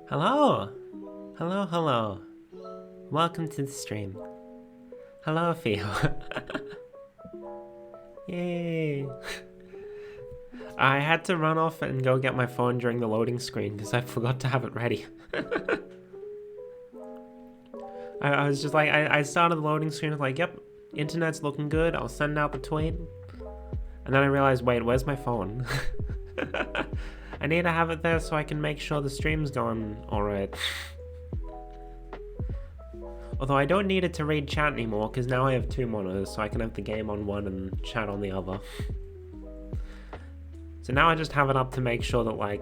Hello! Hello, hello. Welcome to the stream. Hello, Theo. Yay! I had to run off and go get my phone during the loading screen because I forgot to have it ready. I was just like, I started the loading screen, I was like, yep, internet's looking good, I'll send out the tweet. And then I realized, wait, where's my phone? I need to have it there so I can make sure the stream's going alright. Although I don't need it to read chat anymore, because now I have two monitors, so I can have the game on one and chat on the other. So now I just have it up to make sure that, like,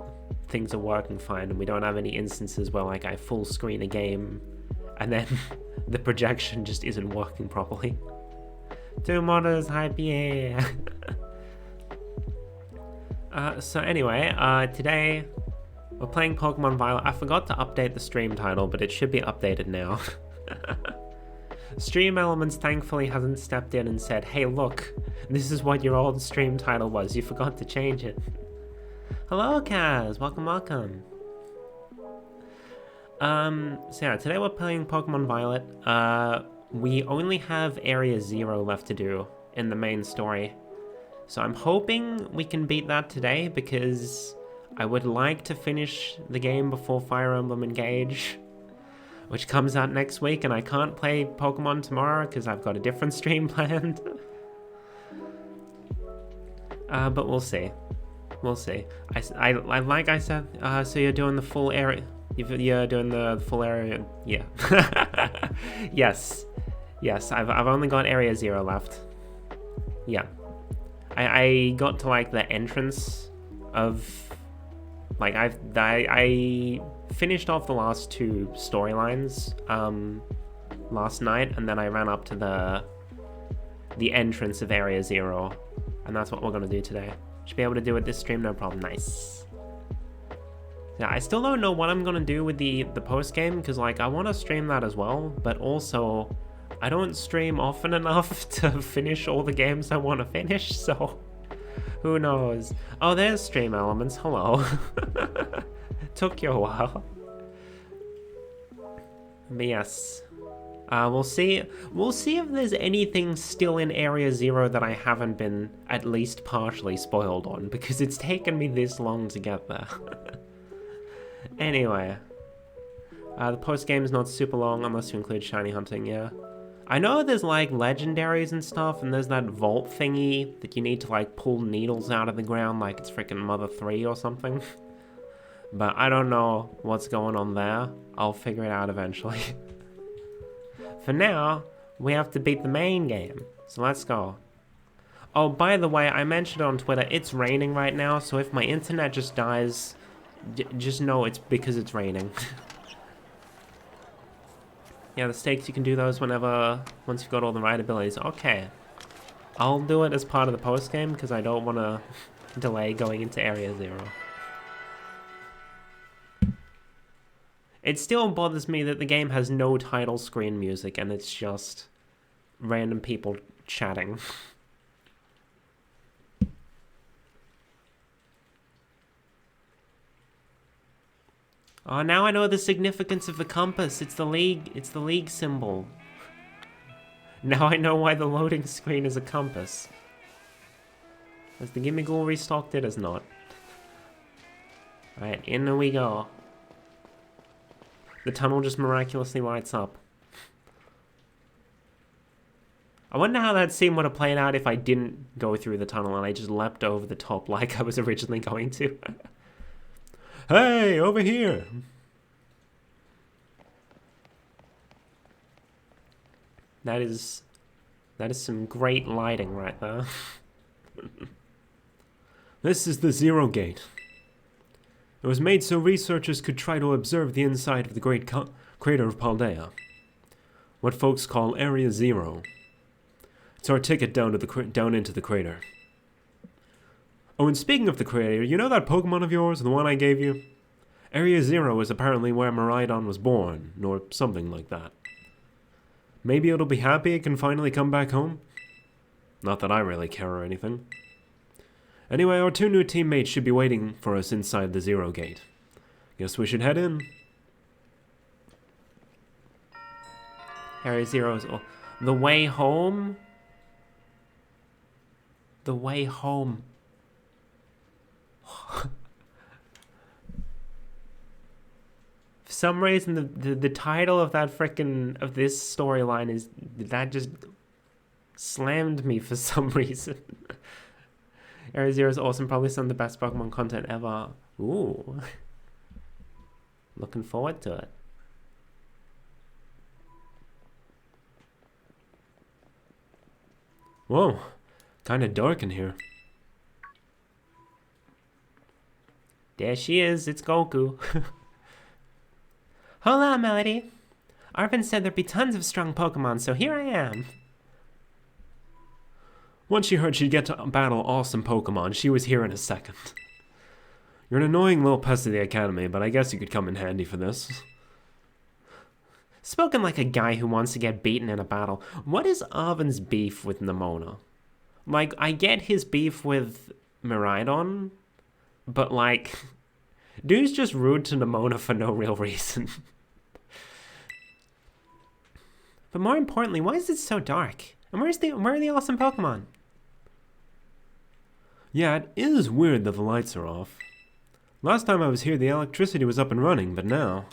things are working fine, and we don't have any instances where, like, I full screen a game, and then the projection just isn't working properly. Two monitors, hype, yeah! So anyway, today we're playing Pokemon Violet. I forgot to update the stream title, but it should be updated now. Stream Elements thankfully hasn't stepped in and said, hey look, this is what your old stream title was, you forgot to change it. Hello Kaz, welcome. So yeah, today we're playing Pokemon Violet. We only have Area 0 left to do in the main story. So I'm hoping we can beat that today, because I would like to finish the game before Fire Emblem Engage, which comes out next week, and I can't play Pokemon tomorrow because I've got a different stream planned. But we'll see. We'll see. I like I said, so you're doing the full area. You're doing the full area, yeah. Yes. Yes, I've only got Area 0 left. Yeah. I got to, like, the entrance of, like, I finished off the last two storylines last night, and then I ran up to the entrance of Area 0, and that's what we're gonna do today. Should be able to do it this stream, no problem. Nice. Yeah, I still don't know what I'm gonna do with the post game, because, like, I want to stream that as well, but also I don't stream often enough to finish all the games I want to finish, so who knows. Oh, there's Stream Elements, hello. Took you a while. But yes, we'll see if there's anything still in Area 0 that I haven't been at least partially spoiled on, because it's taken me this long to get there. Anyway, the post game is not super long unless you include shiny hunting, yeah. I know there's, like, legendaries and stuff, and there's that vault thingy that you need to, like, pull needles out of the ground like it's freaking Mother 3 or something. But I don't know what's going on there. I'll figure it out eventually. For now, we have to beat the main game, so let's go. Oh, by the way, I mentioned on Twitter, it's raining right now, so if my internet just dies, just know it's because it's raining. Yeah, the stakes, you can do those whenever, once you've got all the right abilities. Okay. I'll do it as part of the post-game, because I don't want to delay going into Area 0. It still bothers me that the game has no title screen music, and it's just random people chatting. Oh, now I know the significance of the compass. It's the league symbol. Now I know why the loading screen is a compass. Has the Gimmighoul restocked it? Has not. Alright, in we go. The tunnel just miraculously lights up. I wonder how that scene would have played out if I didn't go through the tunnel and I just leapt over the top like I was originally going to. Hey, over here! That is some great lighting right there. This is the Zero Gate. It was made so researchers could try to observe the inside of the great crater of Paldea. What folks call Area 0. It's our ticket down into the crater. Oh, and speaking of the crater, you know that Pokemon of yours, the one I gave you? Area 0 is apparently where Miraidon was born, or something like that. Maybe it'll be happy it can finally come back home? Not that I really care or anything. Anyway, our 2 new teammates should be waiting for us inside the Zero Gate. Guess we should head in. Area Zero's... The way home? The way home. For some reason, the title of that frickin' of this storyline is... That just slammed me for some reason. Area Zero is awesome, probably some of the best Pokemon content ever. Ooh. Looking forward to it. Whoa, kinda dark in here. There she is, it's Goku. Hola, Melody. Arvin said there'd be tons of strong Pokemon, so here I am. Once she heard she'd get to battle awesome Pokemon, she was here in a second. You're an annoying little pest of the academy, but I guess you could come in handy for this. Spoken like a guy who wants to get beaten in a battle. What is Arvin's beef with Nemona? Like, I get his beef with Miraidon, but like, dude's just rude to Nemona for no real reason. But more importantly, why is it so dark? And where are the awesome Pokemon? Yeah, it is weird that the lights are off. Last time I was here, the electricity was up and running, but now...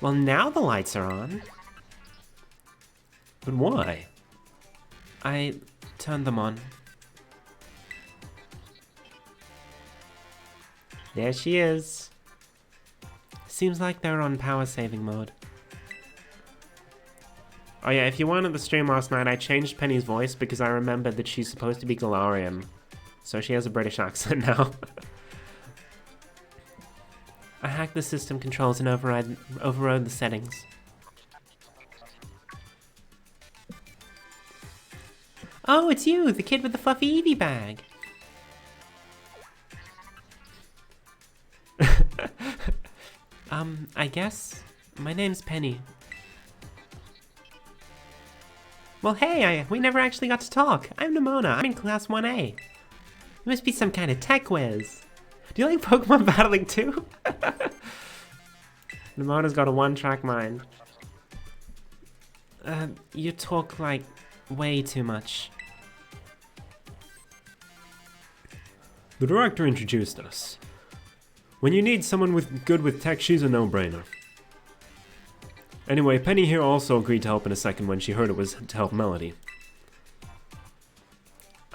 Well, now the lights are on. But why? I turned them on. There she is. Seems like they're on power saving mode. Oh yeah, if you weren't at the stream last night, I changed Penny's voice because I remembered that she's supposed to be Galarian. So she has a British accent now. I hacked the system controls and overrode the settings. Oh, it's you, the kid with the fluffy Eevee bag. I guess my name's Penny. Well, hey, we never actually got to talk. I'm Nemona. I'm in class 1A. You must be some kind of tech whiz. Do you like Pokemon battling too? Nemona's got a one-track mind. You talk like way too much. The director introduced us. When you need someone good with tech, she's a no-brainer. Anyway, Penny here also agreed to help in a second when she heard it was to help Melody.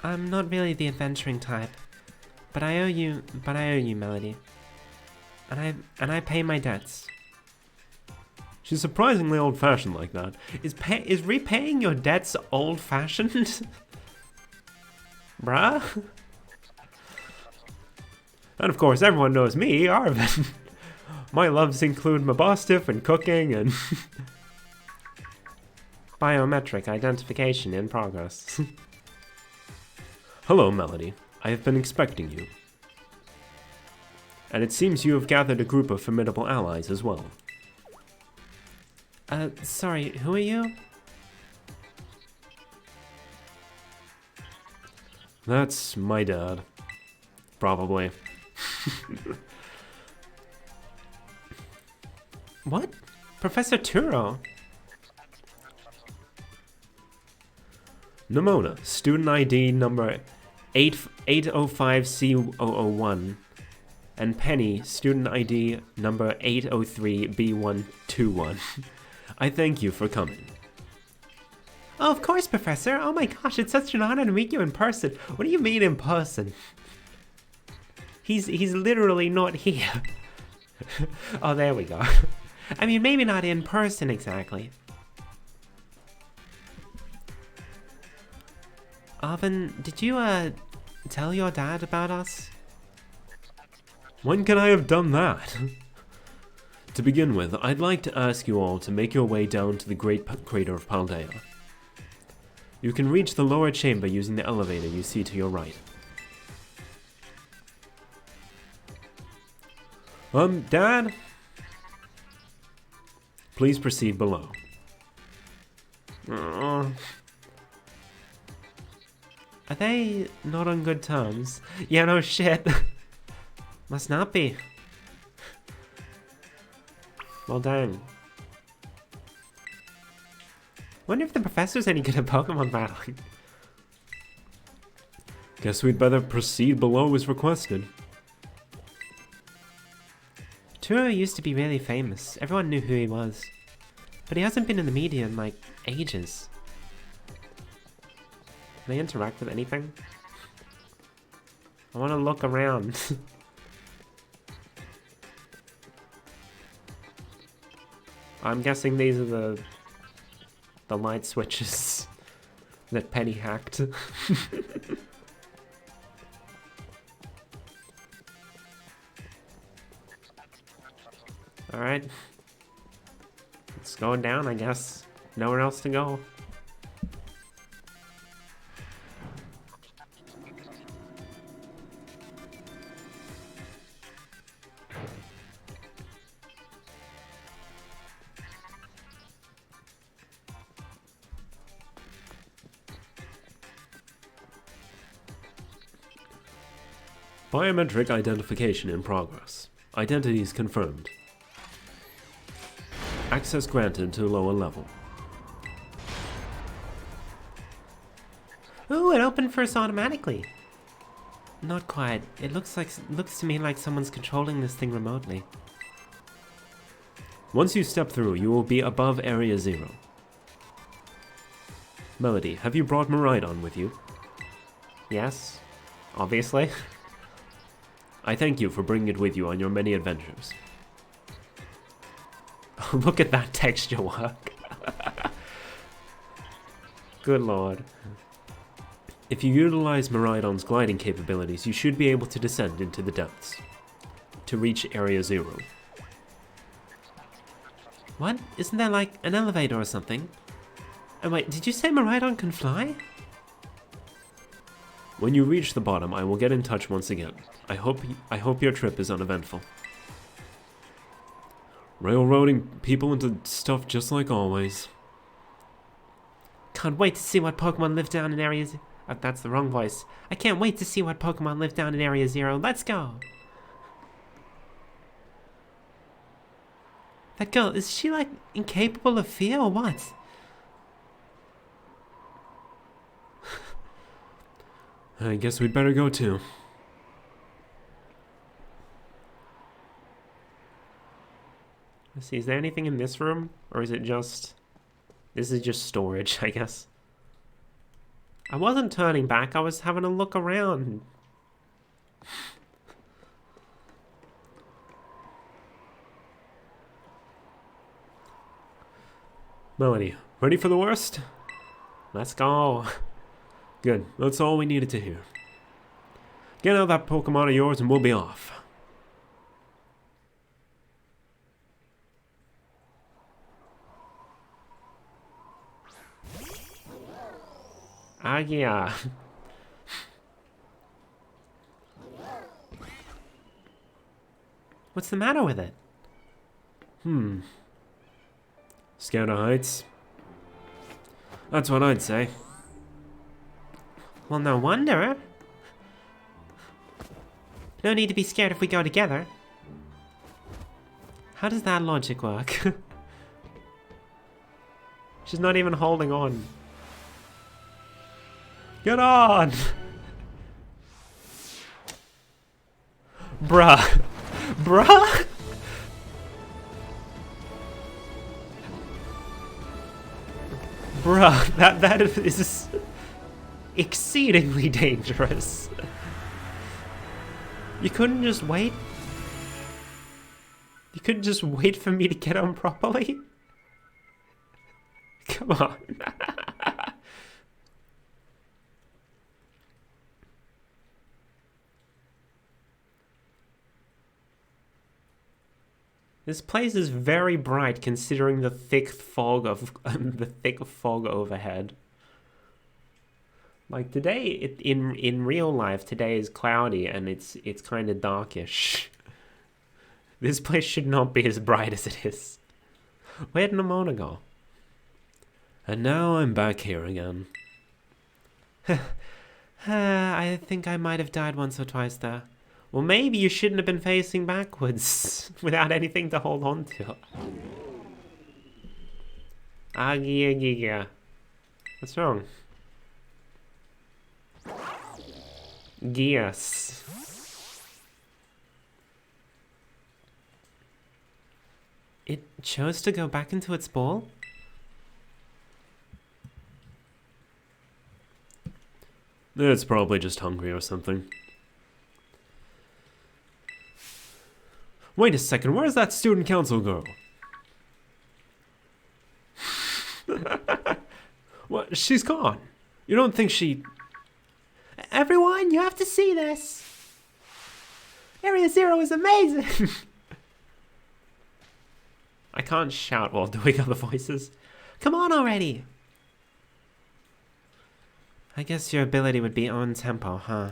I'm not really the adventuring type, but I owe you, Melody. And I pay my debts. She's surprisingly old-fashioned like that. Is repaying your debts old-fashioned? Bruh? And of course, everyone knows me, Arvin. My loves include Mabostiff and cooking and... Biometric identification in progress. Hello, Melody. I have been expecting you. And it seems you have gathered a group of formidable allies as well. Sorry, who are you? That's my dad. Probably. What? Professor Turo? Nemona, student ID number 805C001. And Penny, student ID number 803B121. I thank you for coming. Oh, of course, Professor. Oh my gosh, it's such an honor to meet you in person. What do you mean in person? He's literally not here. Oh, there we go. I mean, maybe not in person exactly. Arvin, did you, tell your dad about us? When can I have done that? To begin with, I'd like to ask you all to make your way down to the Great Crater of Paldea. You can reach the lower chamber using the elevator you see to your right. Dad? Please proceed below. Are they not on good terms? Yeah, no shit. Must not be. Well, dang. Wonder if the professor's any good at Pokemon battling. Guess we'd better proceed below as requested. Turo used to be really famous. Everyone knew who he was. But he hasn't been in the media in, like, ages. Can they interact with anything? I want to look around. I'm guessing these are the light switches that Penny hacked. Alright. It's going down, I guess. Nowhere else to go. Biometric identification in progress. Identities confirmed. Access granted to lower level. Ooh, it opened first automatically. Not quite. It looks to me like someone's controlling this thing remotely. Once you step through, you will be above Area 0. Melody, have you brought Miraidon with you? Yes, obviously. I thank you for bringing it with you on your many adventures. Look at that texture work. Good lord. If you utilize Miraidon's gliding capabilities, you should be able to descend into the depths to reach Area 0. What? Isn't there like an elevator or something? Oh wait, did you say Miraidon can fly? When you reach the bottom, I will get in touch once again. I hope your trip is uneventful. Railroading people into stuff just like always. Can't wait to see what Pokemon live down in Area 0. Oh, that's the wrong voice. I can't wait to see what Pokemon live down in Area 0. Let's go! That girl, is she like incapable of fear or what? I guess we'd better go too. Let's see, is there anything in this room? Or is it just... This is just storage, I guess. I wasn't turning back, I was having a look around. Melody, ready for the worst? Let's go. Good, that's all we needed to hear. Get out that Pokemon of yours and we'll be off. Ah, yeah. What's the matter with it? Scared of heights? That's what I'd say. Well, no wonder. No need to be scared if we go together. How does that logic work? She's not even holding on. Get on! Bruh. Bruh? Bruh, that is exceedingly dangerous. You couldn't just wait? You couldn't just wait for me to get on properly? Come on. This place is very bright considering the thick fog of overhead. Like today, in real life, today is cloudy and it's kind of darkish. This place should not be as bright as it is. Where'd Nimona go? And now I'm back here again. I think I might have died once or twice there. Well, maybe you shouldn't have been facing backwards without anything to hold on to. Yeah. What's wrong? Yes. It chose to go back into its ball? It's probably just hungry or something. Wait a second, where's that student council girl? What? She's gone. You don't think she... Everyone, you have to see this. Area Zero is amazing. I can't shout while doing other voices. Come on already. I guess your ability would be on tempo, huh?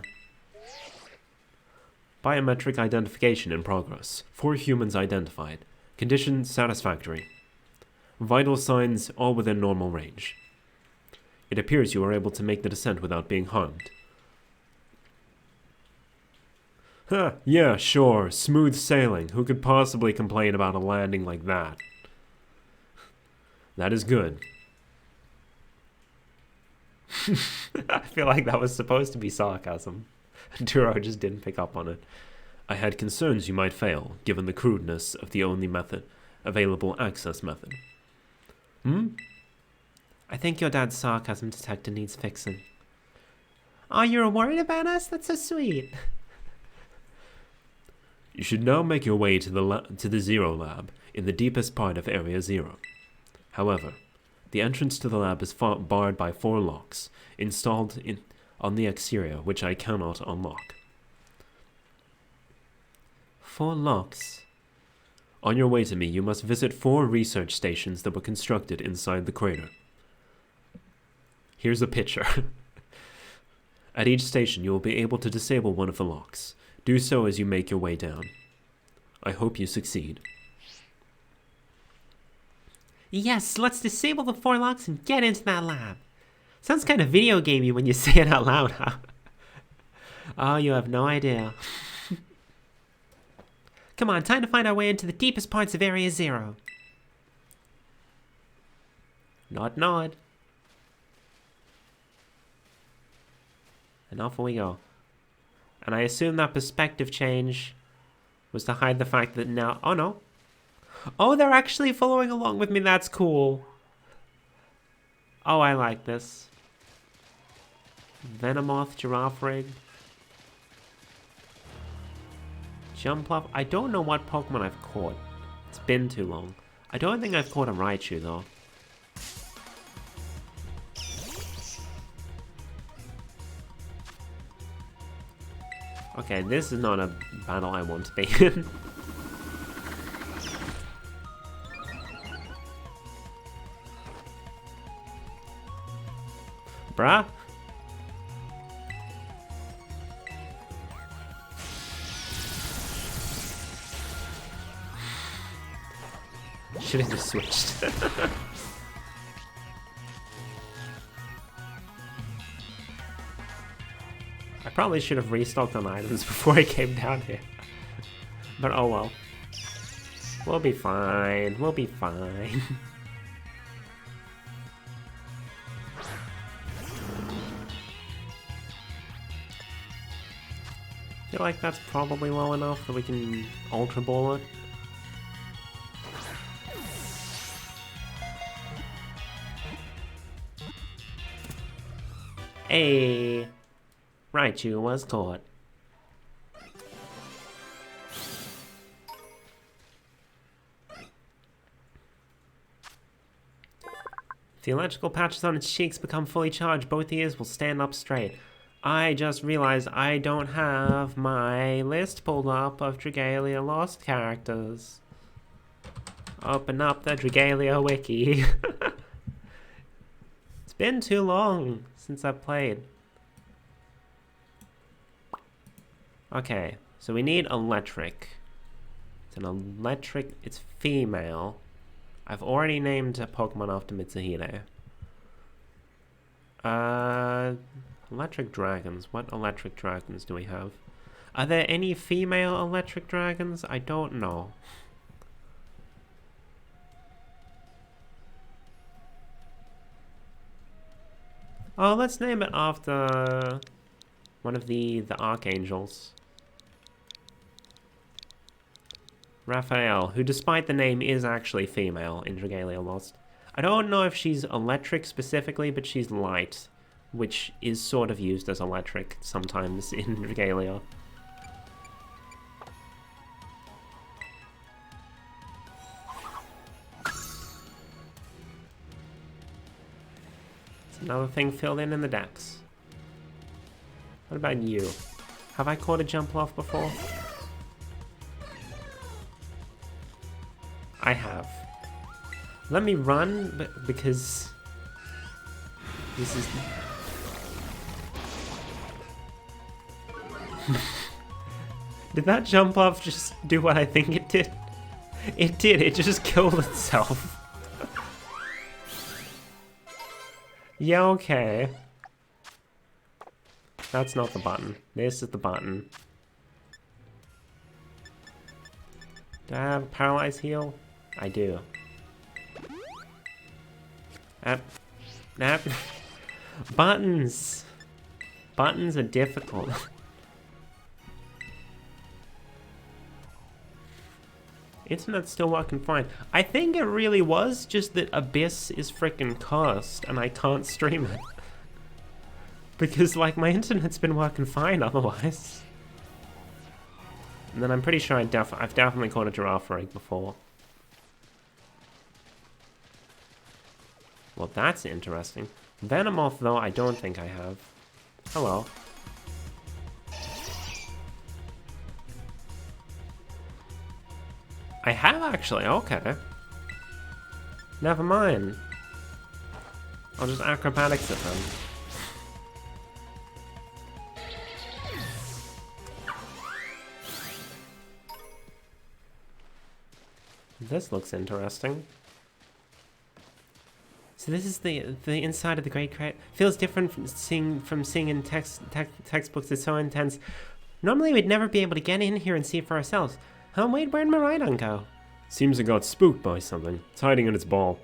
Biometric identification in progress. 4 humans identified. Condition satisfactory. Vital signs all within normal range. It appears you are able to make the descent without being harmed. Huh, yeah, sure. Smooth sailing. Who could possibly complain about a landing like that? That is good. I feel like that was supposed to be sarcasm. Duro just didn't pick up on it. I had concerns you might fail, given the crudeness of the only available access method. I think your dad's sarcasm detector needs fixing. Oh, you're worried about us? That's so sweet. You should now make your way to the Zero Lab in the deepest part of Area Zero. However, the entrance to the lab is barred by 4 locks installed on the exterior, which I cannot unlock. 4 locks? On your way to me, you must visit 4 research stations that were constructed inside the crater. Here's a picture. At each station, you will be able to disable one of the locks. Do so as you make your way down. I hope you succeed. Yes, let's disable the 4 locks and get into that lab. Sounds kind of video gamey when you say it out loud, huh? Oh, you have no idea. Come on, time to find our way into the deepest parts of Area Zero. Nod, nod. And off we go. And I assume that perspective change was to hide the fact that now... Oh, no. Oh, they're actually following along with me. That's cool. Oh, I like this. Venomoth, Giraffe Rig. Jumpluff. I don't know what Pokemon I've caught. It's been too long. I don't think I've caught a Raichu, though. Okay, this is not a battle I want to be in. Bruh? Should have just switched. I probably should have restocked on items before I came down here. But oh well. We'll be fine. We'll be fine. I feel like that's probably low enough that we can Ultra Ball it. Hey, Raichu was caught. If the electrical patches on its cheeks become fully charged, both ears will stand up straight. I just realized I don't have my list pulled up of Dragalia Lost characters. Open up the Dragalia wiki. It's been too long since I played. Okay, so we need electric. It's an electric, it's female. I've already named a Pokemon after Mitsuhide. Electric dragons. What electric dragons do we have? Are there any female electric dragons? I don't know. Oh, let's name it after one of the archangels. Raphael, who despite the name is actually female in Dragalia Lost. I don't know if she's electric specifically, but she's light, which is sort of used as electric sometimes in Dragalia. It's another thing filled in the decks. What about you? Have I caught a jump off before? I have. Let me run, because this is... Did that jump off just do what I think it did? It did, it just killed itself. Yeah, okay. That's not the button. This is the button. Do I have a paralyzed heal? I do. Buttons! Buttons are difficult. Internet's still working fine. I think it really was just that Abyss is frickin' cursed and I can't stream it. Because, like, my internet's been working fine otherwise. And then I'm pretty sure I've definitely caught a giraffe egg before. Well, that's interesting. Venomoth, though, I don't think I have. Hello. I have, actually. Okay. Never mind. I'll just acrobatics it then. This looks interesting. So this is the inside of the Great Crate. Feels different from seeing in textbooks. It's so intense. Normally we'd never be able to get in here and see it for ourselves. Huh, wait, where'd my Rhydon go? Seems it got spooked by something. It's hiding in its ball.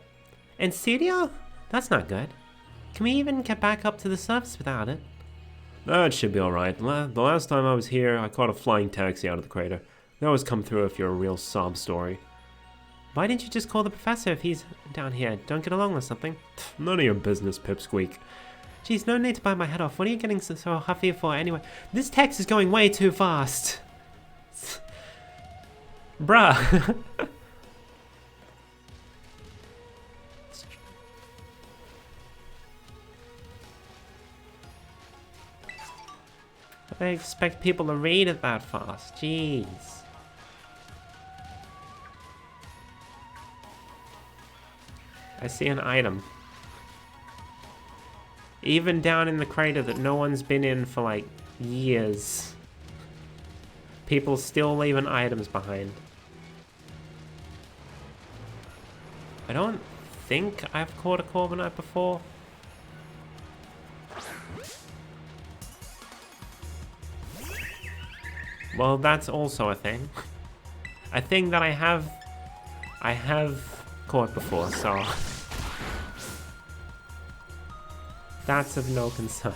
And studio? That's not good. Can we even get back up to the surface without it? That should be alright. The last time I was here, I caught a flying taxi out of the crater. They always come through if you're a real sob story. Why didn't you just call the professor if he's down here? Don't get along with something? None of your business, Pipsqueak. Jeez, no need to bite my head off. What are you getting so huffy for anyway? This text is going way too fast. Bruh. I expect people to read it that fast. Jeez. I see an item. Even down in the crater that no one's been in for like years. People still leaving items behind. I don't think I've caught a Corviknight before. Well, that's also a thing. A thing that I have caught before, so that's of no concern.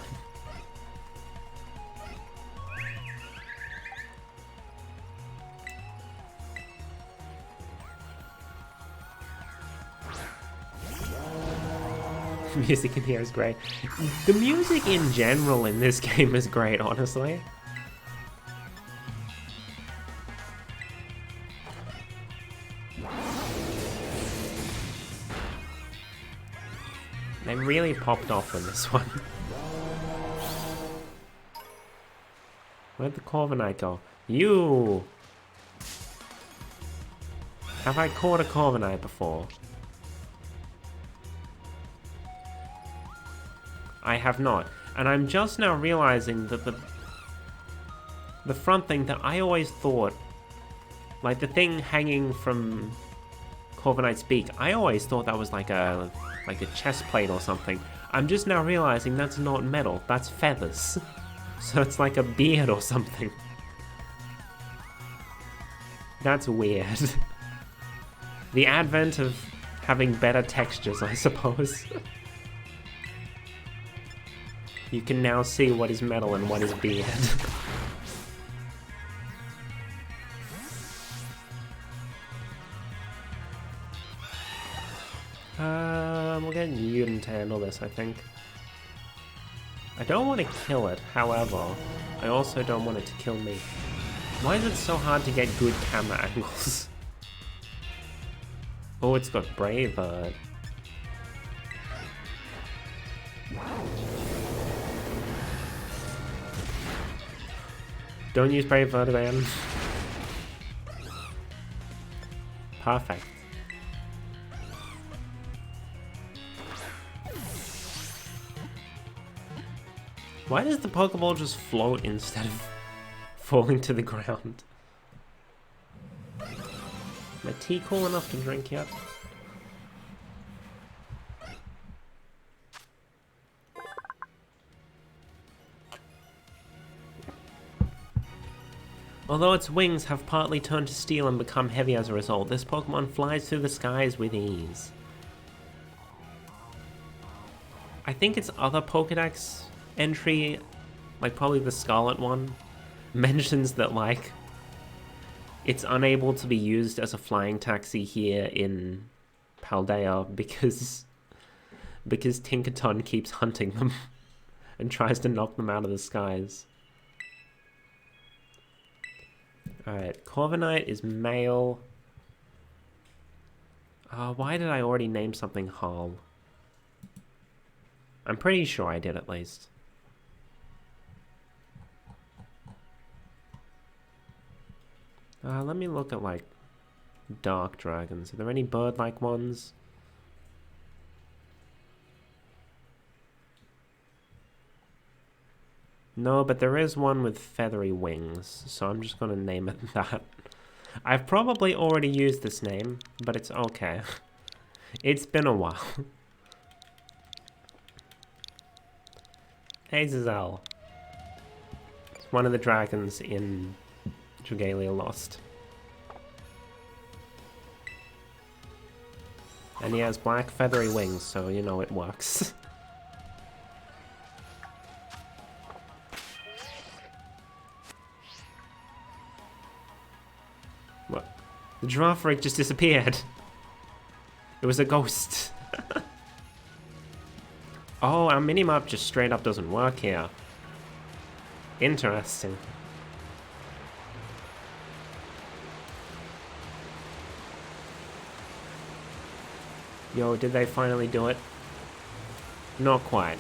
Music in here is great. The music in general in this game is great, honestly. They really popped off in this one. Where'd the Corviknight go? You! Have I caught a Corviknight before? I have not. And I'm just now realizing that the front thing that I always thought, like the thing hanging from Corviknight's beak, I always thought that was like a chest plate or something. I'm just now realizing that's not metal, that's feathers. So it's like a beard or something. That's weird. The advent of having better textures, I suppose. You can now see what is metal and what is beard. We'll get Yuden to handle this, I think. I don't want to kill it, however, I also don't want it to kill me. Why is it so hard to get good camera angles? Oh, it's got Braver. Don't use Braver, man. Perfect. Why does the Pokeball just float instead of falling to the ground? My tea cool enough to drink yet? Although its wings have partly turned to steel and become heavy as a result, this Pokemon flies through the skies with ease. I think its other Pokedex entry, like probably the Scarlet one, mentions that like it's unable to be used as a flying taxi here in Paldea because Tinkaton keeps hunting them and tries to knock them out of the skies. Alright, Corviknight is male. Why did I already name something Hall? I'm pretty sure I did at least. Let me look at, like, dark dragons. Are there any bird-like ones? No, but there is one with feathery wings, so I'm just gonna name it that. I've probably already used this name, but it's okay. It's been a while. Azazel. It's one of the dragons in Dragalia Lost. And he has black feathery wings, so you know it works. What? The giraffe rig just disappeared. It was a ghost. Oh, our minimap just straight up doesn't work here. Interesting. Yo, did they finally do it? Not quite.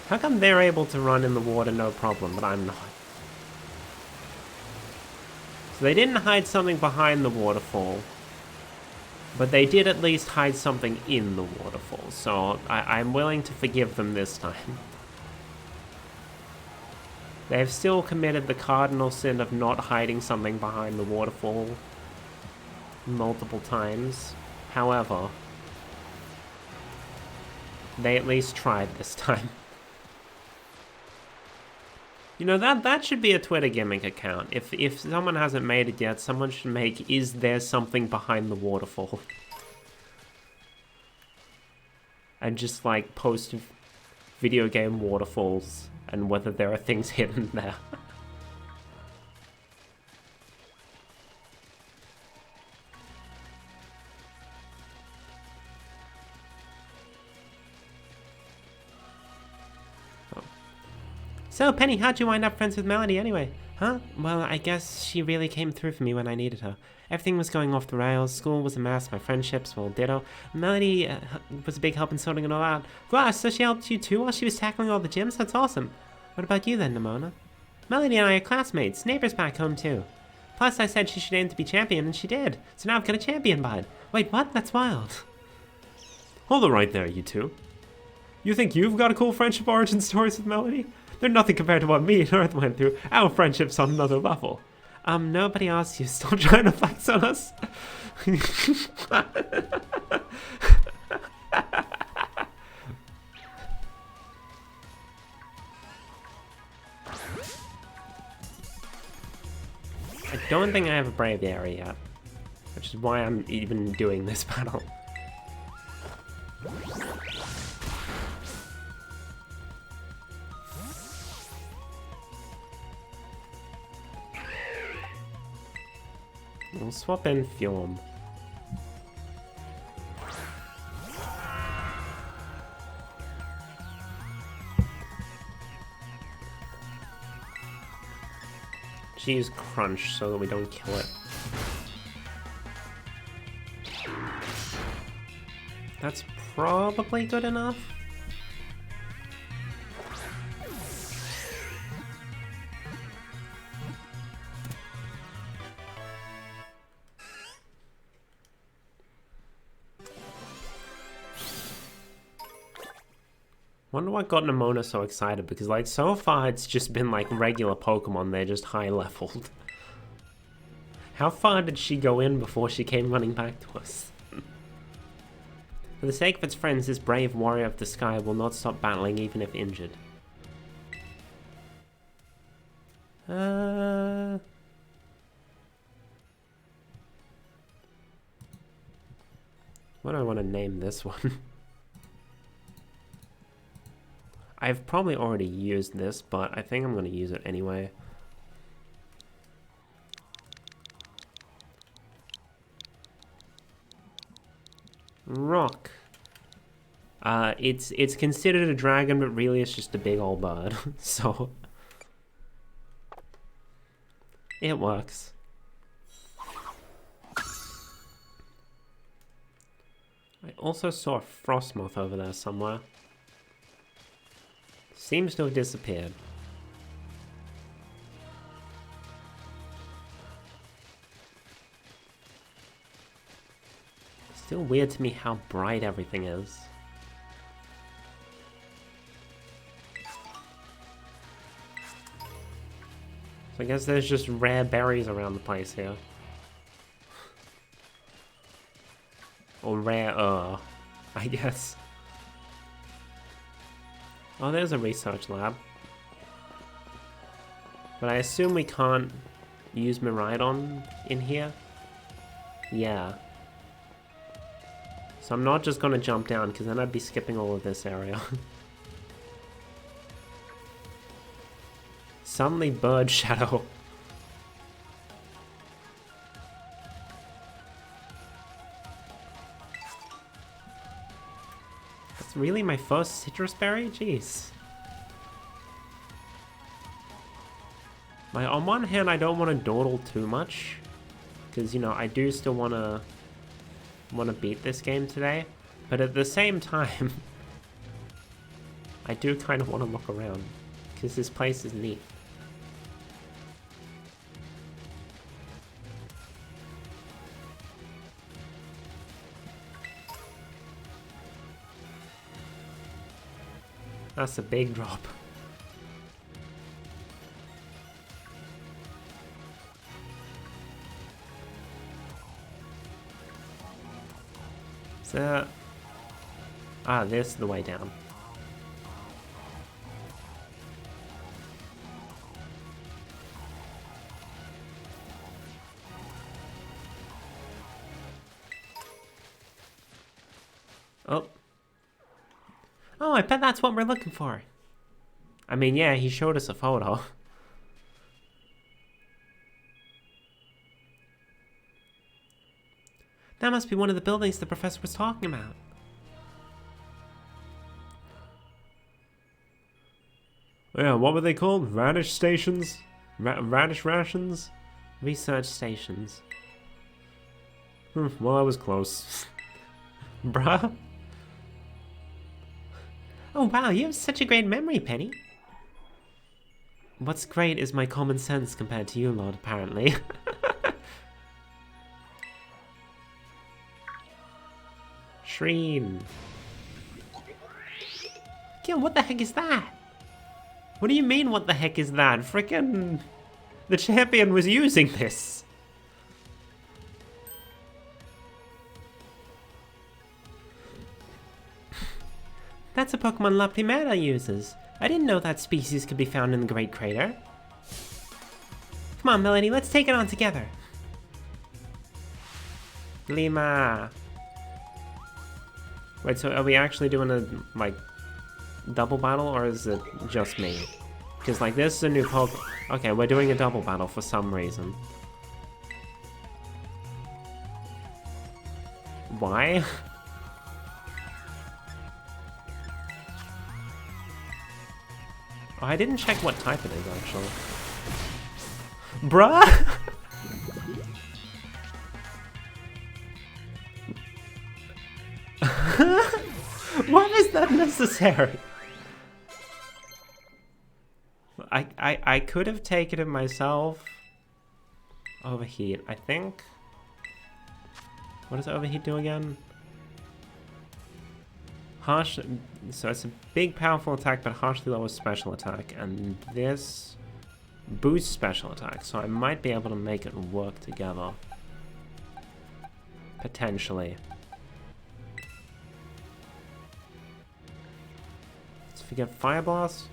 How come they're able to run in the water no problem, but I'm not? So they didn't hide something behind the waterfall, but they did at least hide something in the waterfall, so I'm willing to forgive them this time. They've still committed the cardinal sin of not hiding something behind the waterfall multiple times. However, they at least tried this time. You know, that should be a Twitter gimmick account. If someone hasn't made it yet, someone should make, is there something behind the waterfall? And just like post video game waterfalls and whether there are things hidden there. So, Penny, how'd you wind up friends with Melody anyway? Huh? Well, I guess she really came through for me when I needed her. Everything was going off the rails, school was a mess, my friendships, well, ditto. Melody was a big help in sorting it all out. Wow, so she helped you too while she was tackling all the gyms? That's awesome. What about you then, Nimona? Melody and I are classmates, neighbors back home too. Plus, I said she should aim to be champion, and she did. So now I've got a champion bud. Wait, what? That's wild. Hold it right there, you two. You think you've got a cool friendship origin stories with Melody? They're nothing compared to what me and Earth went through. Our friendship's on another level. Nobody asked you. Still trying to flex on us? don't think I have a Braviary yet, which is why I'm even doing this battle. We'll swap in Fjorm. Use Crunch so that we don't kill it. That's probably good enough. Wonder what got Nemona so excited, because like so far it's just been like regular Pokemon, they're just high leveled. How far did she go in before she came running back to us? For the sake of its friends, this brave warrior of the sky will not stop battling even if injured. What do I want to name this one? I've probably already used this, but I think I'm going to use it anyway. Rock. It's considered a dragon, but really it's just a big old bird. So it works. I also saw a Frostmoth over there somewhere. Seems to have disappeared. Still weird to me how bright everything is. So I guess there's just rare berries around the place here. Or rare, I guess. Oh, there's a research lab. But I assume we can't use Miraidon in here? Yeah. So I'm not just gonna jump down, because then I'd be skipping all of this area. Suddenly Bird Shadow. That's really my first citrus berry? Jeez. Like, on one hand, I don't want to dawdle too much, because, you know, I do still want to beat this game today, but at the same time, I do kind of want to look around, because this place is neat. That's a big drop. So, this is the way down. Oh. Oh, I bet that's what we're looking for. I mean, yeah, he showed us a photo. That must be one of the buildings the professor was talking about. Yeah, what were they called? Radish stations? Radish rations? Research stations. Well, I was close. Bruh. Oh wow, you have such a great memory, Penny. What's great is my common sense compared to you lot, apparently. Shreen. Gil, what the heck is that? What do you mean, what the heck is that? Frickin' the champion was using this. That's a Pokemon La Primera uses. I didn't know that species could be found in the Great Crater. Come on, Melody, let's take it on together. Lima. Wait, so are we actually doing a, like, double battle, or is it just me? Because, like, this is a new Poke. Okay, we're doing a double battle for some reason. Why? Oh, I didn't check what type it is, actually. Bruh! Why is that necessary? I could have taken it myself. Overheat, I think. What does overheat do again? Harsh, so it's a big powerful attack, but harshly lowers special attack, and this boosts special attack, so I might be able to make it work together. Potentially. Let's forget Fire Blast.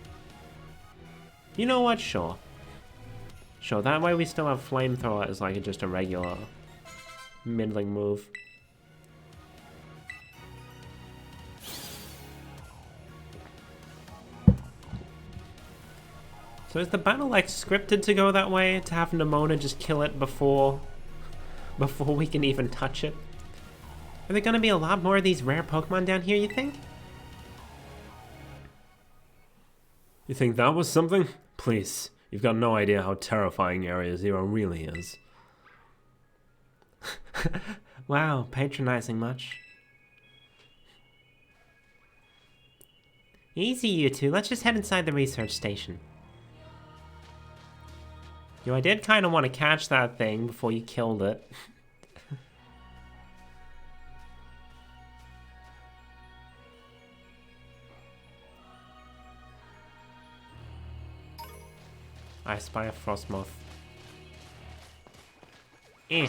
You know what? Sure. Sure, that way we still have Flamethrower as like just a regular middling move. So is the battle like scripted to go that way? To have Nemona just kill it before we can even touch it? Are there gonna be a lot more of these rare Pokemon down here, you think? You think that was something? Please, you've got no idea how terrifying Area Zero really is. Wow, patronizing much. Easy, you two. Let's just head inside the research station. Yo, I did kind of want to catch that thing before you killed it. I spy a Frostmoth. Eh.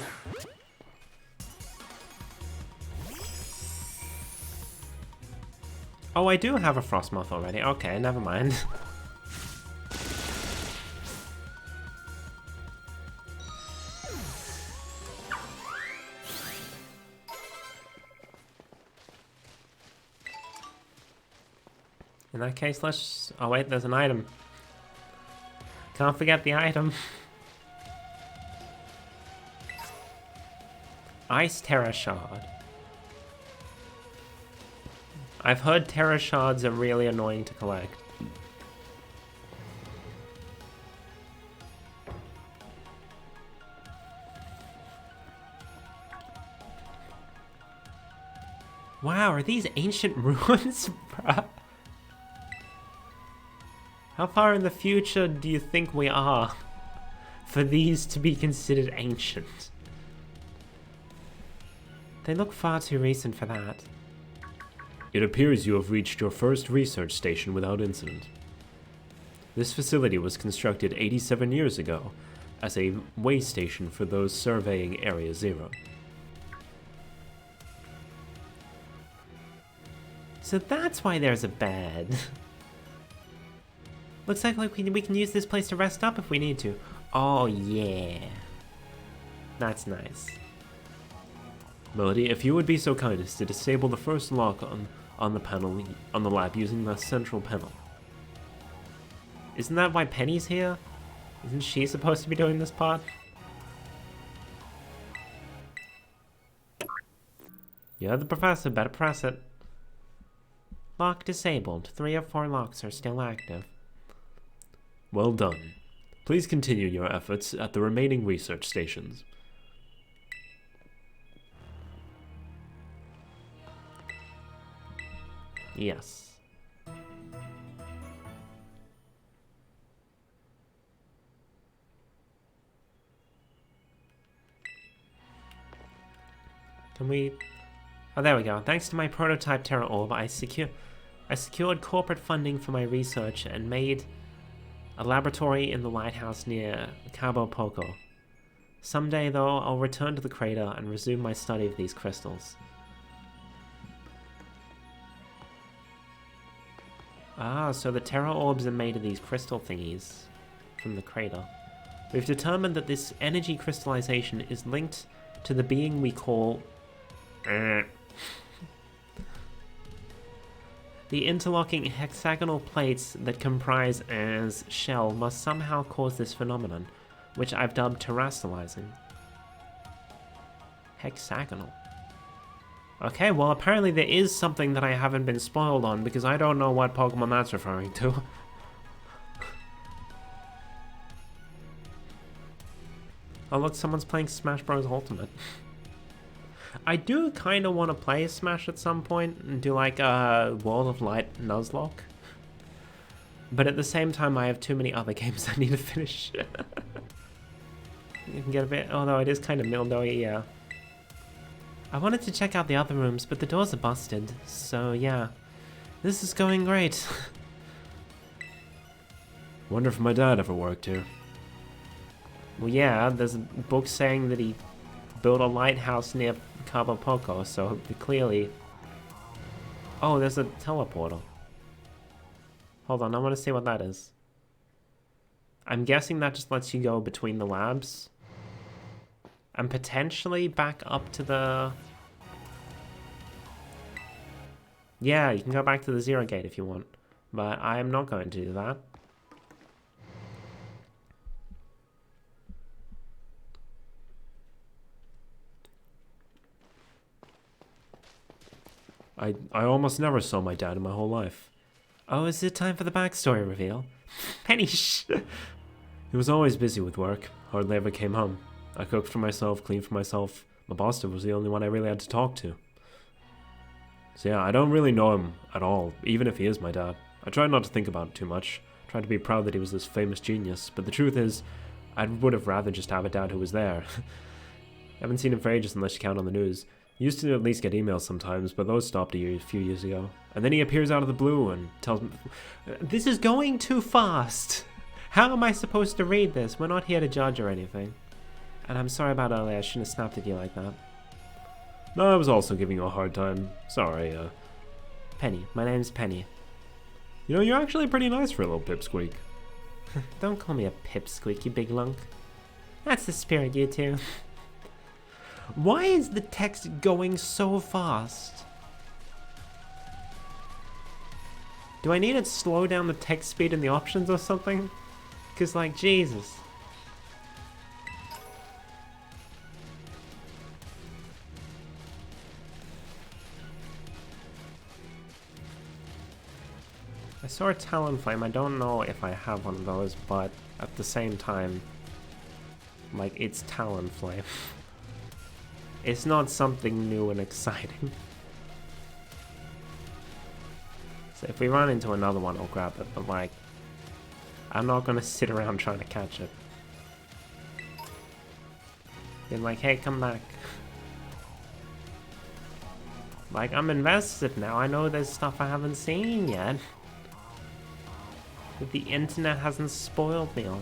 Oh, I do have a Frostmoth already. Okay, never mind. In that case, let's... Oh wait, there's an item. Can't forget the item. Ice Terra Shard. I've heard Terra Shards are really annoying to collect. Wow, are these ancient ruins, bruh? How far in the future do you think we are for these to be considered ancient? They look far too recent for that. It appears you have reached your first research station without incident. This facility was constructed 87 years ago as a way station for those surveying Area Zero. So that's why there's a bed. Looks like we can use this place to rest up if we need to. Oh yeah. That's nice. Melody, if you would be so kind as to disable the first lock on the panel on the lab using the central panel. Isn't that why Penny's here? Isn't she supposed to be doing this part? You're the professor, better press it. Lock disabled. 3 of 4 locks are still active. Well done. Please continue your efforts at the remaining research stations. Yes. Can we... Oh, there we go. Thanks to my prototype Terra Orb, I secured corporate funding for my research and made a laboratory in the lighthouse near Cabo Poco. Someday, though, I'll return to the crater and resume my study of these crystals. Ah, so the Terra Orbs are made of these crystal thingies from the crater. We've determined that this energy crystallization is linked to the being we call... the interlocking hexagonal plates that comprise as shell must somehow cause this phenomenon, which I've dubbed terrestrializing. Hexagonal. Okay, well apparently there is something that I haven't been spoiled on because I don't know what Pokemon that's referring to. Oh look, someone's playing Smash Bros. Ultimate. I do kind of want to play Smash at some point and do like a World of Light Nuzlocke. But at the same time I have too many other games I need to finish. You can get a bit, although it is kind of mildewy, yeah. I wanted to check out the other rooms, but the doors are busted, so yeah. This is going great. Wonder if my dad ever worked here. Well, yeah, there's a book saying that he built a lighthouse near Cabo Poco, so clearly... Oh, there's a teleporter. Hold on, I want to see what that is. I'm guessing that just lets you go between the labs. And potentially back up to the... Yeah, you can go back to the Zero Gate if you want. But I am not going to do that. I almost never saw my dad in my whole life. Oh, is it time for the backstory reveal? Penny, shh! He was always busy with work, hardly ever came home. I cooked for myself, cleaned for myself. My boss was the only one I really had to talk to. So yeah, I don't really know him at all, even if he is my dad. I try not to think about it too much. I try to be proud that he was this famous genius, but the truth is, I would have rather just have a dad who was there. I haven't seen him for ages unless you count on the news. He used to at least get emails sometimes, but those stopped a few years ago. And then he appears out of the blue and tells me... This is going too fast! How am I supposed to read this? We're not here to judge or anything. And I'm sorry about earlier, I shouldn't have snapped at you like that. No, I was also giving you a hard time. Sorry, Penny. My name's Penny. You know, you're actually pretty nice for a little pipsqueak. Don't call me a pipsqueak, you big lunk. That's the spirit, you two. Why is the text going so fast? Do I need to slow down the text speed in the options or something? Because, like, Jesus. I saw a Talonflame. I don't know if I have one of those, but at the same time, like, it's Talonflame. It's not something new and exciting. So if we run into another one, I'll grab it, but like, I'm not gonna sit around trying to catch it. Being like, hey, come back. Like, I'm invested now. I know there's stuff I haven't seen yet. That the internet hasn't spoiled me on.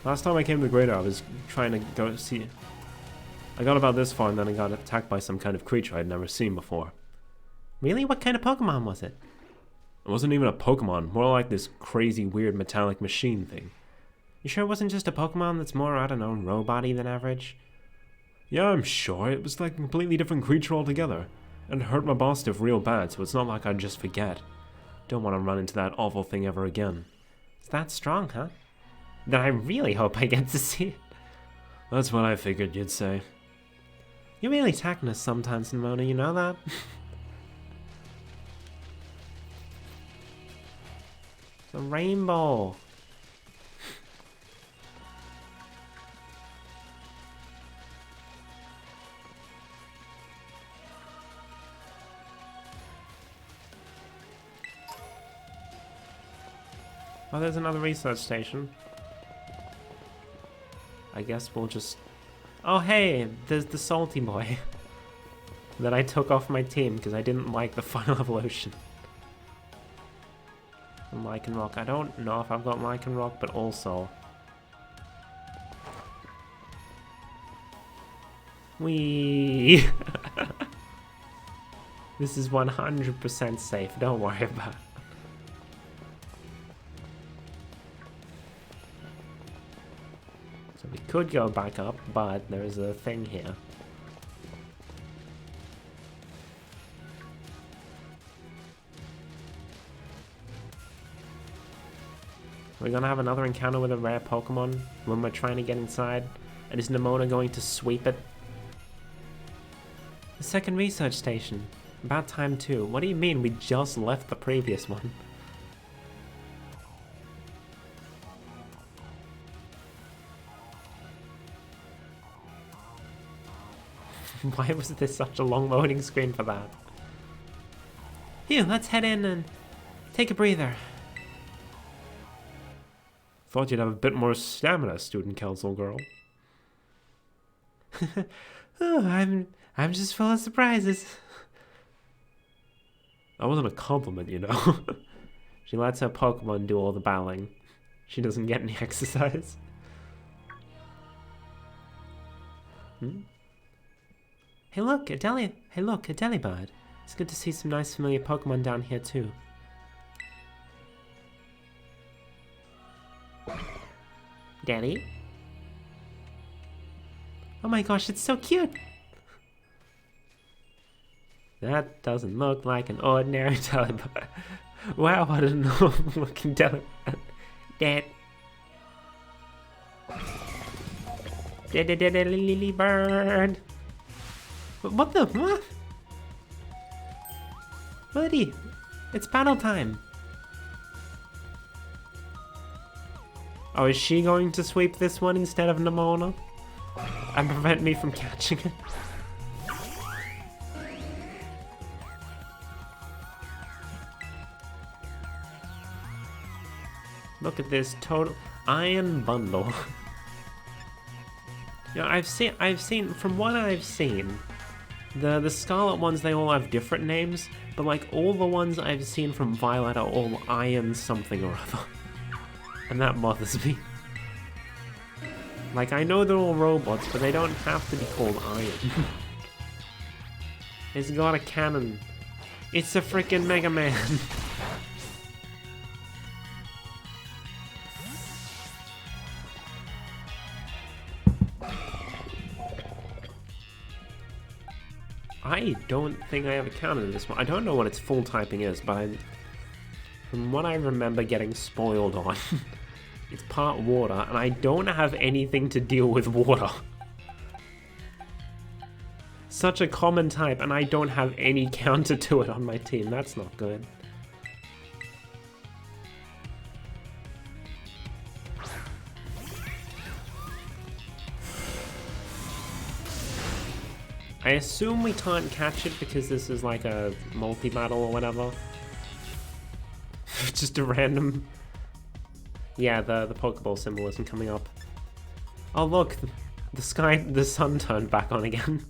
Last time I came to Greater, I was trying to go see... I got about this far and then I got attacked by some kind of creature I'd never seen before. Really? What kind of Pokemon was it? It wasn't even a Pokemon, more like this crazy weird metallic machine thing. You sure it wasn't just a Pokemon that's more, I don't know, robot-y than average? Yeah, I'm sure. It was like a completely different creature altogether. And it hurt my boss stuff real bad, so it's not like I'd just forget. Don't want to run into that awful thing ever again. It's that strong, huh? Then I really hope I get to see it. That's what I figured you'd say. You're really attacking us sometimes, Nimona, you know that? It's a rainbow. Oh, there's another research station. I guess we'll just... Oh, hey, there's the salty boy that I took off my team because I didn't like the final evolution. And Lycanroc. I don't know if I've got Lycanroc, but also... Whee! This is 100% safe, don't worry about it. could go back up, but there's a thing here. We're gonna have another encounter with a rare Pokemon when we're trying to get inside. And is Nemona going to sweep it? The second research station. About time too. What do you mean we just left the previous one? Why was there such a long loading screen for that? Here, let's head in and take a breather. Thought you'd have a bit more stamina, student council girl. Oh, I'm just full of surprises. That wasn't a compliment, you know. She lets her Pokemon do all the battling. She doesn't get any exercise. Hey look, a Delibird. It's good to see some nice familiar Pokemon down here too. Daddy? Oh my gosh, it's so cute! That doesn't look like an ordinary Delibird. Wow, what a normal looking Delibird. Dad. Delibird. What the? What? Buddy, it's battle time. Oh, is she going to sweep this one instead of Nemona? And prevent me from catching it? Look at this total iron bundle. You know, I've seen from what I've seen, the Scarlet ones, they all have different names, but like all the ones I've seen from Violet are all iron something or other. And that bothers me. Like, I know they're all robots, but they don't have to be called iron. It's got a cannon. It's a freaking Mega Man. I don't think I ever counted this one. I don't know what its full typing is, but from what I remember getting spoiled on, it's part water, and I don't have anything to deal with water. Such a common type, and I don't have any counter to it on my team. That's not good. I assume we can't catch it because this is like a multi-battle or whatever. Just a random... Yeah, the Pokeball symbol isn't coming up. Oh look, the sun turned back on again.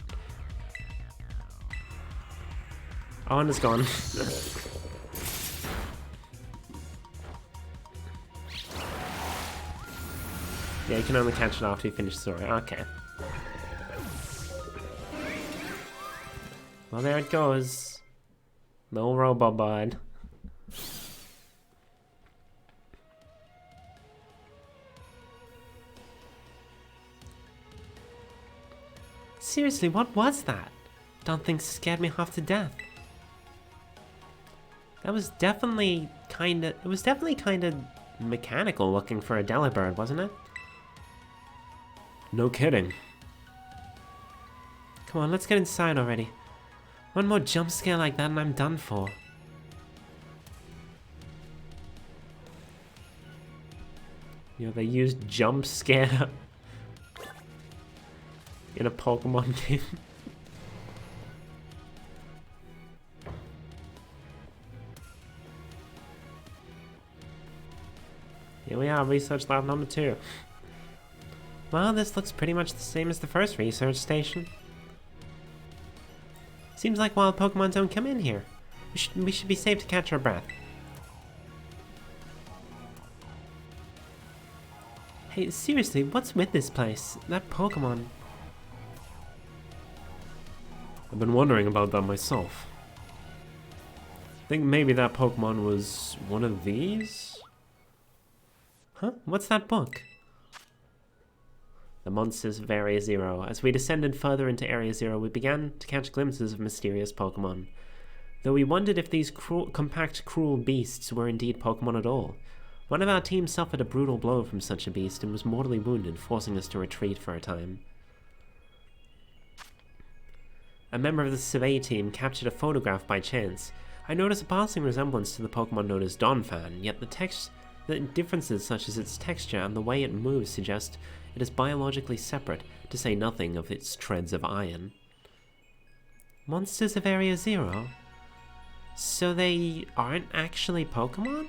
Oh, and it's gone. Yeah, you can only catch it after you finish the story. Okay. Well, there it goes. Little Robobud. Seriously, what was that? Don't think scared me half to death. That was definitely kinda... It was definitely kinda mechanical looking for a Delibird, wasn't it? No kidding. Come on, let's get inside already. One more jump scare like that and I'm done for. You know, they used jump scare in a Pokemon game. Here we are, research lab number 2. Well, this looks pretty much the same as the first research station. Seems like wild Pokemon don't come in here. We should be safe to catch our breath. Hey, seriously, what's with this place? That Pokemon... I've been wondering about that myself. I think maybe that Pokemon was one of these? Huh? What's that book? The monsters of Area Zero. As we descended further into Area Zero, we began to catch glimpses of mysterious Pokemon. Though we wondered if these compact, cruel beasts were indeed Pokemon at all. One of our team suffered a brutal blow from such a beast and was mortally wounded, forcing us to retreat for a time. A member of the survey team captured a photograph by chance. I noticed a passing resemblance to the Pokemon known as Donphan, yet the differences such as its texture and the way it moves suggest it is biologically separate, to say nothing of its treads of iron. Monsters of Area Zero? So they aren't actually Pokemon?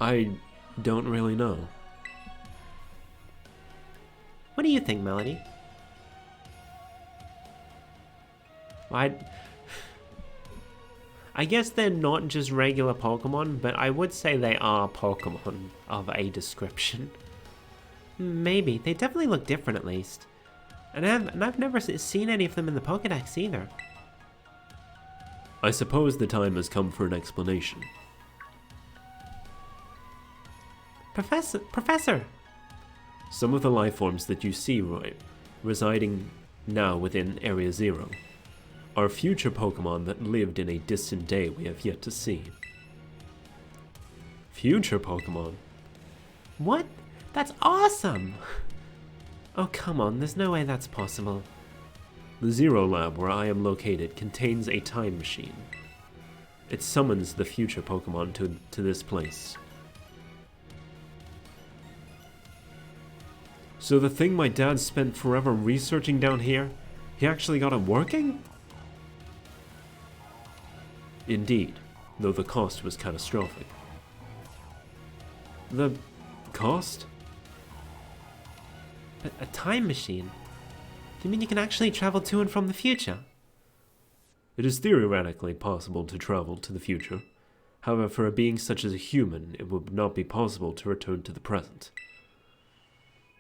I don't really know. What do you think, Melody? I guess they're not just regular Pokemon, but I would say they are Pokemon of a description. Maybe. They definitely look different, at least. And I've never seen any of them in the Pokédex either. I suppose the time has come for an explanation. Professor! Some of the life forms that you see residing now within Area Zero are future Pokemon that lived in a distant day we have yet to see. Future Pokemon? What? That's awesome! Oh, come on, there's no way that's possible. The Zero Lab where I am located contains a time machine. It summons the future Pokemon to this place. So the thing my dad spent forever researching down here, he actually got it working? Indeed, though the cost was catastrophic. The cost? A time machine? Do you mean you can actually travel to and from the future? It is theoretically possible to travel to the future. However, for a being such as a human, it would not be possible to return to the present.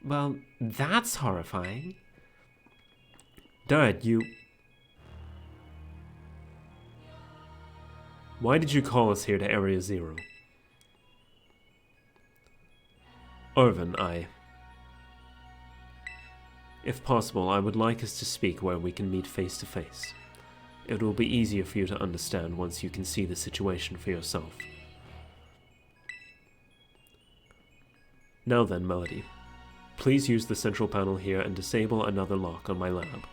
Well, that's horrifying. Dad, Why did you call us here to Area Zero? Irvin, If possible, I would like us to speak where we can meet face to face. It will be easier for you to understand once you can see the situation for yourself. Now then, Melody. Please use the central panel here and disable another lock on my lab.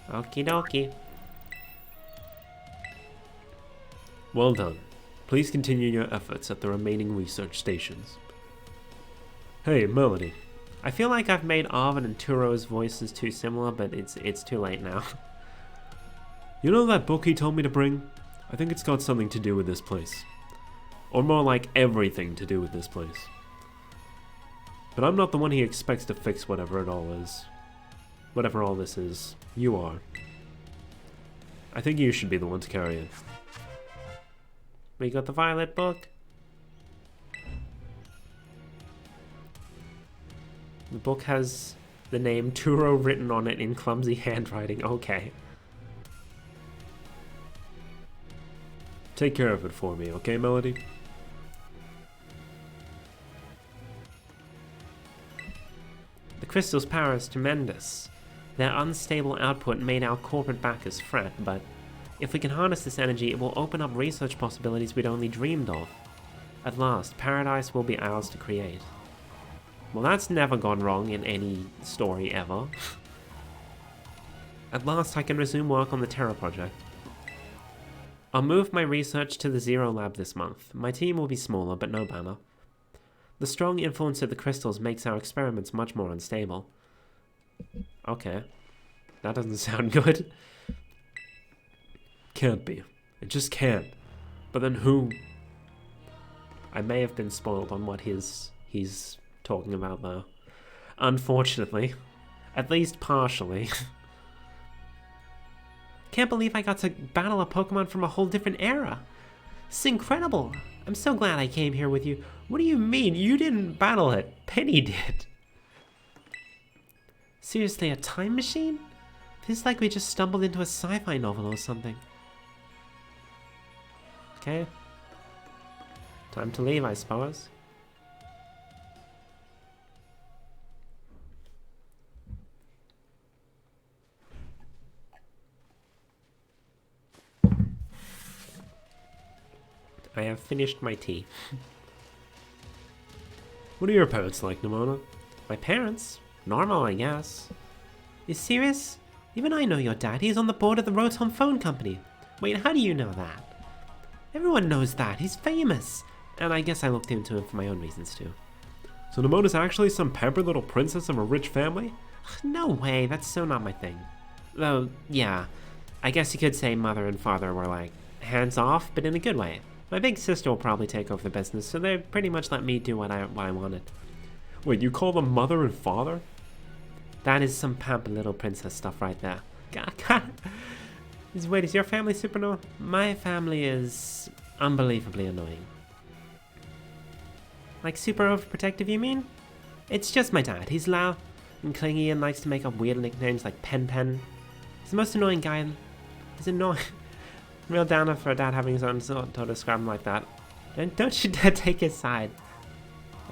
Okie dokie. Well done. Please continue your efforts at the remaining research stations. Hey, Melody. I feel like I've made Arvin and Turo's voices too similar, but it's too late now. You know that book he told me to bring? I think it's got something to do with this place. Or more like everything to do with this place. But I'm not the one he expects to fix whatever it all is. Whatever all this is. You are. I think you should be the one to carry it. We got the Violet book. The book has the name Turo written on it in clumsy handwriting. Okay. Take care of it for me, okay, Melody? The crystal's power is tremendous. Their unstable output made our corporate backers fret, but if we can harness this energy, it will open up research possibilities we'd only dreamed of. At last, paradise will be ours to create. Well, that's never gone wrong in any story ever. At last, I can resume work on the Terra project. I'll move my research to the Zero Lab this month. My team will be smaller, but no banner. The strong influence of the crystals makes our experiments much more unstable. Okay. That doesn't sound good. Can't be. It just can't. But then who? I may have been spoiled on what he's talking about though. Unfortunately. At least partially. Can't believe I got to battle a Pokemon from a whole different era. It's incredible. I'm so glad I came here with you. What do you mean? You didn't battle it. Penny did. Seriously, a time machine? Feels like we just stumbled into a sci-fi novel or something. Okay. Time to leave, I suppose. I have finished my tea. What are your parents like, Nimona? My parents? Normal, I guess. You serious? Even I know your dad. He's on the board of the Rotom Phone Company. Wait, how do you know that? Everyone knows that. He's famous. And I guess I looked into him for my own reasons, too. So Nimona's actually some pampered little princess of a rich family? No way. That's so not my thing. Though, yeah. I guess you could say mother and father were, like, hands off, but in a good way. My big sister will probably take over the business, so they pretty much let me do what I wanted. Wait, you call them mother and father? That is some pampered little princess stuff right there. Wait, is your family super annoying? My family is unbelievably annoying. Like super overprotective, you mean? It's just my dad. He's loud and clingy and likes to make up weird nicknames like Pen Pen. He's the most annoying guy. He's annoying. Real downer for a dad having his own sort to describe him like that. Don't you dare take his side.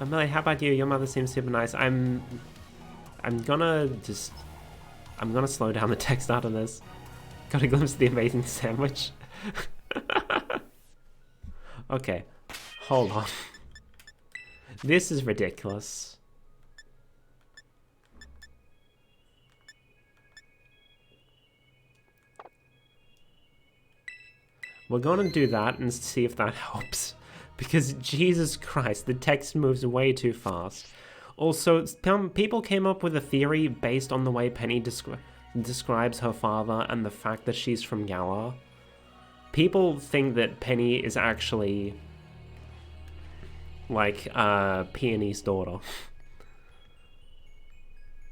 Millie, how about you? Your mother seems super nice. I'm gonna slow down the text out of this. Got a glimpse of the amazing sandwich. Okay, hold on. This is ridiculous. We're gonna do that and see if that helps. Because Jesus Christ, the text moves way too fast. Also, people came up with a theory based on the way Penny describes her father and the fact that she's from Galar. People think that Penny is actually like Peony's daughter.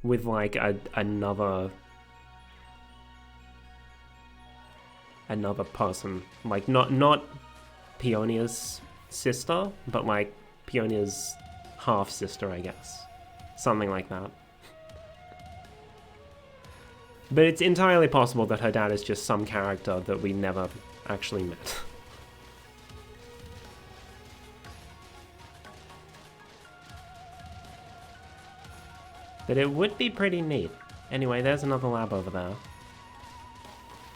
With like another person. Like not Peonia's sister, but like Peonia's half-sister, I guess. Something like that. But it's entirely possible that her dad is just some character that we never actually met. But it would be pretty neat. Anyway, there's another lab over there.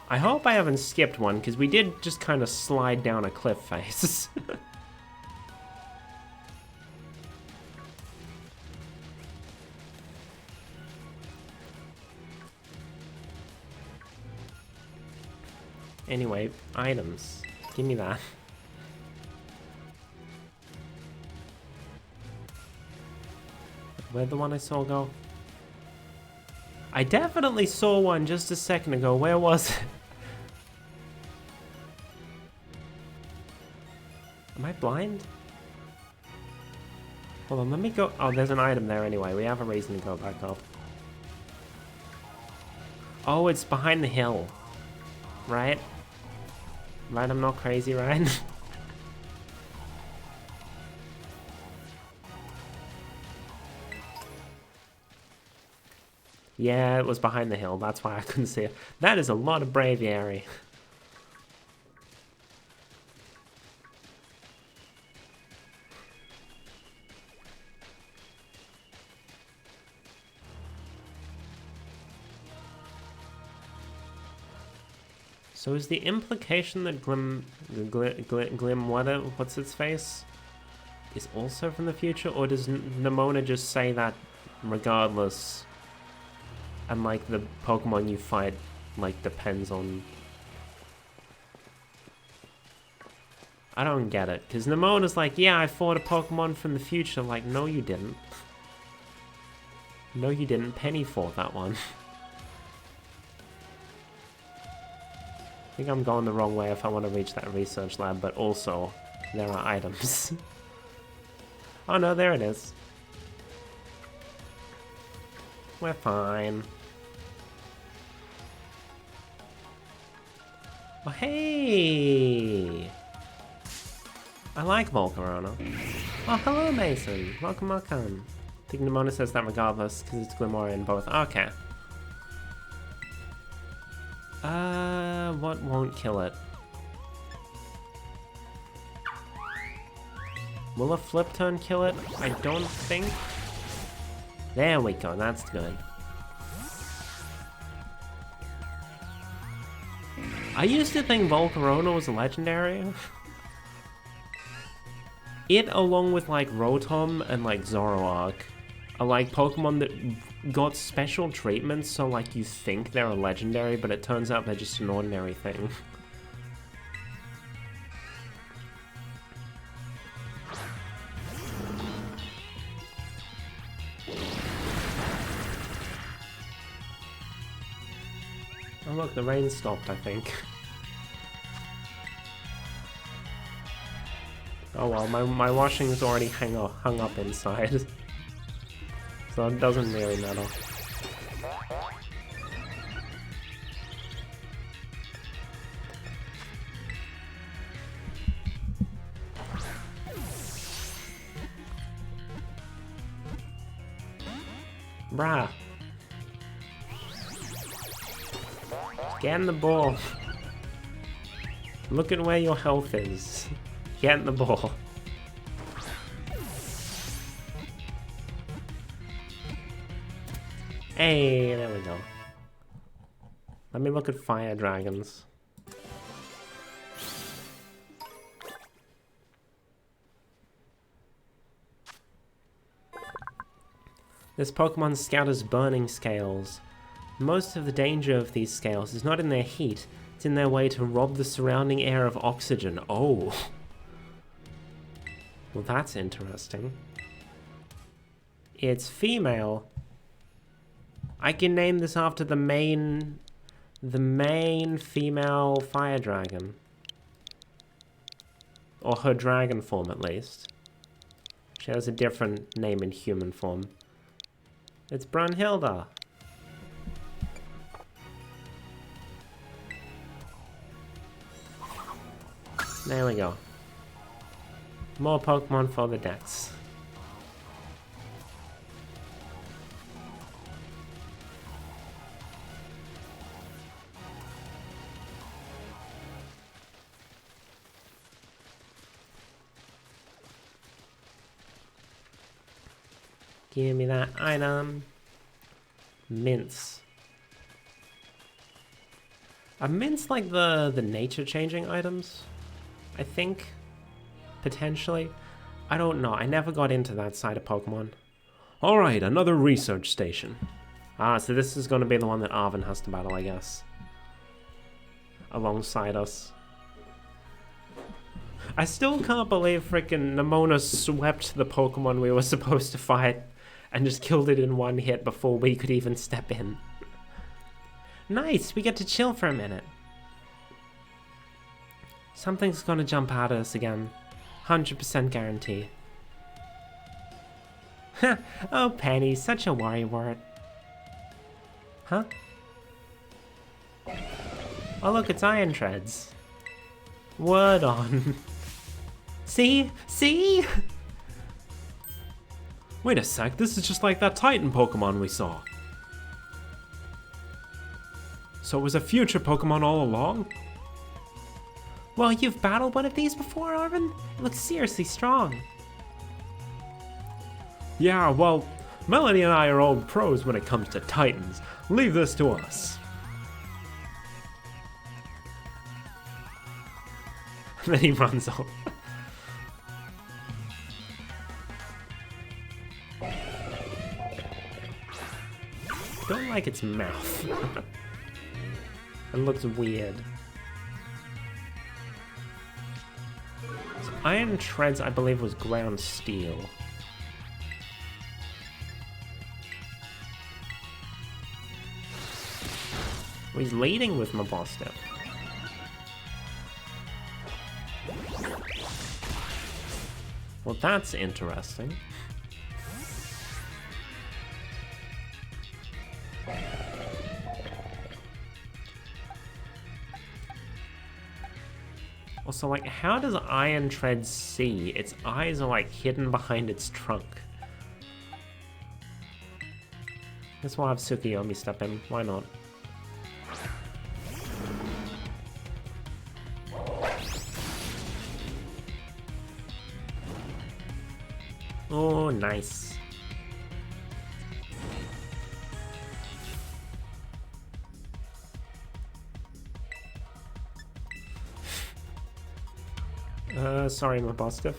I hope I haven't skipped one, because we did just kind of slide down a cliff face. Anyway, items. Give me that. Where'd the one I saw go? I definitely saw one just a second ago. Where was it? Am I blind? Hold on, let me go. Oh, there's an item there anyway. We have a reason to go back up. Oh, it's behind the hill. Right? Right, I'm not crazy, right? Yeah, it was behind the hill. That's why I couldn't see it. That is a lot of braviary. So is the implication that Glim, what's its face, is also from the future, or does Nimona just say that regardless, and like the Pokemon you fight like depends on? I don't get it, because Nimona's like, yeah, I fought a Pokemon from the future. Like, no you didn't. No you didn't. Penny fought that one. I think I'm going the wrong way if I want to reach that research lab, but also, there are items. Oh no, there it is. We're fine. Oh, hey! I like Volcarona. Oh, hello, Mason. Welcome, welcome. I think Nimona says that regardless, because it's Glimmorian both. Okay. What won't kill it? Will a flip turn kill it? I don't think. There we go, that's good. I used to think Volcarona was a legendary. It, along with like Rotom and like Zoroark, are like Pokemon that got special treatments, so like you think they're a legendary, but it turns out they're just an ordinary thing. Oh look, the rain stopped, I think. Oh well, my washing's already hung up inside. So it doesn't really matter. Bruh. Get in the ball. Look at where your health is. Get in the ball. Hey, there we go. Let me look at fire dragons. This Pokemon scatters burning scales. Most of the danger of these scales is not in their heat, it's in their way to rob the surrounding air of oxygen. Oh. Well, that's interesting. It's female. I can name this after the main female fire dragon. Or her dragon form, at least. She has a different name in human form. It's Brunhilde. There we go. More Pokemon for the decks. Give me that item. Mints. Are mints like the nature-changing items? I think. Potentially. I don't know. I never got into that side of Pokemon. Alright, another research station. Ah, so this is going to be the one that Arven has to battle, I guess. Alongside us. I still can't believe frickin' Nemona swept the Pokemon we were supposed to fight and just killed it in one hit before we could even step in. Nice, we get to chill for a minute. Something's gonna jump out at us again. 100% guarantee. Oh, Penny, such a worry word. Huh? Oh look, it's Iron Treads. Word on. See? See? Wait a sec, this is just like that Titan Pokemon we saw. So it was a future Pokemon all along? Well, you've battled one of these before, Arven? It looks seriously strong. Yeah, well, Melanie and I are old pros when it comes to Titans. Leave this to us. Then he runs off. Don't like its mouth. It looks weird. So Iron Treads, I believe, was ground steel. Well, he's leading with Mabostic. Well, that's interesting. Also, like, how does Iron Tread see? Its eyes are, like, hidden behind its trunk. Guess we'll have Tsukuyomi step in. Why not? Nice. Sorry, my boss stuff.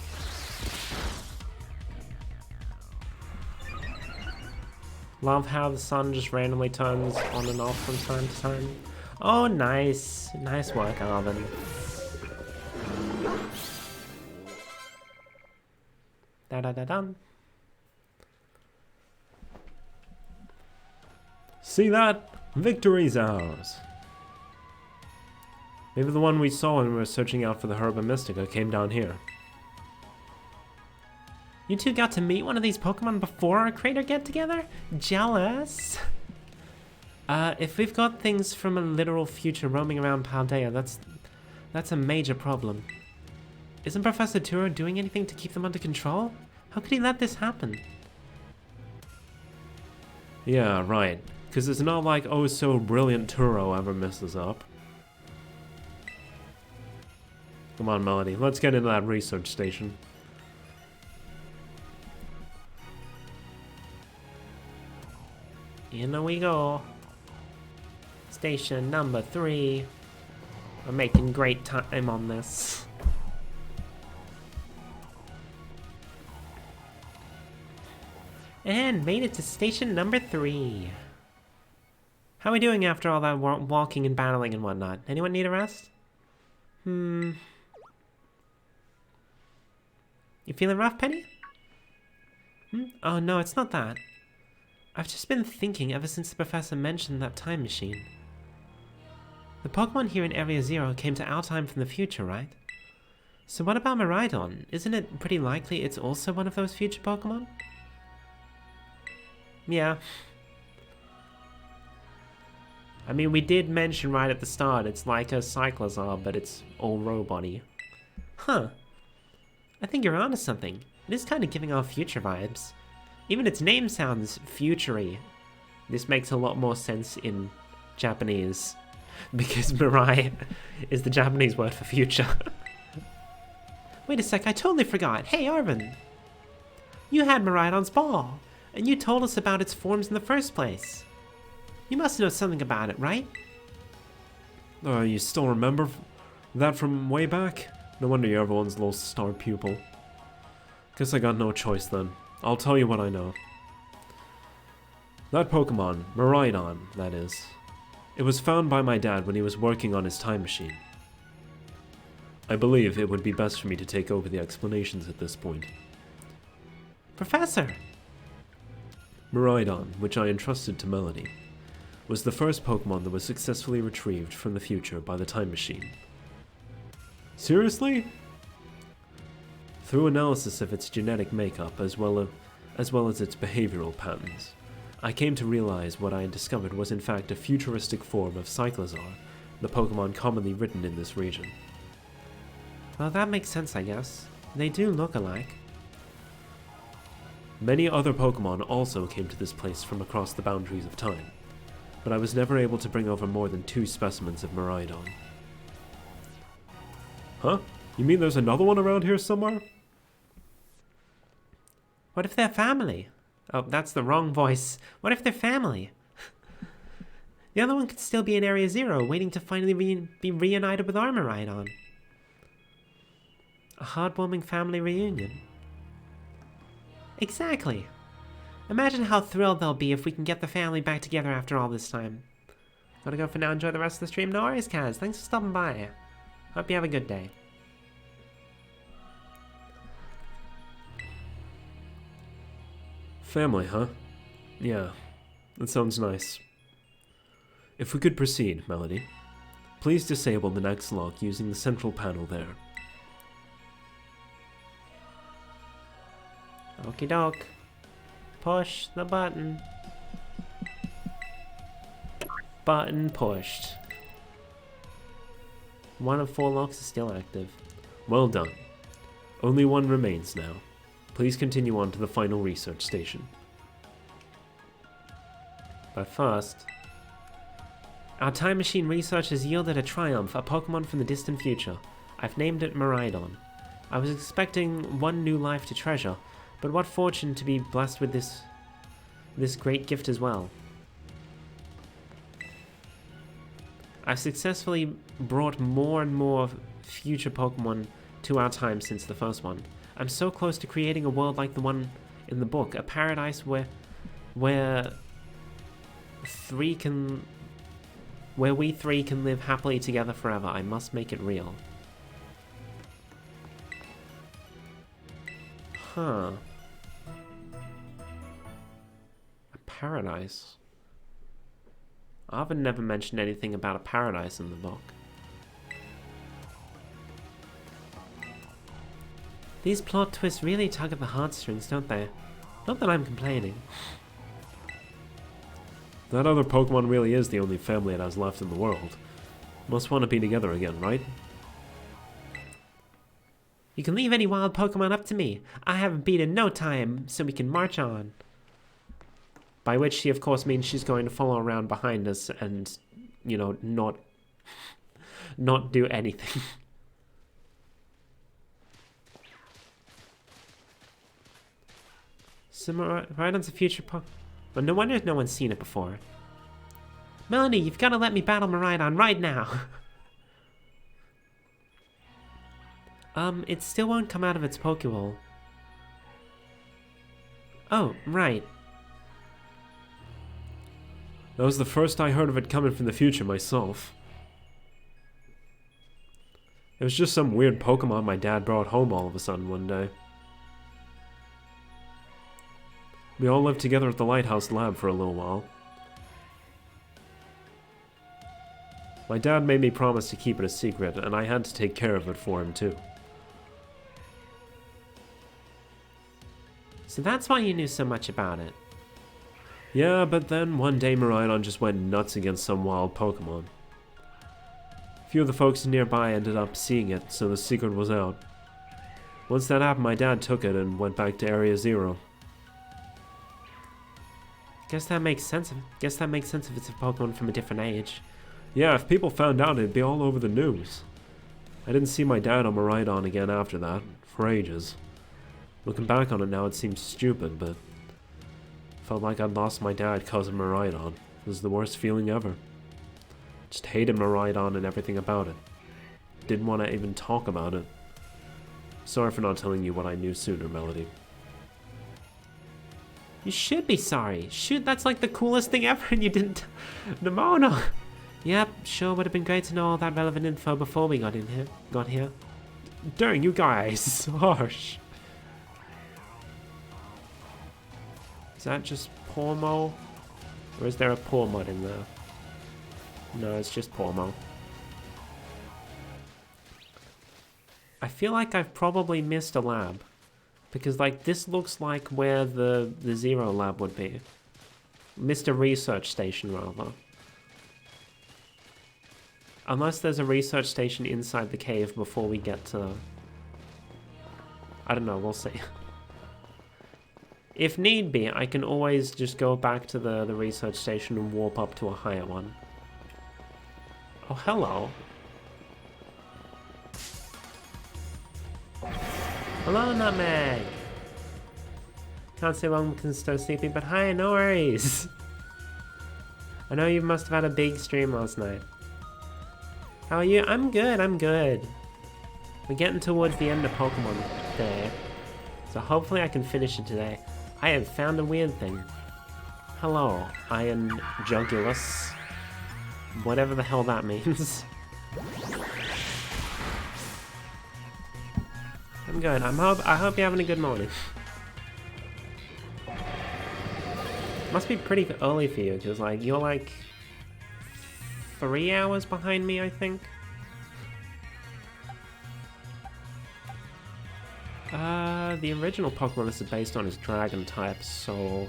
Love how the sun just randomly turns on and off from time to time. Oh, nice. Nice work, Arvin. Da-da-da-dun. See that? Victory's ours. Maybe the one we saw when we were searching out for the Herba Mystica came down here. You two got to meet one of these Pokemon before our crater get-together? Jealous? If we've got things from a literal future roaming around Paldea, that's a major problem. Isn't Professor Turo doing anything to keep them under control? How could he let this happen? Yeah, right. Because it's not like oh so brilliant Turo ever messes up. Come on, Melody, let's get into that research station. In we go. Station number 3. We're making great time on this. And made it to station number 3. How are we doing after all that walking and battling and whatnot? Anyone need a rest? You feeling rough, Penny? Oh no, it's not that. I've just been thinking ever since the professor mentioned that time machine. The Pokemon here in Area 0 came to our time from the future, right? So what about Miraidon? Isn't it pretty likely it's also one of those future Pokemon? Yeah. I mean, we did mention right at the start, it's like a Cyclozar, but it's all robot-y. Huh. I think you're onto something. It is kind of giving off future vibes. Even its name sounds future-y. This makes a lot more sense in Japanese, because Mirai is the Japanese word for future. Wait a sec, I totally forgot. Hey, Arvin! You had Miraidon's ball, and you told us about its forms in the first place. You must know something about it, right? You still remember that from way back? No wonder you're everyone's little star pupil. Guess I got no choice then. I'll tell you what I know. That Pokemon, Miraidon, that is. It was found by my dad when he was working on his time machine. I believe it would be best for me to take over the explanations at this point. Professor! Miraidon, which I entrusted to Melody, was the first Pokemon that was successfully retrieved from the future by the time machine. Seriously? Through analysis of its genetic makeup as well as its behavioral patterns, I came to realize what I had discovered was in fact a futuristic form of Cyclozar, the Pokemon commonly written in this region. Well, that makes sense, I guess. They do look alike. Many other Pokemon also came to this place from across the boundaries of time, but I was never able to bring over more than 2 specimens of Miraidon. Huh? You mean there's another one around here somewhere? What if they're family? Oh, that's the wrong voice. What if they're family? The other one could still be in Area 0, waiting to finally be reunited with our Miraidon. A heartwarming family reunion. Exactly. Imagine how thrilled they'll be if we can get the family back together after all this time. Gotta go for now. Enjoy the rest of the stream. No worries, Kaz. Thanks for stopping by. Hope you have a good day. Family, huh? Yeah, that sounds nice. If we could proceed, Melody. Please disable the next lock using the central panel there. Okie doke. Push the button. Button pushed. 1 of 4 locks is still active. Well done. Only 1 remains now. Please continue on to the final research station. But first, our time machine research has yielded a triumph, a Pokemon from the distant future. I've named it Miraidon. I was expecting one new life to treasure, But what fortune to be blessed with this great gift as well. I've successfully brought more and more future Pokemon to our time since the first one. I'm so close to creating a world like the one in the book, a paradise where we three can live happily together forever. I must make it real. Huh. A paradise? Arvin never mentioned anything about a paradise in the book. These plot twists really tug at the heartstrings, don't they? Not that I'm complaining. That other Pokemon really is the only family it has left in the world. Must want to be together again, right? You can leave any wild Pokemon up to me. I haven't beaten no time, so we can march on. By which she, of course, means she's going to follow around behind us and, you know, not do anything. Similar, right onto future but no wonder no one's seen it before. Melanie, you've got to let me battle Miraidon right now. It still won't come out of its Pokeball. Oh, right. That was the first I heard of it coming from the future myself. It was just some weird Pokemon my dad brought home all of a sudden one day. We all lived together at the Lighthouse Lab for a little while. My dad made me promise to keep it a secret, and I had to take care of it for him too. So that's why you knew so much about it. Yeah, but then one day Miraidon just went nuts against some wild Pokemon. A few of the folks nearby ended up seeing it, so the secret was out. Once that happened, my dad took it and went back to Area 0. Guess that makes sense. Guess that makes sense if it's a Pokemon from a different age. Yeah, if people found out, it'd be all over the news. I didn't see my dad on Miraidon again after that, for ages. Looking back on it now, it seems stupid, but felt like I'd lost my dad because of Miraidon. It was the worst feeling ever. Just hated Miraidon and everything about it. Didn't want to even talk about it. Sorry for not telling you what I knew sooner, Melody. You should be sorry. Shoot, that's like the coolest thing ever and you didn't... No. Yep, sure would have been great to know all that relevant info before we got here. Dang, you guys. Harsh. Is that just Pormo? Or is there a Pormod in there? No, it's just Pormo. I feel like I've probably missed a lab. Because, like, this looks like where the Zero lab would be. Missed a research station, rather. Unless there's a research station inside the cave before we get to... I don't know, we'll see. If need be, I can always just go back to the research station and warp up to a higher one. Oh, hello. Hello, Nutmeg! Can't stay long because I'm so sleepy, but hi, no worries! I know you must have had a big stream last night. How are you? I'm good. We're getting towards the end of Pokemon Day, so hopefully I can finish it today. I have found a weird thing. Hello, Iron Jugulus. Whatever the hell that means. I'm good. I hope you're having a good morning. Must be pretty early for you, because like you're like 3 hours behind me, I think. The original Pokemon this is based on is Dragon type, so...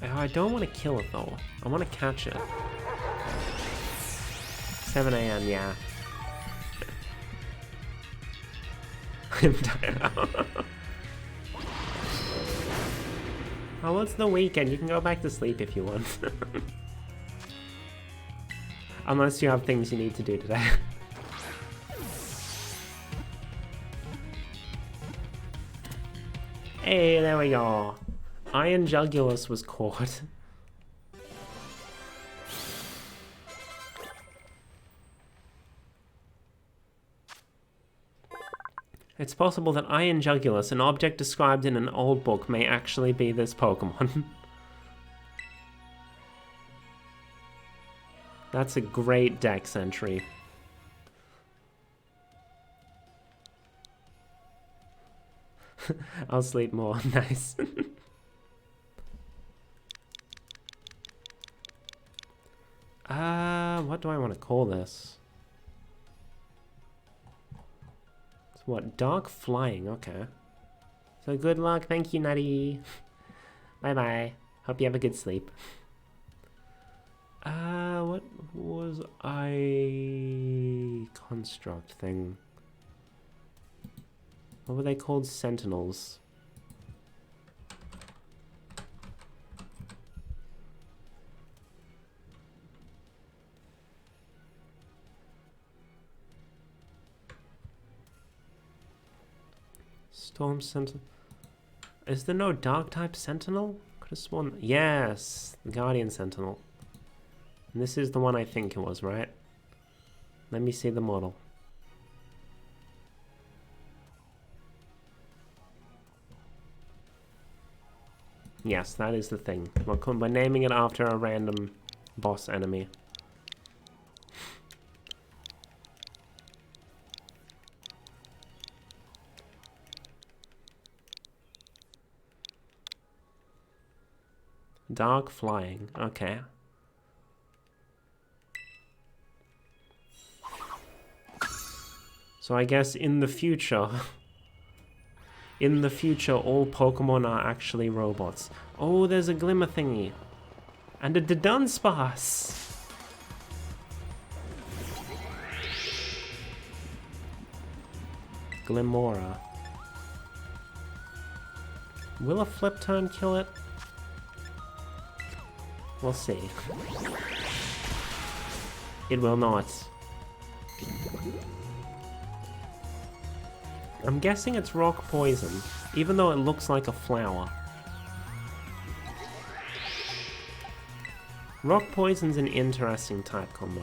I don't want to kill it though. I want to catch it. 7 AM, yeah. I'm tired. Oh, it's the weekend. You can go back to sleep if you want. Unless you have things you need to do today. Hey, there we go. Iron Jugulus was caught. It's possible that Iron Jugulus, an object described in an old book, may actually be this Pokemon. That's a great Dex entry. I'll sleep more. Nice. What do I want to call this? It's what? Dark Flying, okay. So good luck. Thank you, Nutty. Bye-bye. Hope you have a good sleep. What was I... construct thing? What were they called? Sentinels. Storm Sentinel. Is there no dark type Sentinel? Could have sworn. Yes, the Guardian Sentinel. And this is the one I think it was, right? Let me see the model. Yes, that is the thing. We're naming it after a random boss enemy. Dark Flying, okay. So I guess in the future... in the future, all Pokemon are actually robots. Oh, there's a Glimmer thingy. And a Dunsparce! Glimmora. Will a Flip Turn kill it? We'll see. It will not. I'm guessing it's rock poison, even though it looks like a flower. Rock poison's an interesting type combo.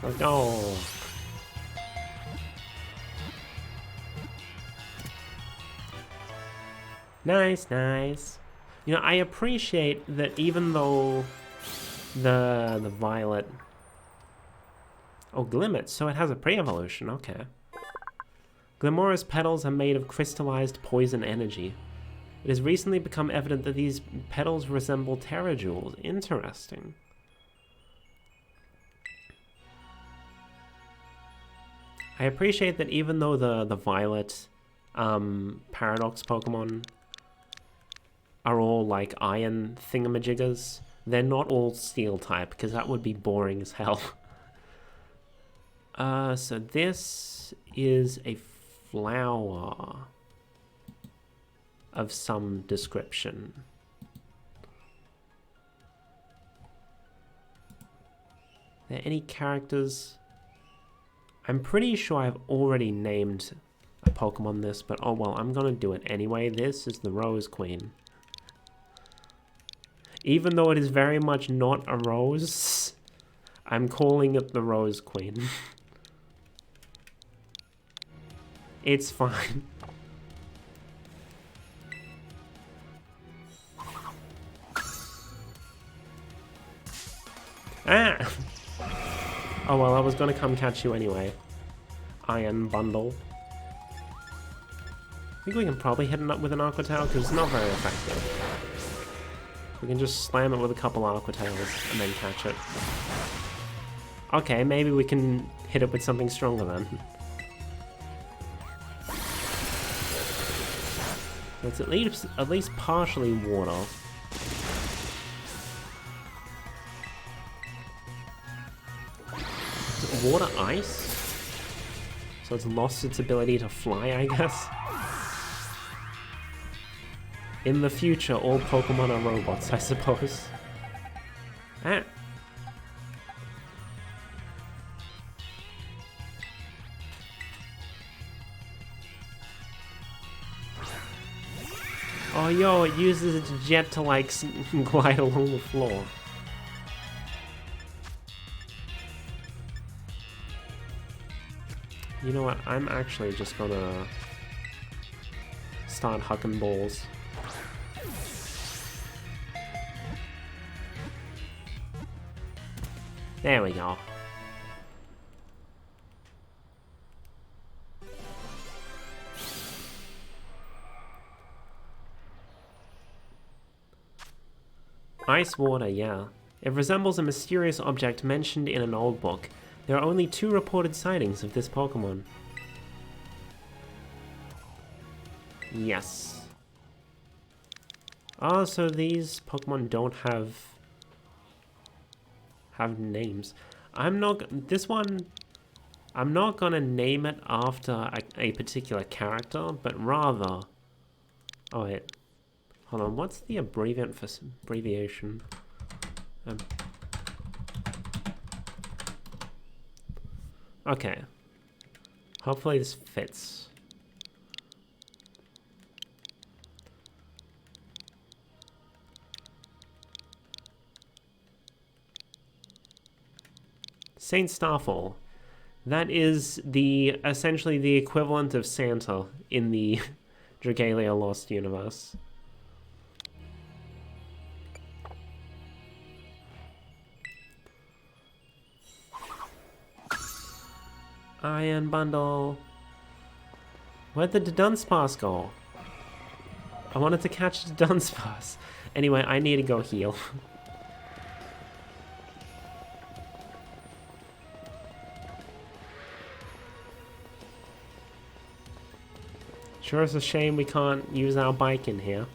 Let's go. Nice, nice. You know, I appreciate that even though the violet... Oh, Glimmet, so it has a pre-evolution, okay. Glimmora's petals are made of crystallized poison energy. It has recently become evident that these petals resemble Terrajewels. Interesting. I appreciate that even though the violet Paradox Pokemon are all like iron thingamajiggers, they're not all steel type, because that would be boring as hell. So this is a flower of some description. Are there any characters? I'm pretty sure I've already named a Pokemon this, but oh well, I'm gonna do it anyway. This is the Rose Queen. Even though it is very much not a rose, I'm calling it the Rose Queen. It's fine. Ah! Oh well, I was gonna come catch you anyway. Iron Bundle. I think we can probably hit it up with an Aqua Tail, because it's not very effective. We can just slam it with a couple Aqua Tails and then catch it. Okay, maybe we can hit it with something stronger then. It's at least partially water. Is it water ice? So it's lost its ability to fly, I guess? In the future, all Pokemon are robots, I suppose. Ah. Oh, yo, it uses its jet to, like, glide along the floor. You know what? I'm actually just gonna start hucking balls. There we go. Ice water, yeah. It resembles a mysterious object mentioned in an old book. There are only 2 reported sightings of this Pokemon. Yes. Oh, so these Pokemon don't have names. I'm not gonna name it after a particular character, but rather... Oh wait. Hold on, what's the abbreviation? Okay. Hopefully this fits. Saint Starfall. That is essentially the equivalent of Santa in the Dragalia Lost universe. Iron Bundle. Where'd the Dunsparce go? I wanted to catch the Dunsparce. Anyway, I need to go heal. Sure, it's a shame we can't use our bike in here.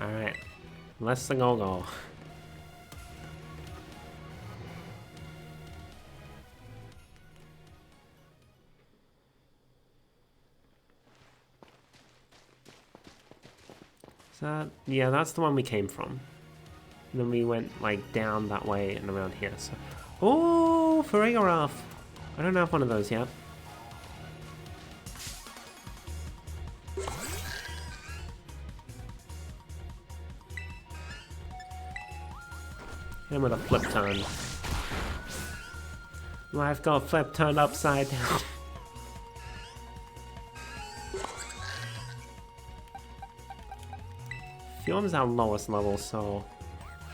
Alright, let's go. Yeah, that's the one we came from. And then we went, like, down that way and around here, so... Oh, Farigiraf! I don't have one of those yet. Hit him with a flip turn. Life got flip turned upside down. Fjord's our lowest level, so...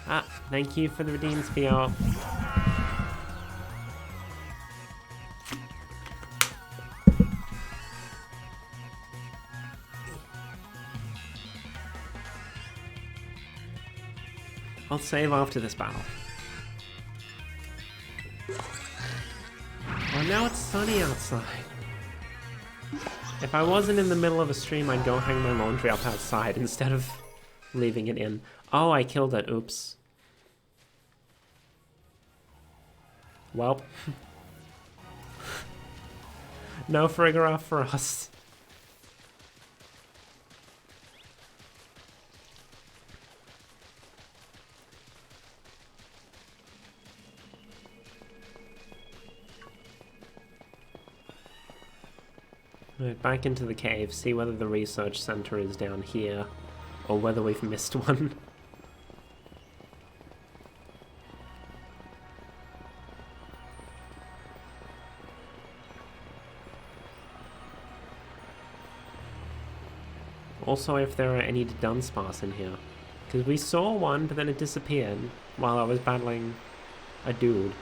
Ah, thank you for the redeemed Sphere. I'll save after this battle. Oh, now it's sunny outside. If I wasn't in the middle of a stream, I'd go hang my laundry up outside instead of leaving it in. Oh, I killed it. Oops. Well. No Farigiraf for us. Right, back into the cave, see whether the research center is down here, or whether we've missed one. Also, if there are any Dunsparce in here. Because we saw one, but then it disappeared while I was battling a dude.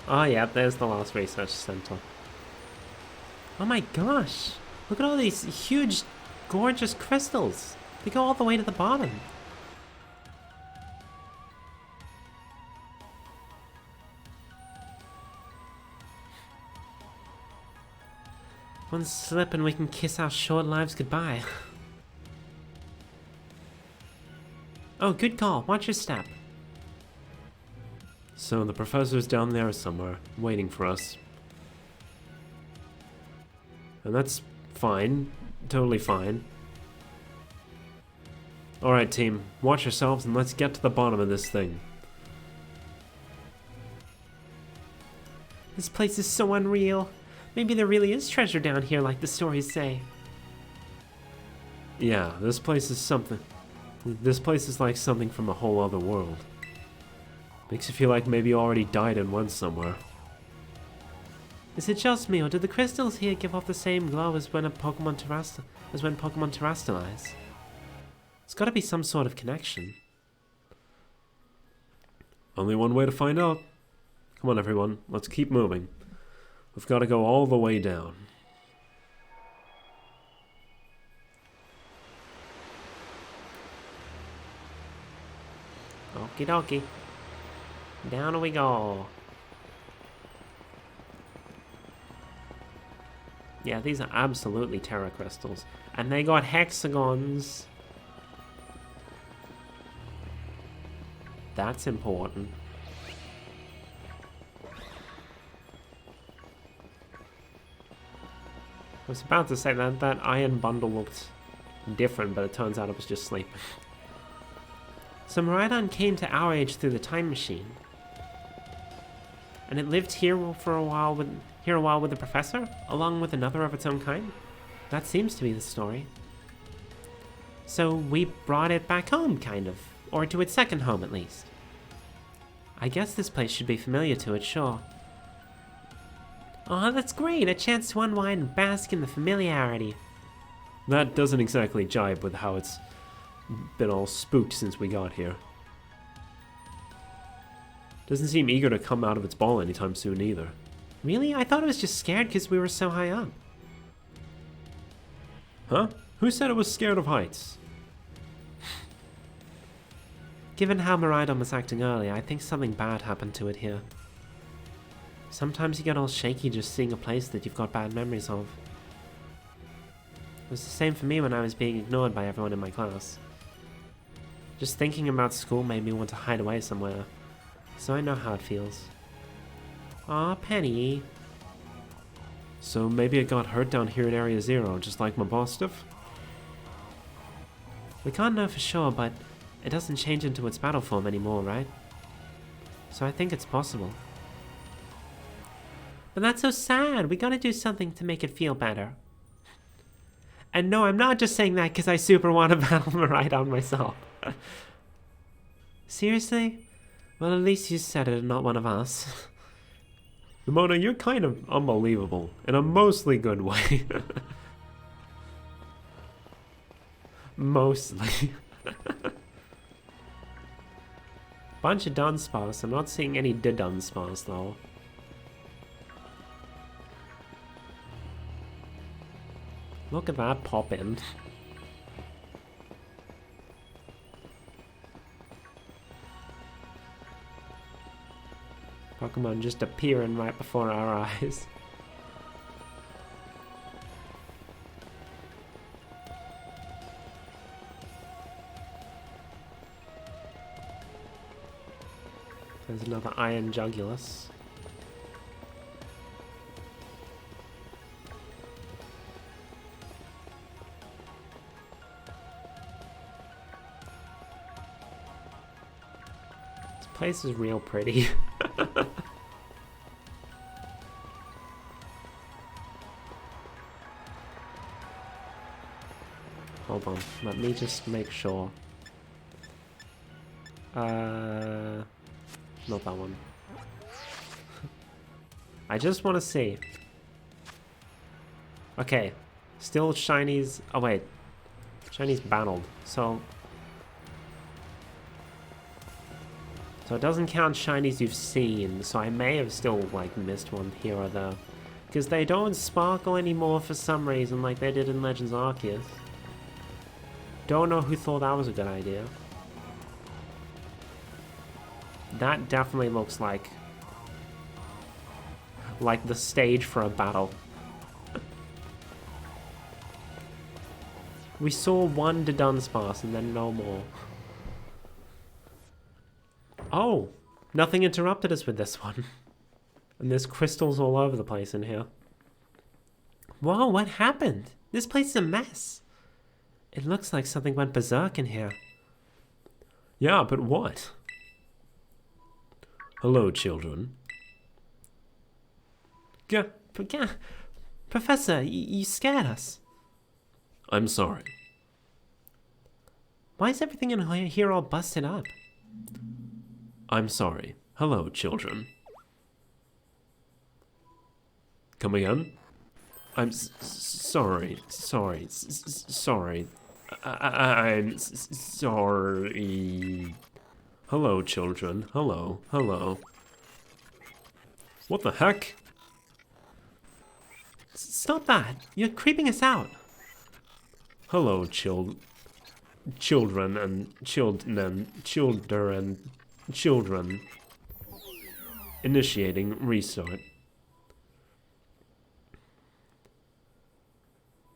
Oh yeah, there's the last research center. Oh my gosh! Look at all these huge, gorgeous crystals! They go all the way to the bottom. One slip and we can kiss our short lives goodbye. Oh, good call. Watch your step. So the professor's down there somewhere, waiting for us. And that's fine. Totally fine. Alright team, watch yourselves and let's get to the bottom of this thing. This place is so unreal. Maybe there really is treasure down here like the stories say. Yeah, this place is something. This place is like something from a whole other world. Makes you feel like maybe you already died and went somewhere. Is it just me, or do the crystals here give off the same glow as when Pokemon terrestrialize? It's gotta be some sort of connection. Only one way to find out. Come on everyone, let's keep moving. We've got to go all the way down. Okie dokie. Down we go. Yeah, these are absolutely Terra crystals. And they got hexagons. That's important. I was about to say that that iron bundle looked different, but it turns out it was just sleeping. So Miraidon came to our age through the time machine. And it lived here for a while with the professor, along with another of its own kind? That seems to be the story. So we brought it back home, kind of. Or to its second home, at least. I guess this place should be familiar to it, sure. Oh, that's great! A chance to unwind and bask in the familiarity. That doesn't exactly jibe with how it's been all spooked since we got here. Doesn't seem eager to come out of its ball anytime soon either. Really? I thought it was just scared because we were so high up. Huh? Who said it was scared of heights? Given how Miraidon was acting earlier, I think something bad happened to it here. Sometimes you get all shaky just seeing a place that you've got bad memories of. It was the same for me when I was being ignored by everyone in my class. Just thinking about school made me want to hide away somewhere, so I know how it feels. Aw, Penny. So maybe it got hurt down here at Area Zero, just like my boss stuff? We can't know for sure, but it doesn't change into its battle form anymore, right? So I think it's possible. But that's so sad. We gotta do something to make it feel better. And no, I'm not just saying that because I super want to battle Miraidon myself. Seriously? Well, at least you said it and not one of us. Nimona, you're kind of unbelievable, in a mostly good way. Mostly. Bunch of Dunsparce. I'm not seeing any Dunsparce though. Look at that pop in. Pokemon just appearing right before our eyes. There's another Iron Jugulus. This place is real pretty. Hold on, let me just make sure. Not that one. I just want to see. Okay, still shinies. Oh wait, shinies battled. So it doesn't count shinies you've seen. So I may have still like missed one here or there, because they don't sparkle anymore for some reason, like they did in Legends Arceus. Don't know who thought that was a good idea. That definitely looks like the stage for a battle. We saw one Dunsparce and then no more. Oh, nothing interrupted us with this one. And there's crystals all over the place in here. Whoa, what happened? This place is a mess. It looks like something went berserk in here. Yeah, but what? Hello, children. Professor, you scared us. I'm sorry. Why is everything in here all busted up? I'm sorry. Hello, children. Come again? I'm sorry. Sorry. I'm sorry. Hello, children. Hello. What the heck? Stop that! You're creeping us out. Hello, children. Initiating restart.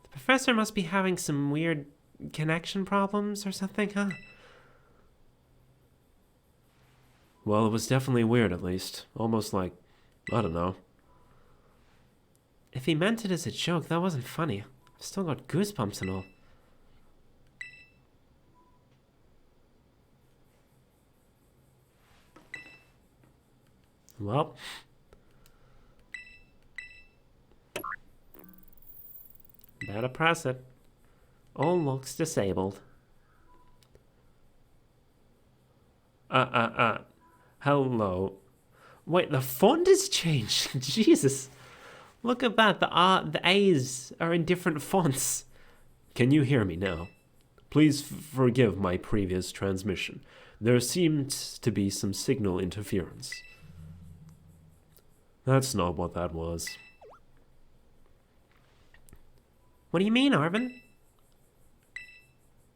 The professor must be having some weird connection problems or something, huh? Well, it was definitely weird, at least. Almost like, I don't know. If he meant it as a joke, that wasn't funny. I've still got goosebumps and all. Well. Better press it. All locks disabled. Hello. Wait, the font has changed. Jesus. Look at that. The A's are in different fonts. Can you hear me now? Please forgive my previous transmission. There seemed to be some signal interference. That's not what that was. What do you mean, Arvin?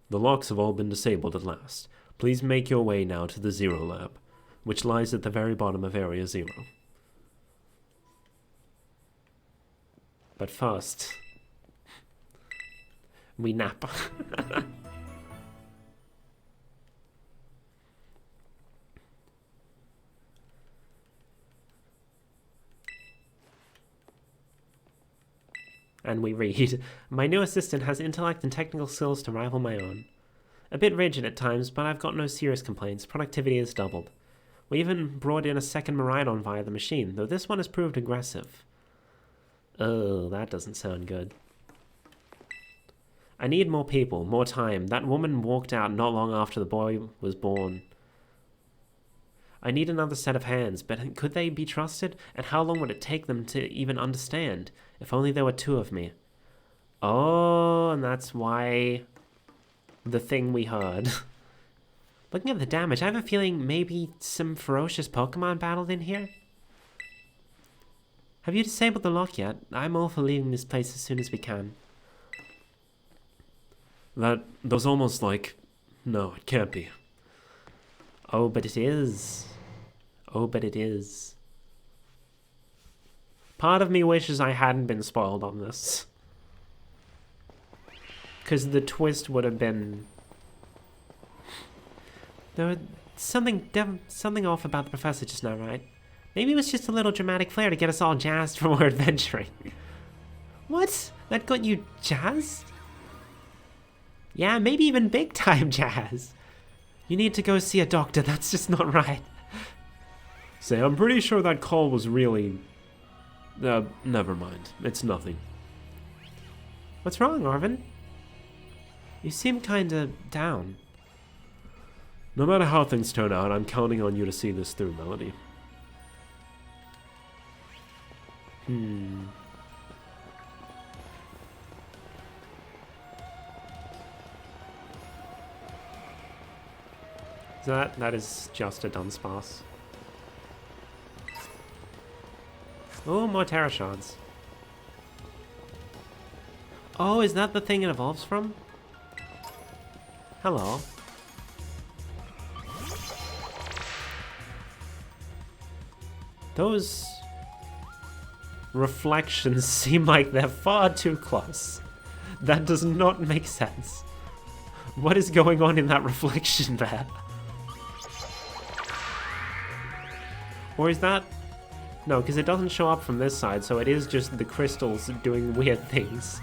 The locks have all been disabled at last. Please make your way now to the Zero Lab, which lies at the very bottom of Area 0. But first, we nap. And we read, my new assistant has intellect and technical skills to rival my own. A bit rigid at times, but I've got no serious complaints. Productivity has doubled. We even brought in a second Maridon via the machine, though this one has proved aggressive. Oh, that doesn't sound good. I need more people, more time. That woman walked out not long after the boy was born. I need another set of hands, but could they be trusted? And how long would it take them to even understand? If only there were two of me. Oh, and that's why the thing we heard. Looking at the damage, I have a feeling maybe some ferocious Pokemon battled in here. Have you disabled the lock yet? I'm all for leaving this place as soon as we can. That was almost like... No, it can't be. Oh, but it is. Oh, but it is. Part of me wishes I hadn't been spoiled on this. Because the twist would have been... There was something off about the professor just now, right? Maybe it was just a little dramatic flair to get us all jazzed for more adventuring. What? That got you jazzed? Yeah, maybe even big time jazz. You need to go see a doctor, that's just not right. Say, I'm pretty sure that call was really... never mind. It's nothing. What's wrong, Arvin? You seem kinda down. No matter how things turn out, I'm counting on you to see this through, Melody. That is just a Dunsparce. Oh, more Terra Shards. Oh, is that the thing it evolves from? Hello. Those reflections seem like they're far too close. That does not make sense. What is going on in that reflection there? Or is that... No, because it doesn't show up from this side, so it is just the crystals doing weird things.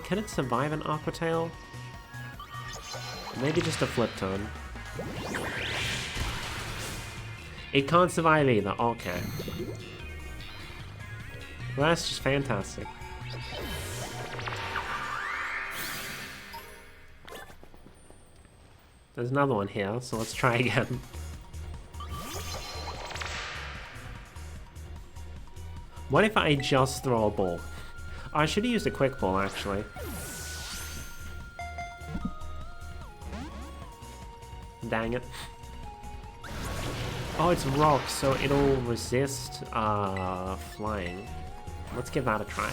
Can it survive an Aqua Tail? Maybe just a Flip Tone. It can't survive either, okay. Well, that's just fantastic. There's another one here, so let's try again. What if I just throw a ball? I should have used a quick ball, actually. Dang it. Oh, it's rock, so it'll resist flying. Let's give that a try.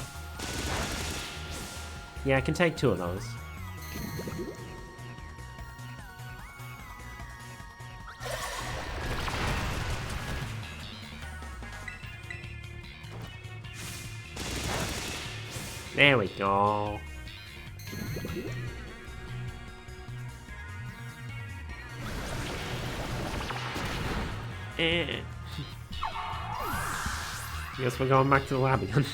Yeah, I can take 2 of those. There we go. Guess we're going back to the lab again.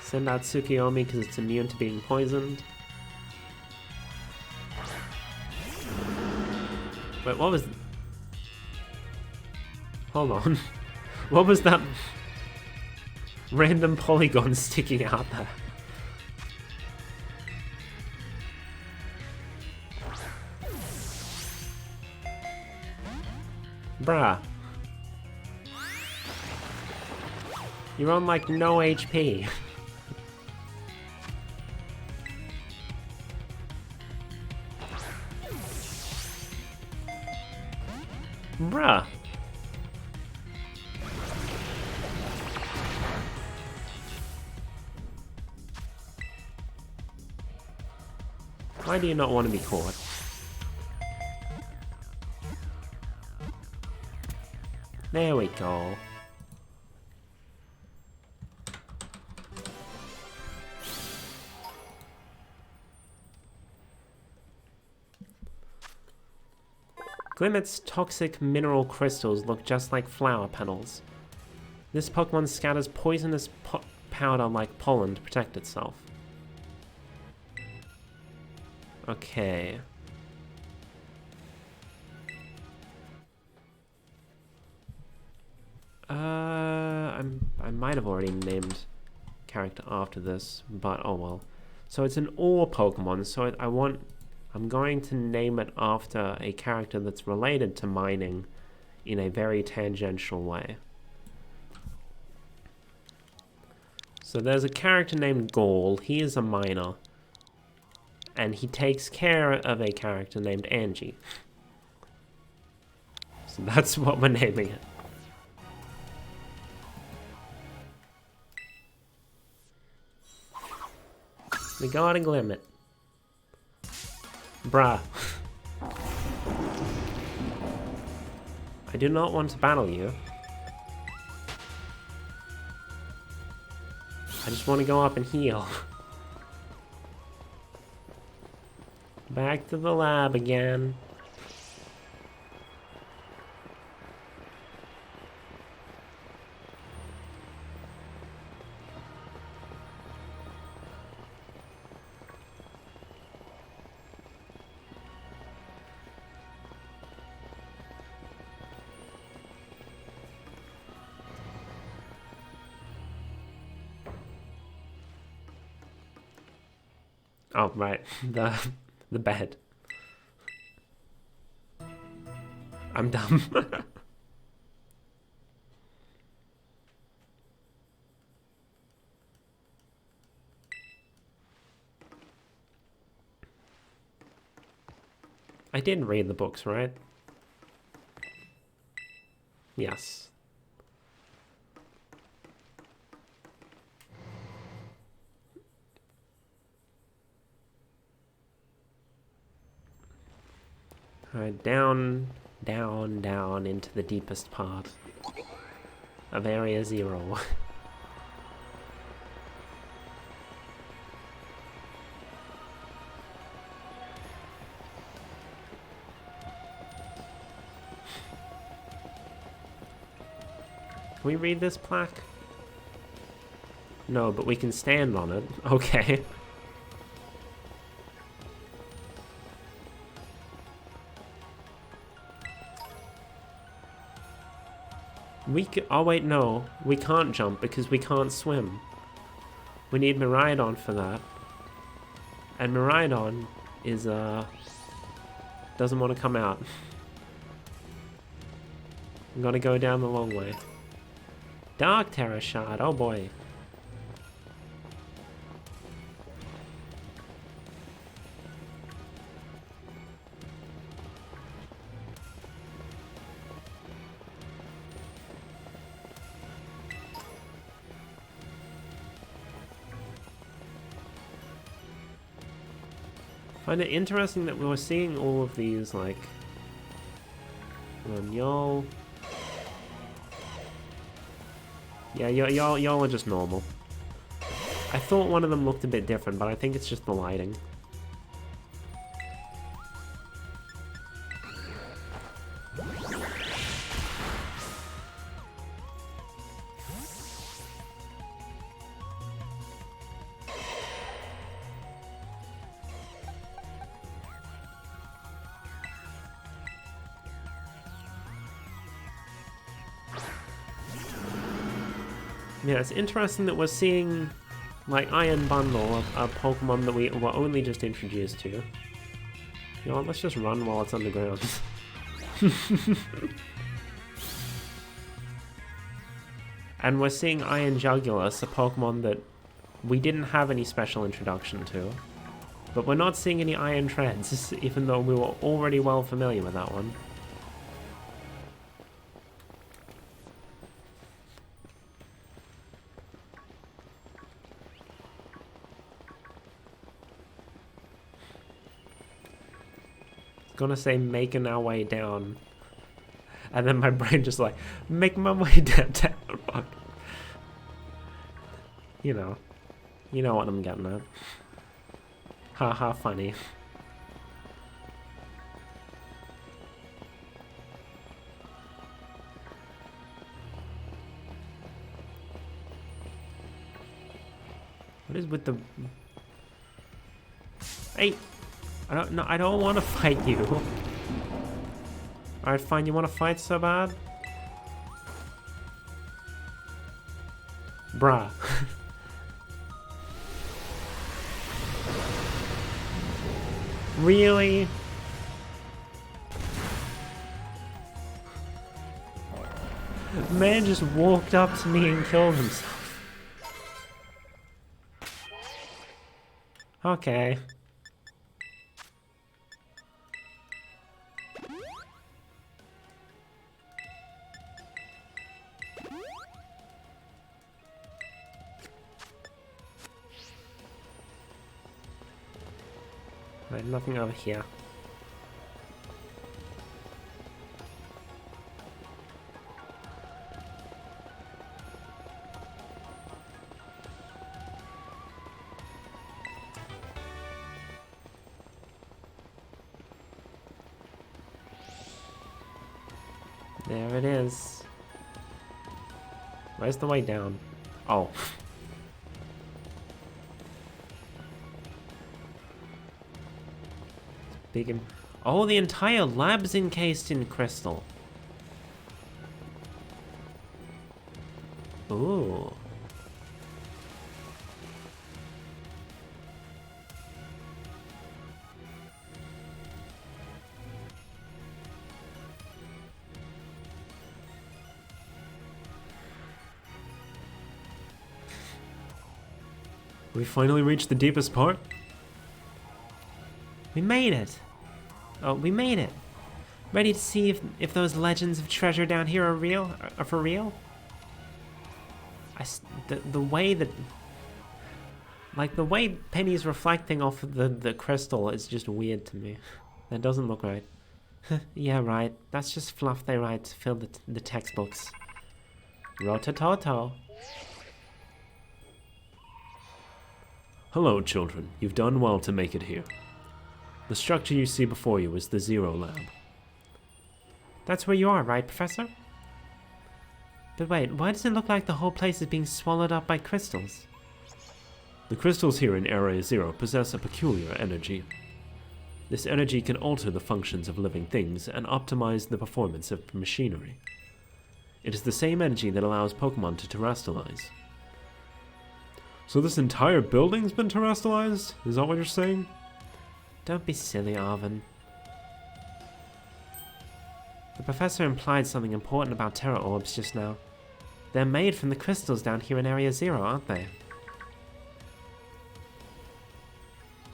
Send out Tsukiyomi because it's immune to being poisoned. Wait, what was... Hold on. What was that random polygon sticking out there? Bruh. You're on like no HP. Bruh. Why do you not want to be caught? There we go. Glimit's toxic mineral crystals look just like flower petals. This Pokemon scatters poisonous powder like pollen to protect itself. Okay. I might have already named character after this, but oh well. So it's an ore Pokemon, so I'm going to name it after a character that's related to mining in a very tangential way. So there's a character named Gaul. He is a miner. And he takes care of a character named Angie. So that's what we're naming it. We got a Glimmet. Bruh. I do not want to battle you. I just want to go up and heal. Back to the lab again. Oh, right. The bed. I'm dumb. I did read the books, right? Yes. Alright, down, down, down into the deepest part of Area Zero. Can we read this plaque? No, but we can stand on it. Okay. Oh wait, no. We can't jump because we can't swim. We need Miraidon for that. And Miraidon is, doesn't want to come out. I'm gonna go down the long way. Dark Terror Shard, oh boy. I find it interesting that we were seeing all of these, like... Come on, y'all... Yeah, y'all are just normal. I thought one of them looked a bit different, but I think it's just the lighting. Yeah, it's interesting that we're seeing, like, Iron Bundle, a Pokemon that we were only just introduced to. You know what, let's just run while it's underground. And we're seeing Iron Jugulus, a Pokemon that we didn't have any special introduction to. But we're not seeing any Iron Treads, even though we were already well familiar with that one. Gonna say making our way down, and then my brain just like make my way down. You know what I'm getting at. Haha, funny. What is with the... Hey! I don't want to fight you. Alright, fine, you want to fight so bad? Bruh. Really? Man just walked up to me and killed himself. Okay. Right, nothing over here. There it is. Where's the way down? Oh. Big and... Oh, the entire lab's encased in crystal. Ooh. We finally reached the deepest part? We made it! Oh, we made it! Ready to see if those legends of treasure down here are for real? The way that... Like, the way Penny's reflecting off of the crystal is just weird to me. That doesn't look right. Yeah, right. That's just fluff they write to fill the textbooks. Rotototo. Hello, children. You've done well to make it here. The structure you see before you is the Zero Lab. That's where you are, right, Professor? But wait, why does it look like the whole place is being swallowed up by crystals? The crystals here in Area Zero possess a peculiar energy. This energy can alter the functions of living things and optimize the performance of machinery. It is the same energy that allows Pokemon to terrestrialize. So this entire building's been terrestrialized? Is that what you're saying? Don't be silly, Arvin. The professor implied something important about Terra Orbs just now. They're made from the crystals down here in Area Zero, aren't they?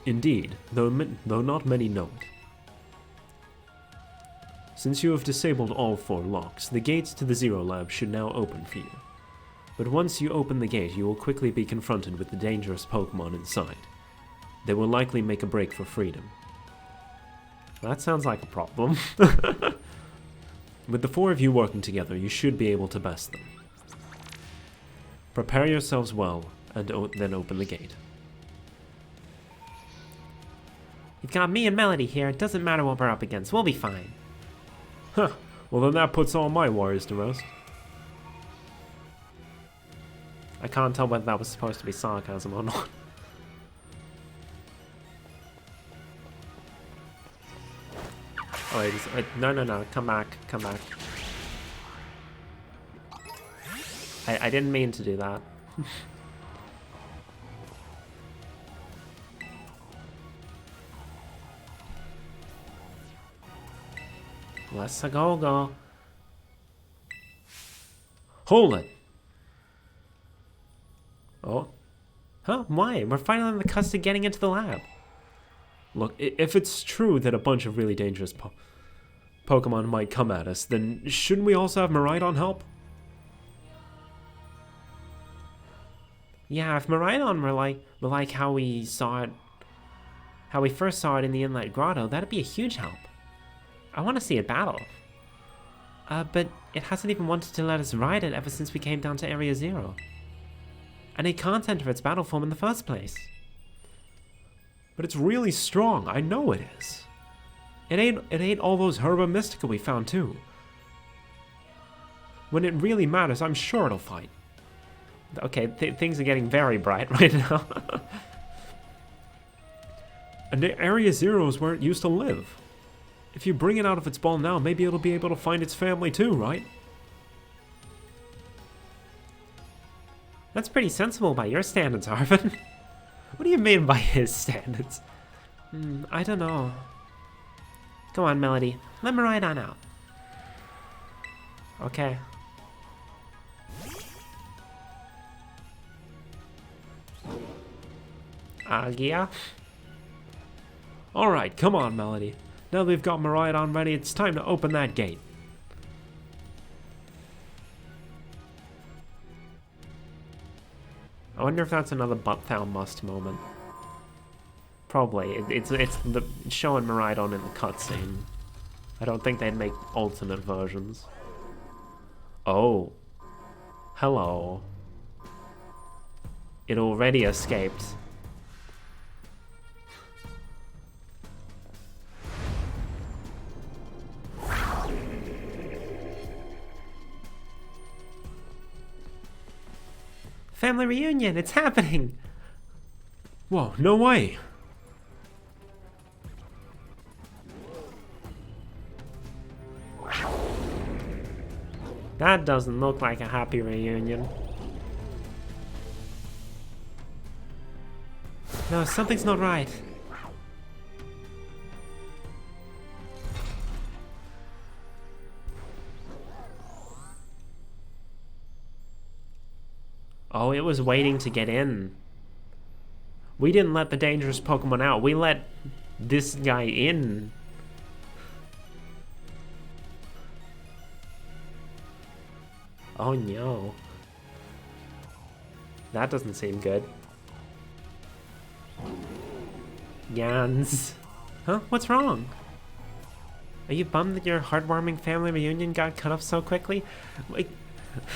Indeed, though not many know it. Since you have disabled all 4 locks, the gates to the Zero Lab should now open for you. But once you open the gate, you will quickly be confronted with the dangerous Pokemon inside. They will likely make a break for freedom. That sounds like a problem. With the 4 of you working together, you should be able to best them. Prepare yourselves well, and then open the gate. You've got me and Melody here. It doesn't matter what we're up against. We'll be fine. Huh. Well, then that puts all my worries to rest. I can't tell whether that was supposed to be sarcasm or not. Oh, wait, no, come back. I didn't mean to do that. Let's go. Hold it! Oh. Huh? Why? We're finally on the cusp of getting into the lab. Look, if it's true that a bunch of really dangerous Pokemon might come at us, then shouldn't we also have Miraidon help? Yeah, if Miraidon were like how we first saw it in the Inlet Grotto, that'd be a huge help. I want to see it battle. But it hasn't even wanted to let us ride it ever since we came down to Area Zero. And it can't enter its battle form in the first place. But it's really strong, I know it is. It ate all those Herba Mystica we found too. When it really matters, I'm sure it'll fight. Okay, things are getting very bright right now. And Area Zero is where it used to live. If you bring it out of its ball now, maybe it'll be able to find its family too, right? That's pretty sensible by your standards, Arvin. What do you mean by his standards? I don't know. Go on, Melody. Let me ride on out. Okay. Agia? Alright, come on, Melody. Now they've got Miraidon ready, it's time to open that gate. I wonder if that's another Butt-Thou Must moment. Probably. It's the showing Miraidon in the cutscene. I don't think they'd make alternate versions. Oh. Hello. It already escaped. Family reunion, it's happening! Whoa, no way! That doesn't look like a happy reunion. No, something's not right. Oh, it was waiting to get in. We didn't let the dangerous Pokemon out. We let this guy in. Oh no. That doesn't seem good. Yans. Huh? What's wrong? Are you bummed that your heartwarming family reunion got cut off so quickly? Like,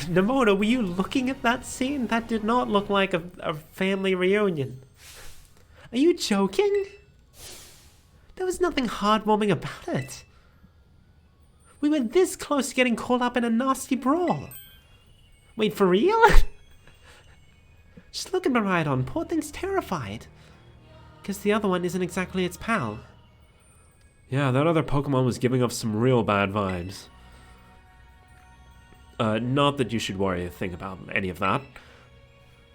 Nemona, were you looking at that scene? That did not look like a family reunion. Are you joking? There was nothing heartwarming about it. We were this close to getting caught up in a nasty brawl. Wait, for real? Just look at Miraidon. Poor thing's terrified. Guess the other one isn't exactly its pal. Yeah, that other Pokemon was giving off some real bad vibes. Not that you should worry a thing about any of that.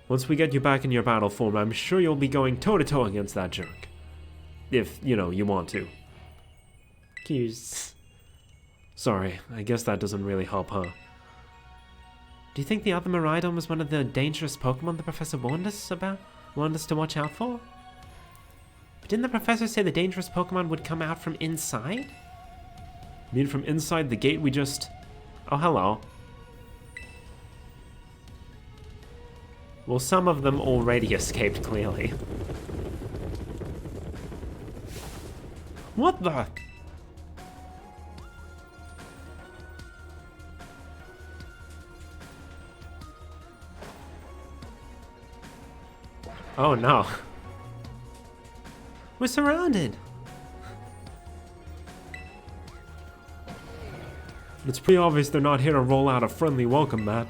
Once we get you back in your battle form, I'm sure you'll be going toe-to-toe against that jerk. If, you know, you want to. Cues. Sorry, I guess that doesn't really help, huh? Do you think the other Miraidon was one of the dangerous Pokemon the Professor warned us about? Warned us to watch out for? But didn't the Professor say the dangerous Pokemon would come out from inside? You mean from inside the gate we just... Oh, hello. Well, some of them already escaped, clearly. What the? Oh no. We're surrounded. It's pretty obvious they're not here to roll out a friendly welcome, Matt.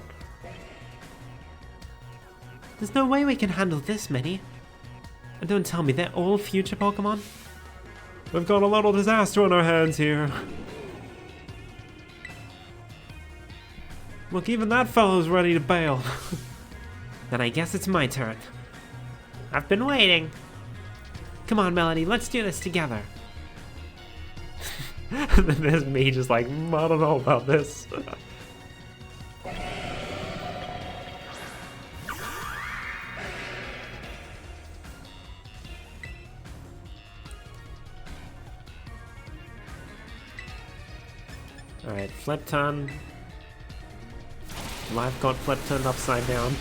There's no way we can handle this many. And don't tell me they're all future Pokemon? We've got a little disaster on our hands here. Look, even that fellow's ready to bail. Then I guess it's my turn. I've been waiting. Come on, Melody, let's do this together. There's me just like, I don't know about this. Alright, flip turn. Life got flip turned upside down.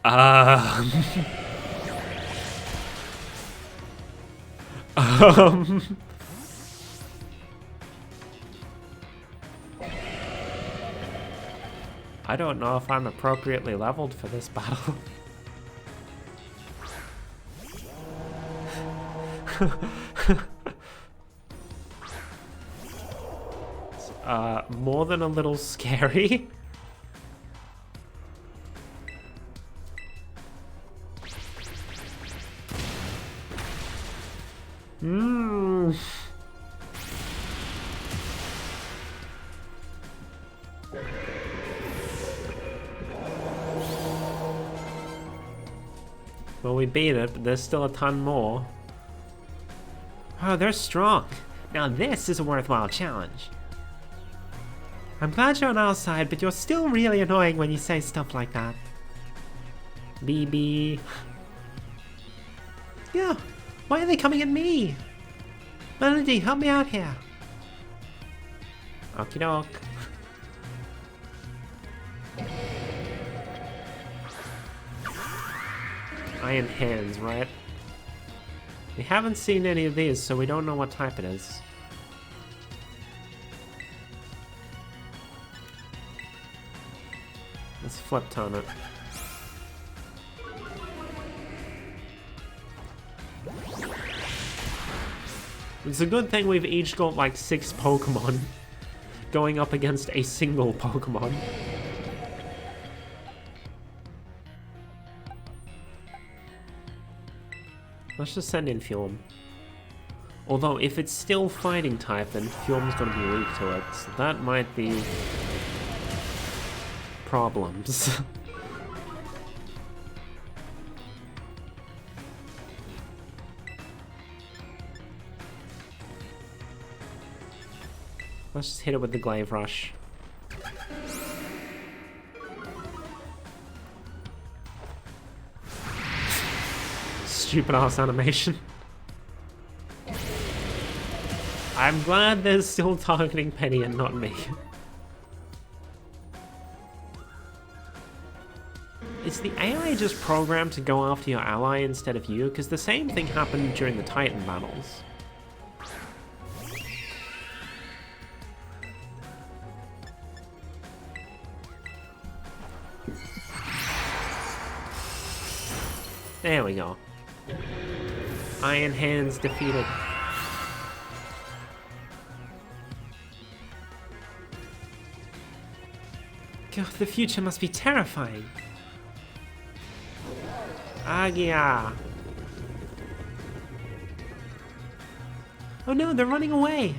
Um, I don't know if I'm appropriately leveled for this battle. It's, more than a little scary. Well, we beat it, but there's still a ton more. Oh, they're strong. Now this is a worthwhile challenge. I'm glad you're on our side, but you're still really annoying when you say stuff like that. BB. Yeah, why are they coming at me? Melody, help me out here. Okie doke. Iron hands, right? We haven't seen any of these, so we don't know what type it is. Let's flip turn it. It's a good thing we've each got like 6 Pokemon going up against a single Pokemon. Let's just send in Fume. Although, if it's still fighting type, then Fume's gonna be weak to it, so that might be problems. Let's just hit it with the glaive rush. Stupid ass animation. I'm glad they're still targeting Penny and not me. Is the AI just programmed to go after your ally instead of you? Because the same thing happened during the Titan battles. There we go. Iron Hands defeated. God, the future must be terrifying. Agia. Oh no, they're running away.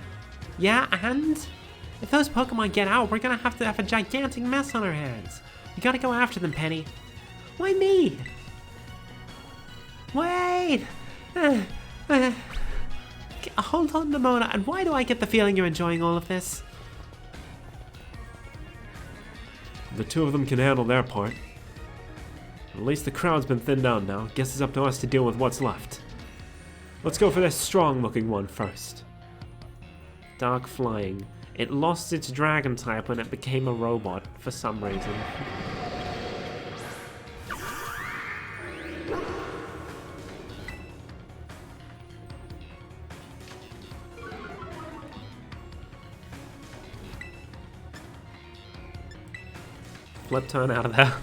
Yeah, and? If those Pokemon get out, we're gonna have to have a gigantic mess on our hands. You gotta go after them, Penny. Why me? Wait! Hold on, Nimona, and why do I get the feeling you're enjoying all of this? The two of them can handle their part. At least the crowd's been thinned down now. Guess it's up to us to deal with what's left. Let's go for this strong-looking one first. Dark Flying. It lost its dragon type when it became a robot for some reason. Flip turn out of there.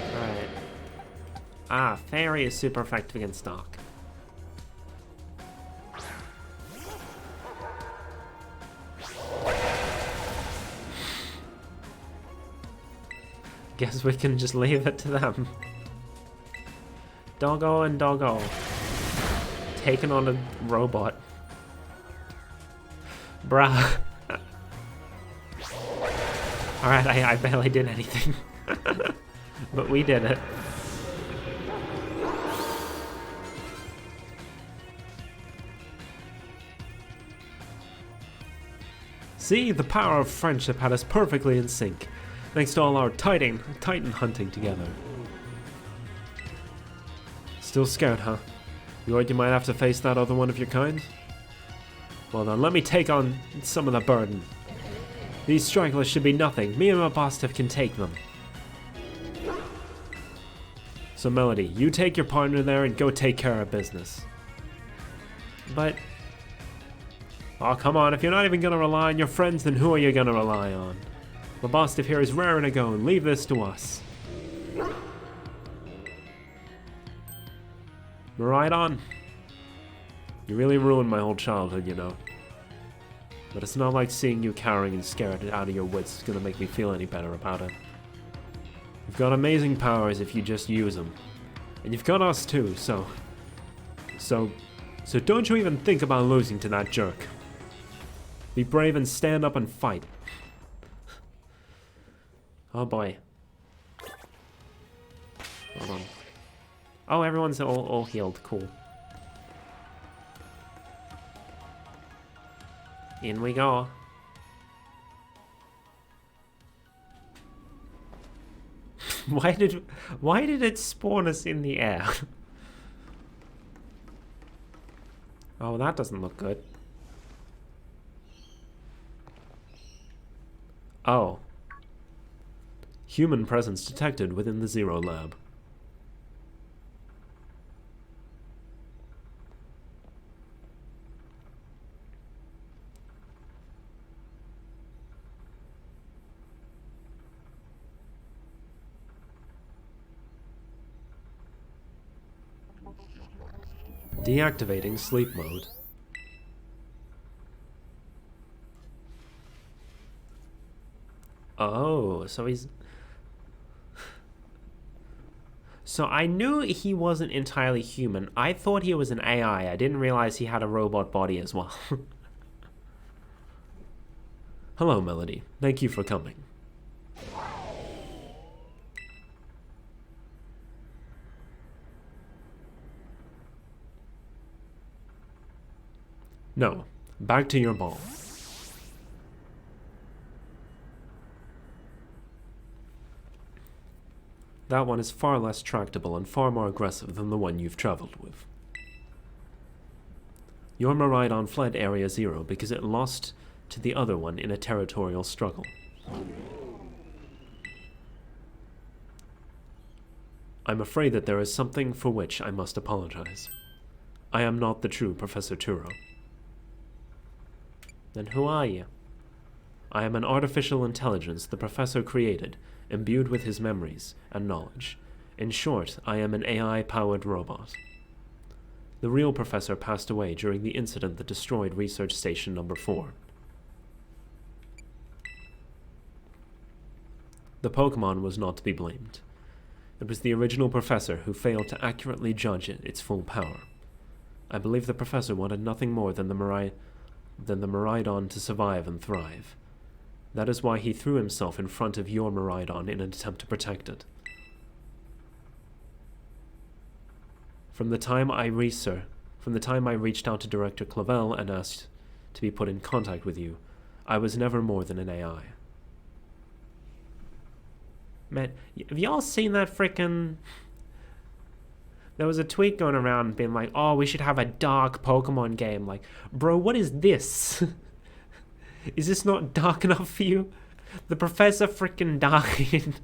Alright. Ah, Fairy is super effective against Dark. Guess we can just leave it to them. Doggo and Doggo. Taking on a robot. Bruh. Alright, I barely did anything. But we did it. See, the power of friendship had us perfectly in sync. Thanks to all our Titan hunting together. Still scared, huh? You worried you might have to face that other one of your kind? Well then, let me take on some of the burden. These stragglers should be nothing. Me and my boss can take them. So Melody, you take your partner there and go take care of business. But... oh, come on, if you're not even gonna rely on your friends, then who are you gonna rely on? The boss here is raring to go, and leave this to us. Right on. You really ruined my whole childhood, you know. But it's not like seeing you cowering and scared out of your wits is gonna make me feel any better about it. You've got amazing powers if you just use them. And you've got us too, so don't you even think about losing to that jerk. Be brave and stand up and fight. Oh boy. Hold on. Oh, everyone's all healed. Cool. In we go. Why did it spawn us in the air? Oh, that doesn't look good. Oh. Human presence detected within the Zero Lab. Deactivating sleep mode. Oh, so he's... So I knew he wasn't entirely human. I thought he was an AI. I didn't realize he had a robot body as well. Hello, Melody. Thank you for coming. No, back to your ball. That one is far less tractable and far more aggressive than the one you've traveled with. Your Miraidon fled Area Zero because it lost to the other one in a territorial struggle. I'm afraid that there is something for which I must apologize. I am not the true Professor Turo. Then who are you? I am an artificial intelligence the Professor created, imbued with his memories and knowledge. In short, I am an AI-powered robot. The real Professor passed away during the incident that destroyed Research Station Number 4. The Pokemon was not to be blamed. It was the original Professor who failed to accurately judge its full power. I believe the Professor wanted nothing more than the Miraidon to survive and thrive. That is why he threw himself in front of your Miraidon in an attempt to protect it. From the time I reached out to Director Clavel and asked to be put in contact with you, I was never more than an AI. Man, have y'all seen that frickin'... There was a tweet going around being like, oh, we should have a dark Pokemon game. Like, bro, what is this? Is this not dark enough for you? The Professor frickin' died.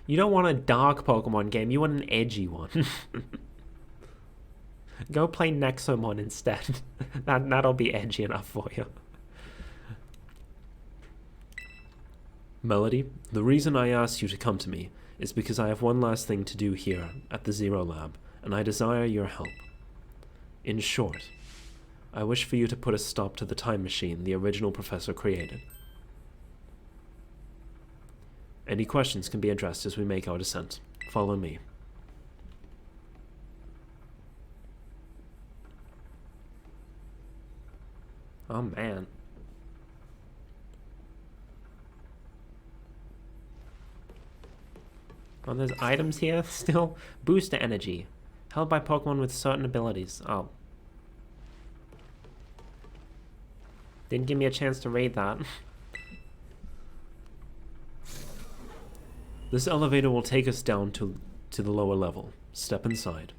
You don't want a dark Pokemon game, you want an edgy one. Go play Nexomon instead. That'll be edgy enough for you. Melody, the reason I asked you to come to me is because I have one last thing to do here at the Zero Lab, and I desire your help. In short, I wish for you to put a stop to the time machine the original Professor created. Any questions can be addressed as we make our descent. Follow me. Oh man. Oh, there's items here still. Booster energy. Held by Pokemon with certain abilities. Oh. Didn't give me a chance to read that. This elevator will take us down to the lower level. Step inside.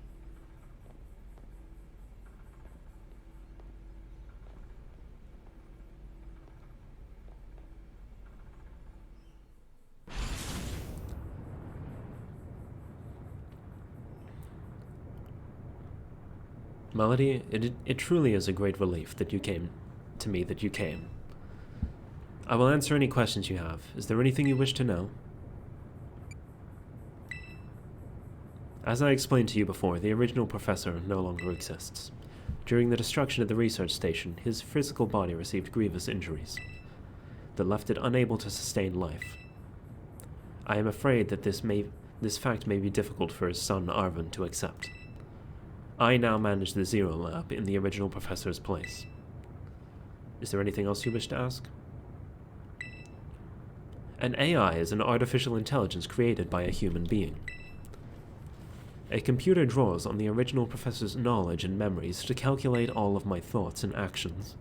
Melody, it truly is a great relief that you came to me, that you came. I will answer any questions you have. Is there anything you wish to know? As I explained to you before, the original Professor no longer exists. During the destruction of the research station, his physical body received grievous injuries that left it unable to sustain life. I am afraid that this fact may be difficult for his son Arvin to accept. I now manage the Zero Lab in the original Professor's place. Is there anything else you wish to ask? An AI is an artificial intelligence created by a human being. A computer draws on the original Professor's knowledge and memories to calculate all of my thoughts and actions.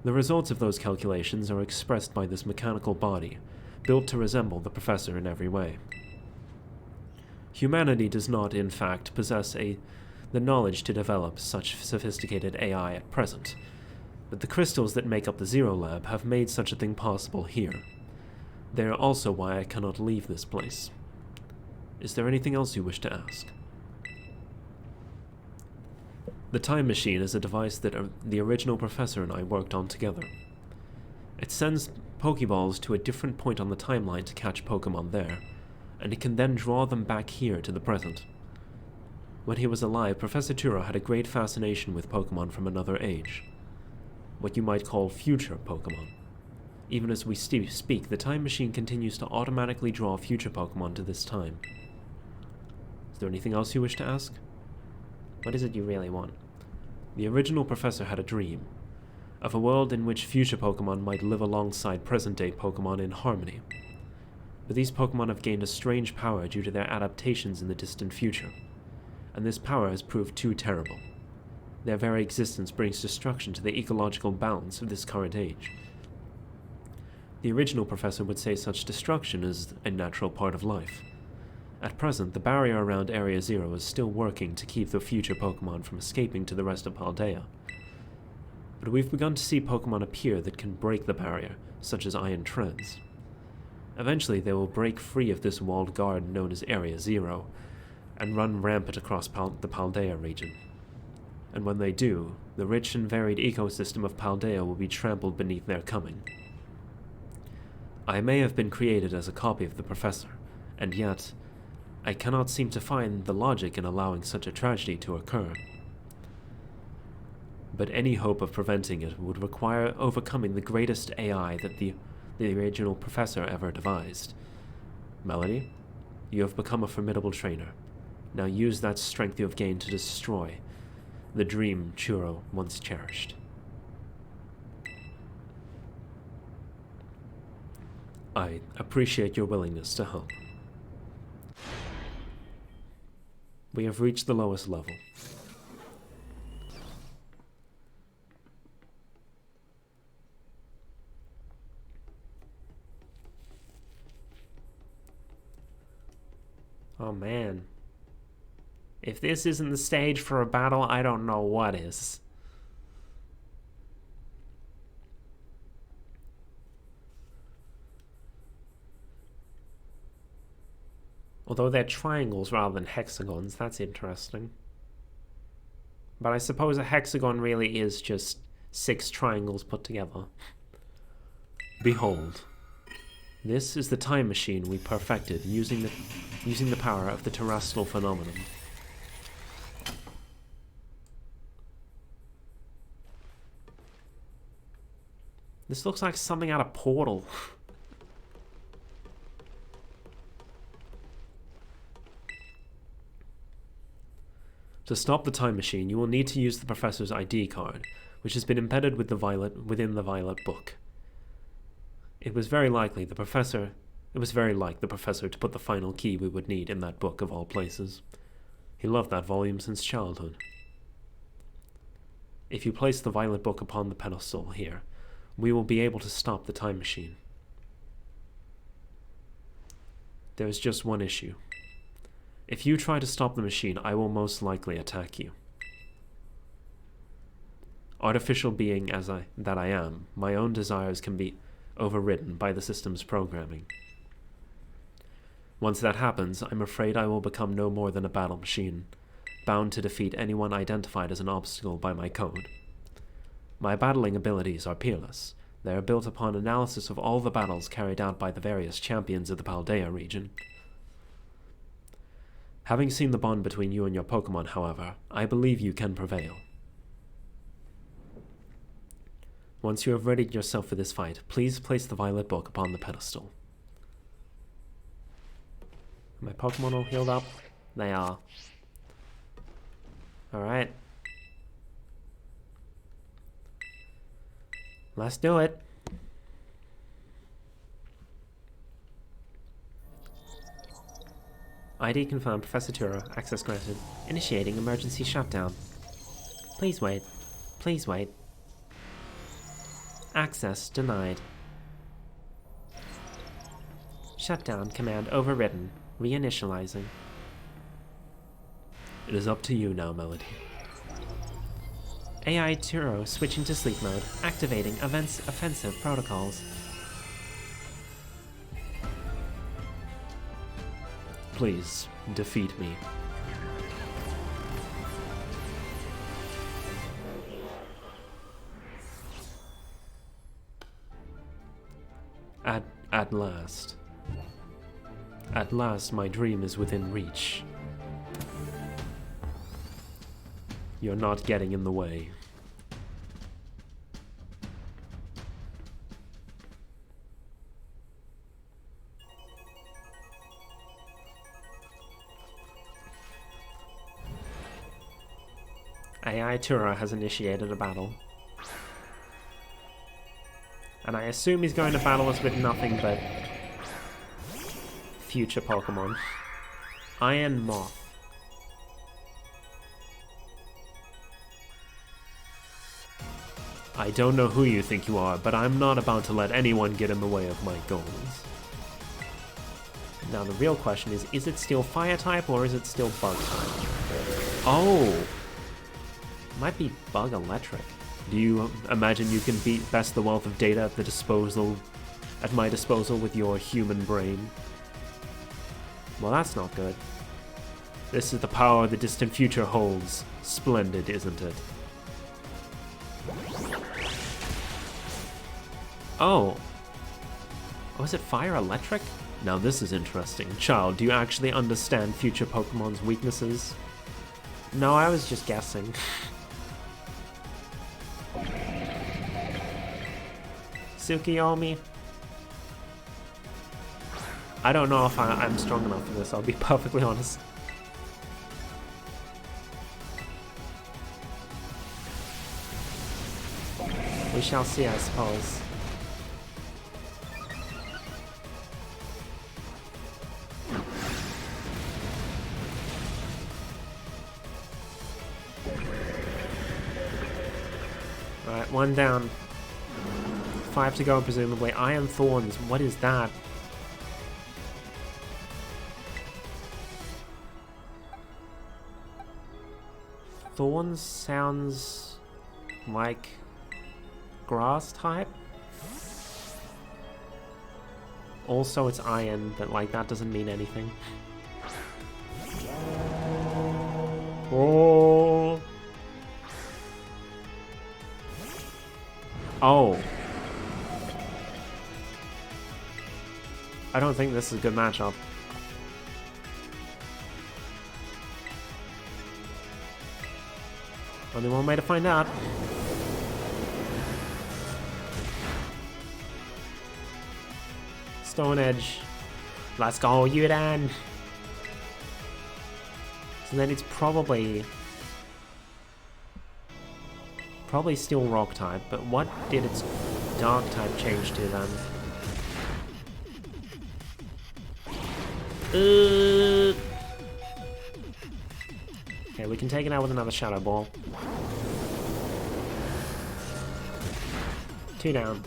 The results of those calculations are expressed by this mechanical body, built to resemble the Professor in every way. Humanity does not, in fact, possess the knowledge to develop such sophisticated AI at present, but the crystals that make up the Zero Lab have made such a thing possible here. They are also why I cannot leave this place. Is there anything else you wish to ask? The time machine is a device that the original Professor and I worked on together. It sends Pokeballs to a different point on the timeline to catch Pokemon there, and it can then draw them back here to the present. When he was alive, Professor Turo had a great fascination with Pokemon from another age. What you might call future Pokemon. Even as we speak, the time machine continues to automatically draw future Pokemon to this time. Is there anything else you wish to ask? What is it you really want? The original professor had a dream of a world in which future Pokemon might live alongside present-day Pokemon in harmony. But these Pokemon have gained a strange power due to their adaptations in the distant future, and this power has proved too terrible. Their very existence brings destruction to the ecological balance of this current age. The original professor would say such destruction is a natural part of life. At present, the barrier around Area Zero is still working to keep the future Pokemon from escaping to the rest of Paldea. But we've begun to see Pokemon appear that can break the barrier, such as Iron Trends. Eventually, they will break free of this walled garden known as Area Zero, and run rampant across the Paldea region. And when they do, the rich and varied ecosystem of Paldea will be trampled beneath their coming. I may have been created as a copy of the Professor, and yet, I cannot seem to find the logic in allowing such a tragedy to occur. But any hope of preventing it would require overcoming the greatest AI that the original Professor ever devised. Melody, you have become a formidable trainer. Now use that strength you have gained to destroy the dream Churro once cherished. I appreciate your willingness to help. We have reached the lowest level. Oh man. If this isn't the stage for a battle, I don't know what is. Although they're triangles rather than hexagons, that's interesting. But I suppose a hexagon really is just 6 triangles put together. Behold, this is the time machine we perfected using the power of the terrestrial phenomenon. This looks like something out of Portal. To stop the time machine, you will need to use the Professor's ID card, which has been embedded within the Violet book. It was very like the Professor to put the final key we would need in that book of all places. He loved that volume since childhood. If you place the Violet book upon the pedestal here, we will be able to stop the time machine. There is just one issue. If you try to stop the machine, I will most likely attack you. Artificial being that I am, my own desires can be overridden by the system's programming. Once that happens, I'm afraid I will become no more than a battle machine, bound to defeat anyone identified as an obstacle by my code. My battling abilities are peerless. They are built upon analysis of all the battles carried out by the various champions of the Paldea region. Having seen the bond between you and your Pokemon, however, I believe you can prevail. Once you have readied yourself for this fight, please place the Violet book upon the pedestal. Are my Pokemon all healed up? They are. Alright. Let's do it. ID confirmed, Professor Turo. Access granted. Initiating emergency shutdown. Please wait. Please wait. Access denied. Shutdown command overridden. Reinitializing. It is up to you now, Melody. AI Turo switching to sleep mode. Activating offensive protocols. Please, defeat me. At last. At last, my dream is within reach. You're not getting in the way. AI Tura has initiated a battle. And I assume he's going to battle us with nothing but future Pokemon. Iron Moth. I don't know who you think you are, but I'm not about to let anyone get in the way of my goals. Now the real question is it still Fire type or is it still Bug type? Oh! Might be Bug Electric. Do you imagine you can beat best the wealth of data at my disposal with your human brain? Well, that's not good. This is the power the distant future holds. Splendid, isn't it? Oh. Oh, is it Fire Electric? Now this is interesting. Child, do you actually understand future Pokemon's weaknesses? No, I was just guessing. Tsukiyomi? I don't know if I'm strong enough for this, I'll be perfectly honest. We shall see, I suppose. Alright, one down. 5 to go, presumably. Iron Thorns, what is that? Thorns sounds like grass type. Also, it's iron, but like that doesn't mean anything. Oh. Oh. I don't think this is a good matchup. Only one way to find out. Stone Edge. Let's go, Yudan! So then it's probably still Rock type, but what did its Dark type change to then? Okay, we can take it out with another Shadow Ball. 2 down.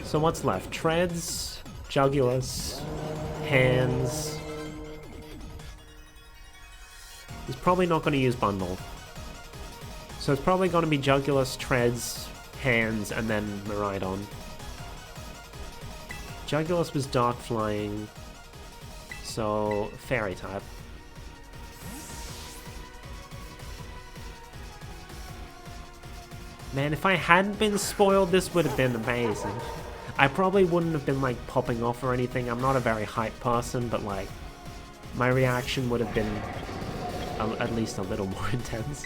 So what's left? Treads, Jugulus, Hands. He's probably not going to use Bundle. So it's probably going to be Jugulus, Treads, Hands, and then Miraidon. Jugulus was Dark Flying, so Fairy type. Man, if I hadn't been spoiled, this would have been amazing. I probably wouldn't have been like popping off or anything. I'm not a very hype person, but like my reaction would have been at least a little more intense.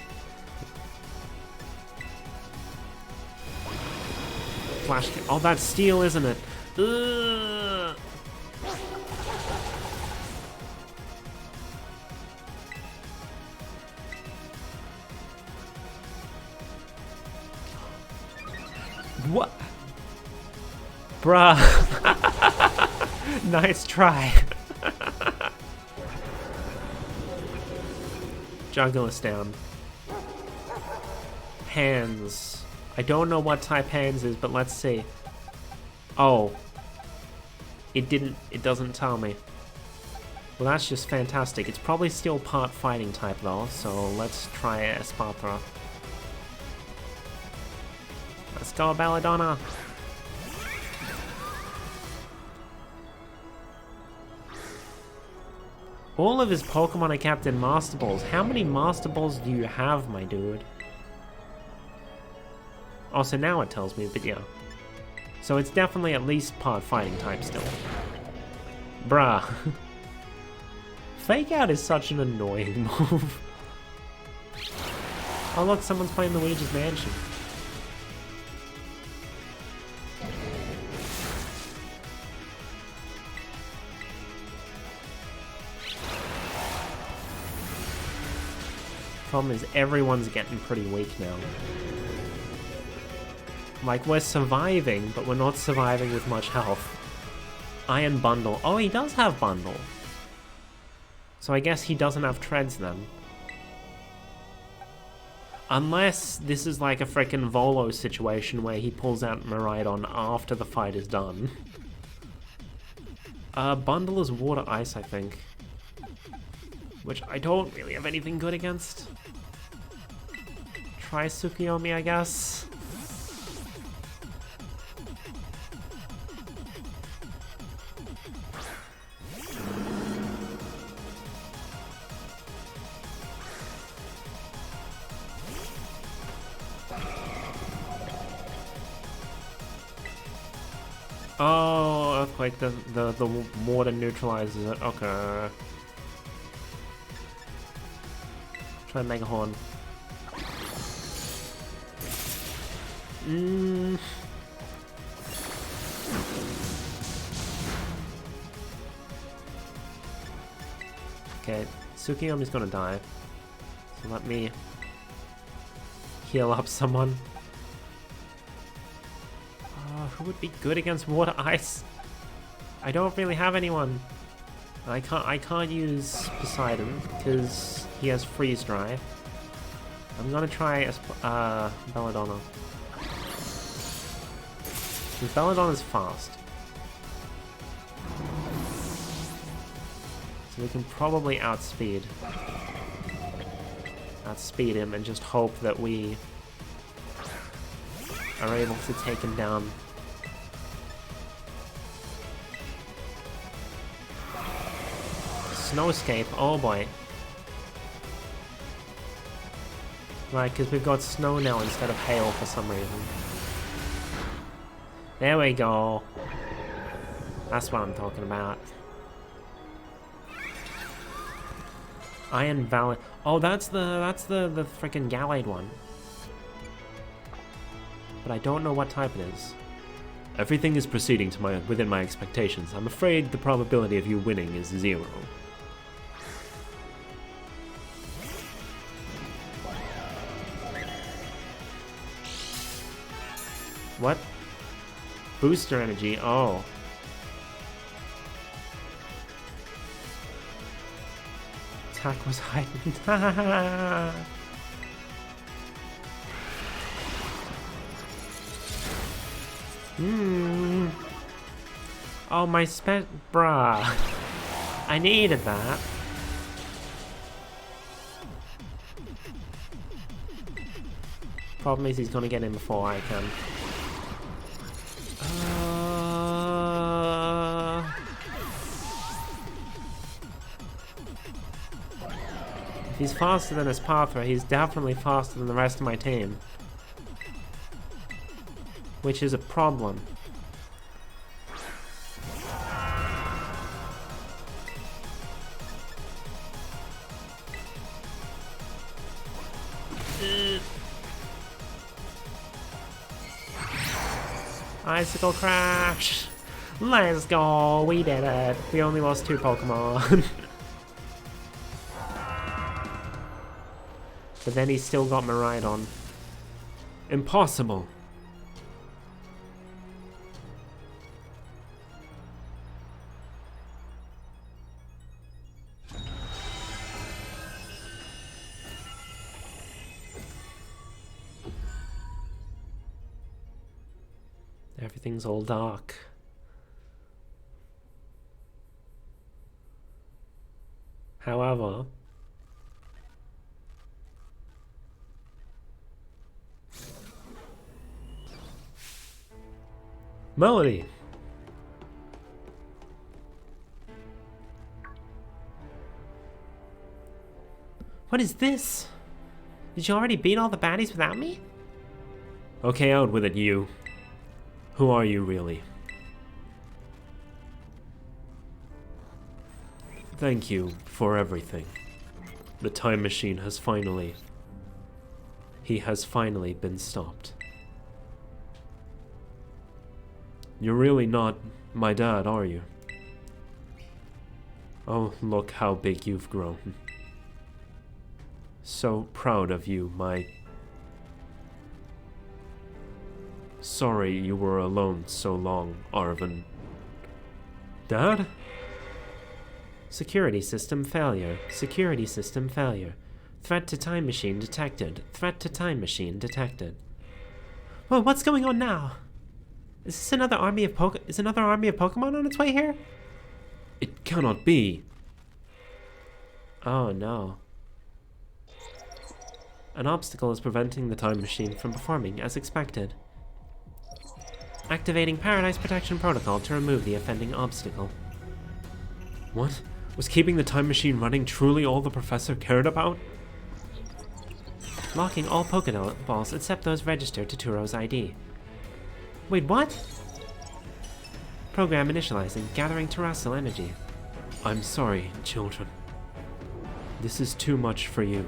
Flash. Oh, that's Steel, isn't it? Ugh. What? Bruh. Nice try. Jugulus down. Hands. I don't know what type Hands is, but let's see. Oh. It doesn't tell me. Well, that's just fantastic. It's probably still part fighting type though, so let's try Espathra. Let's go, Belladonna! All of his Pokemon are kept in Master Balls. How many Master Balls do you have, my dude? Oh, so now it tells me, but yeah. So it's definitely at least part fighting type still. Bruh. Fake Out is such an annoying move. Oh look, someone's playing Luigi's Mansion. Problem is, everyone's getting pretty weak now. Like, we're surviving, but we're not surviving with much health. Iron Bundle. Oh, he does have Bundle. So I guess he doesn't have treads then. Unless this is like a frickin' Volo situation where he pulls out Miraidon after the fight is done. Bundle is Water Ice, I think. Which I don't really have anything good against. Try Tsukuyomi, I guess. Oh, Earthquake, the water neutralizes it. Okay. Try Mega Horn. Okay, Tsukuyomi's gonna die. So let me heal up someone. Who would be good against Water Ice? I don't really have anyone. I can't use Poseidon because he has Freeze Dry. I'm gonna try Belladonna. Because Belladonna's fast. So we can probably outspeed him and just hope that we are able to take him down. Snowscape, oh boy. Right, because we've got snow now instead of hail for some reason. There we go. That's what I'm talking about. Iron Valley. Oh, that's the freaking Gallade one. But I don't know what type it is. Everything is proceeding to within my expectations. I'm afraid the probability of you winning is 0. What? Booster energy, oh. Attack was heightened. Oh, my bruh. I needed that. Problem is he's gonna get in before I can. If he's faster than his Pathra, he's definitely faster than the rest of my team. Which is a problem. Icicle Crash! Let's go! We did it! We only lost 2 Pokemon. But then he's still got Miraidon. Impossible! Everything's all dark. However, Melody! what is this? Did you already beat all the baddies without me? Okay, out with it, you. Who are you, really? Thank you for everything. The time machine has finally... He has finally been stopped. You're really not my dad, are you? Oh, look how big you've grown. so proud of you, my... Sorry you were alone so long, Arvin. Dad? Security system failure. Security system failure. Threat to time machine detected. Threat to time machine detected. Well, what's going on now? Is this another army of Is another army of Pokemon on its way here? It cannot be. Oh no. An obstacle is preventing the time machine from performing as expected. Activating Paradise Protection Protocol to remove the offending obstacle. What? Was keeping the time machine running truly all the professor cared about? Locking all Pokeballs except those registered to Turo's ID. Wait, what? Program initializing, gathering terrestrial energy. I'm sorry, children. This is too much for you.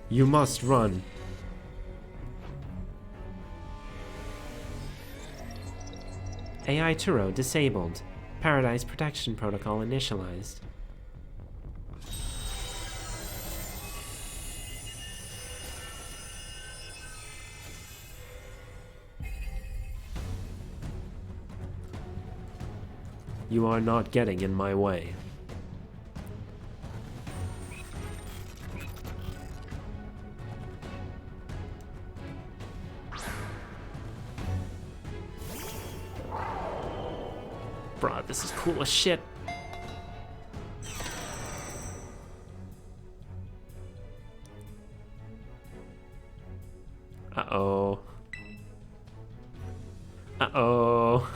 You must run. AI Turo disabled. Paradise Protection Protocol initialized. You are not getting in my way. Bruh, this is cool as shit. Uh-oh. Uh-oh.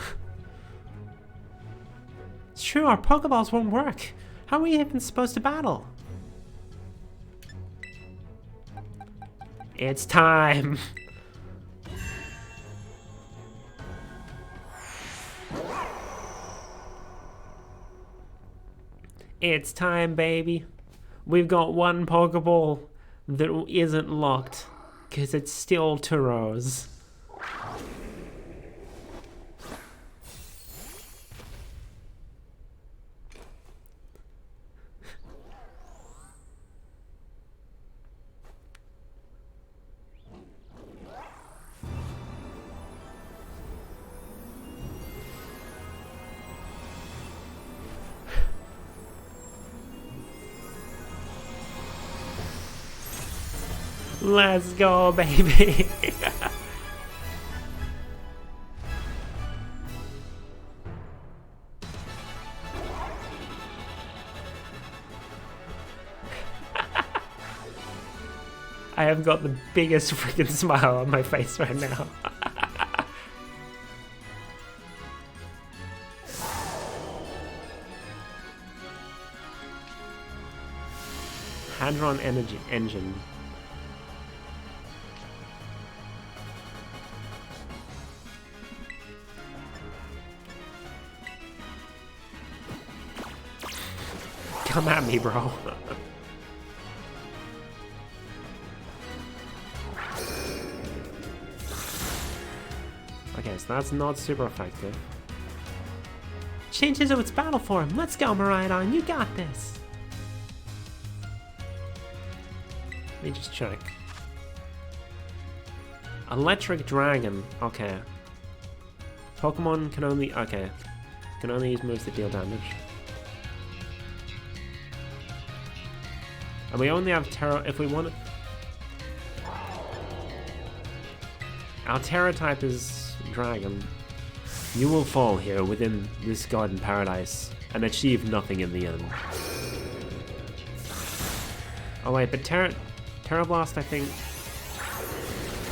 It's true, our Pokeballs won't work. How are we even supposed to battle? It's time. It's time, baby. We've got one Pokeball that isn't locked, because it's still Turo's. Let's go, baby. I have got the biggest freaking smile on my face right now. Hadron energy engine. Come at me, bro. Okay, so that's not super effective. Changes to its battle form. Let's go, Miraidon. You got this. Let me just check. Electric Dragon. Okay. Pokemon can only... Okay. Can only use moves that deal damage. And we only have Terra if we want to... Our Terra type is Dragon. You will fall here within this garden paradise and achieve nothing in the end. Oh wait, but Terra Blast, I think...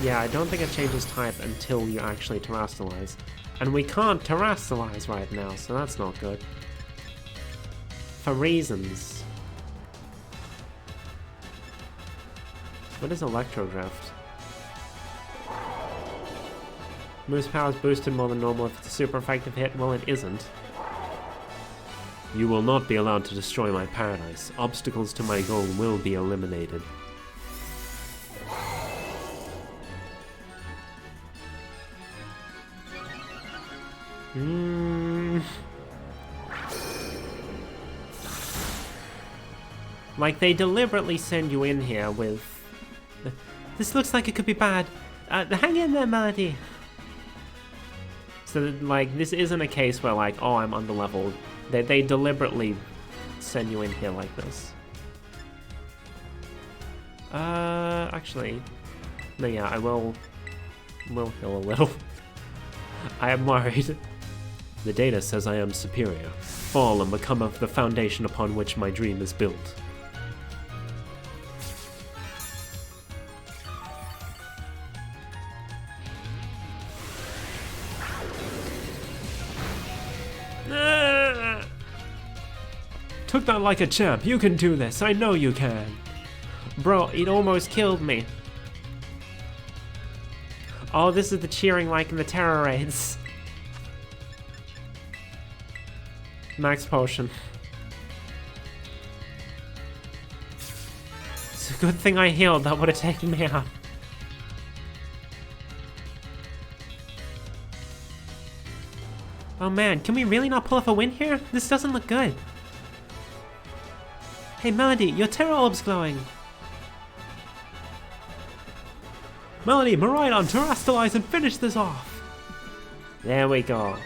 Yeah, I don't think it changes type until you actually terrestrialize. And we can't terrestrialize right now, so that's not good. For reasons. What is Electro Drift? Moose power is boosted more than normal if it's a super effective hit. Well, it isn't. You will not be allowed to destroy my paradise. Obstacles to my goal will be eliminated. Like, they deliberately send you in here with... This looks like it could be bad. Hang in there, Melody. So, like, this isn't a case where, like, oh, I'm underleveled. They deliberately send you in here like this. Actually... No, yeah, I will heal a little. I am worried. The data says I am superior. Fall and become of the foundation upon which my dream is built. Took that like a champ. You can do this. I know you can. Bro, it almost killed me. Oh, this is the cheering like in the terror raids. Max potion. It's a good thing I healed. That would have taken me out. Oh man, can we really not pull off a win here? This doesn't look good. Hey Melody, your terror orb's glowing. Melody, Miraidon, terrestrialize and finish this off! There we go.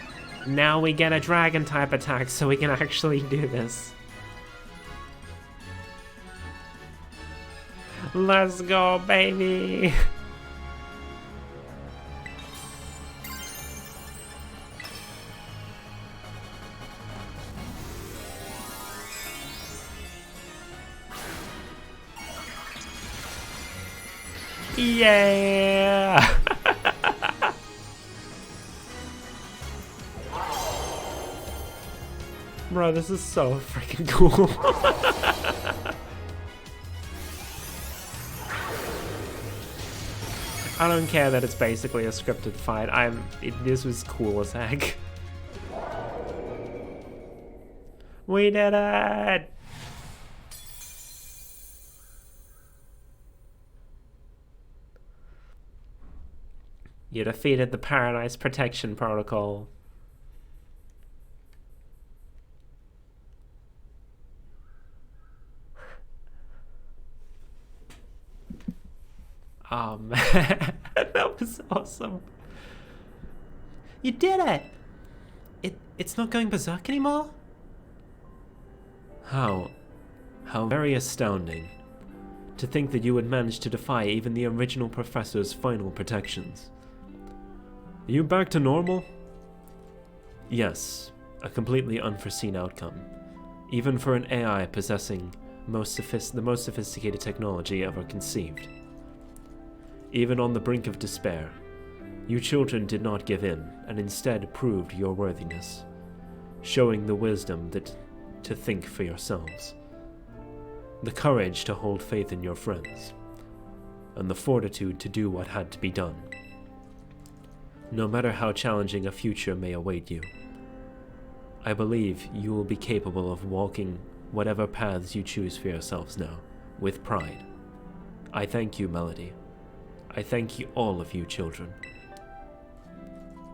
Now we get a dragon type attack so we can actually do this. Let's go, baby! Yeah! Bro, this is so freaking cool. I don't care that it's basically a scripted fight. This was cool as heck. We did it! You defeated the Paradise Protection Protocol. Oh man, that was awesome. You did it! It's not going berserk anymore? How very astounding. To think that you would manage to defy even the original professor's final protections. Are you back to normal? Yes, a completely unforeseen outcome. Even for an AI possessing the most sophisticated technology ever conceived. Even on the brink of despair, you children did not give in, and instead proved your worthiness, showing the wisdom to think for yourselves, the courage to hold faith in your friends, and the fortitude to do what had to be done. No matter how challenging a future may await you, I believe you will be capable of walking whatever paths you choose for yourselves now, with pride. I thank you, Melody. I thank you, all of you children.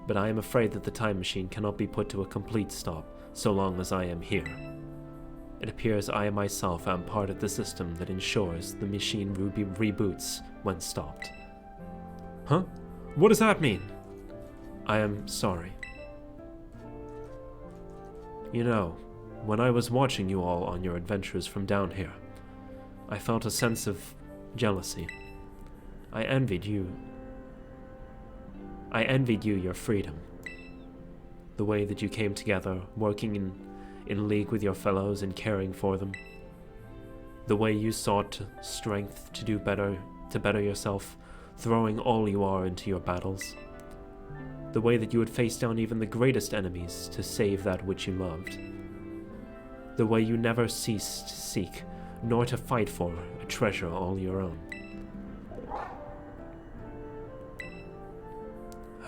But I am afraid that the time machine cannot be put to a complete stop so long as I am here. It appears I myself am part of the system that ensures the machine reboots when stopped. Huh? What does that mean? I am sorry. You know, when I was watching you all on your adventures from down here, I felt a sense of jealousy. I envied you your freedom. The way that you came together, working in league with your fellows and caring for them. The way you sought strength to do better, to better yourself, throwing all you are into your battles. The way that you would face down even the greatest enemies to save that which you loved. The way you never ceased to seek, nor to fight for, a treasure all your own.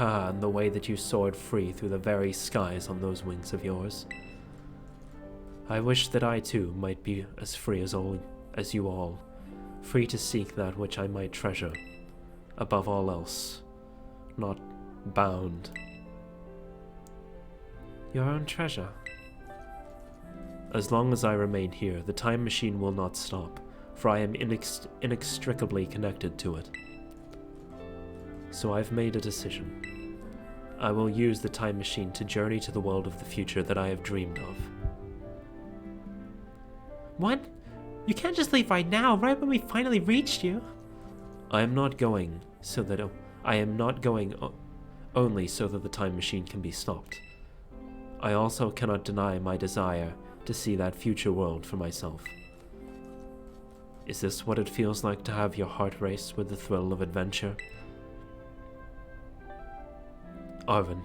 Ah, and the way that you soared free through the very skies on those wings of yours. I wish that I too might be as free as you all, free to seek that which I might treasure, above all else, not bound. Your own treasure. As long as I remain here, the time machine will not stop, for I am inextricably connected to it. So I've made a decision. I will use the time machine to journey to the world of the future that I have dreamed of. What? You can't just leave right now, right when we finally reached you. I am not going only so that the time machine can be stopped. I also cannot deny my desire to see that future world for myself. Is this what it feels like to have your heart race with the thrill of adventure? Arvin,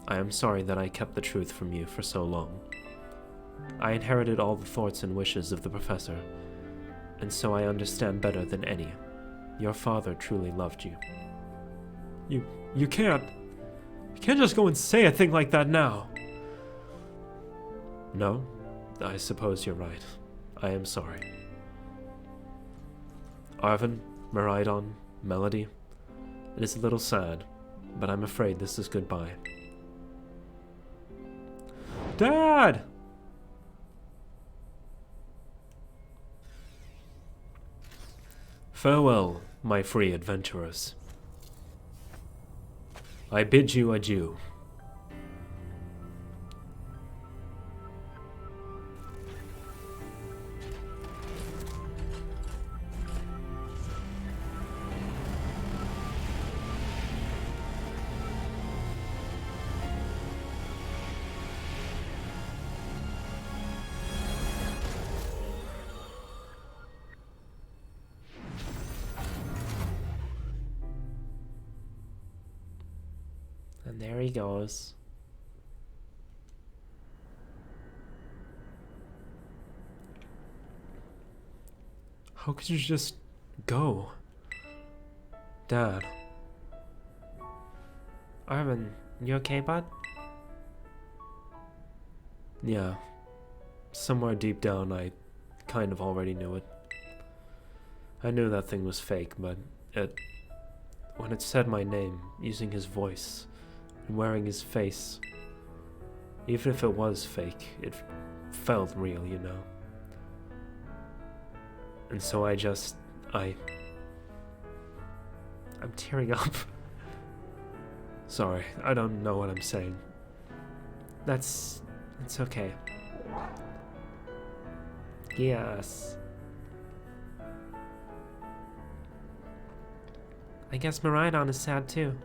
I am sorry that I kept the truth from you for so long. I inherited all the thoughts and wishes of the professor, and so I understand better than any. Your father truly loved you. You can't just go and say a thing like that now. No, I suppose you're right. I am sorry. Arvin, Miraidon, Melody, it is a little sad, but I'm afraid this is goodbye. Dad! Farewell, my free adventurers. I bid you adieu. And there he goes. How could you just go? Dad. Arvin, you okay, bud? Yeah. Somewhere deep down, I kind of already knew it. I knew that thing was fake, but when it said my name, using his voice, and wearing his face, even if it was fake, it felt real, you know? And so I'm tearing up. Sorry, I don't know what I'm saying. It's okay. Yes. I guess Miraidon is sad too.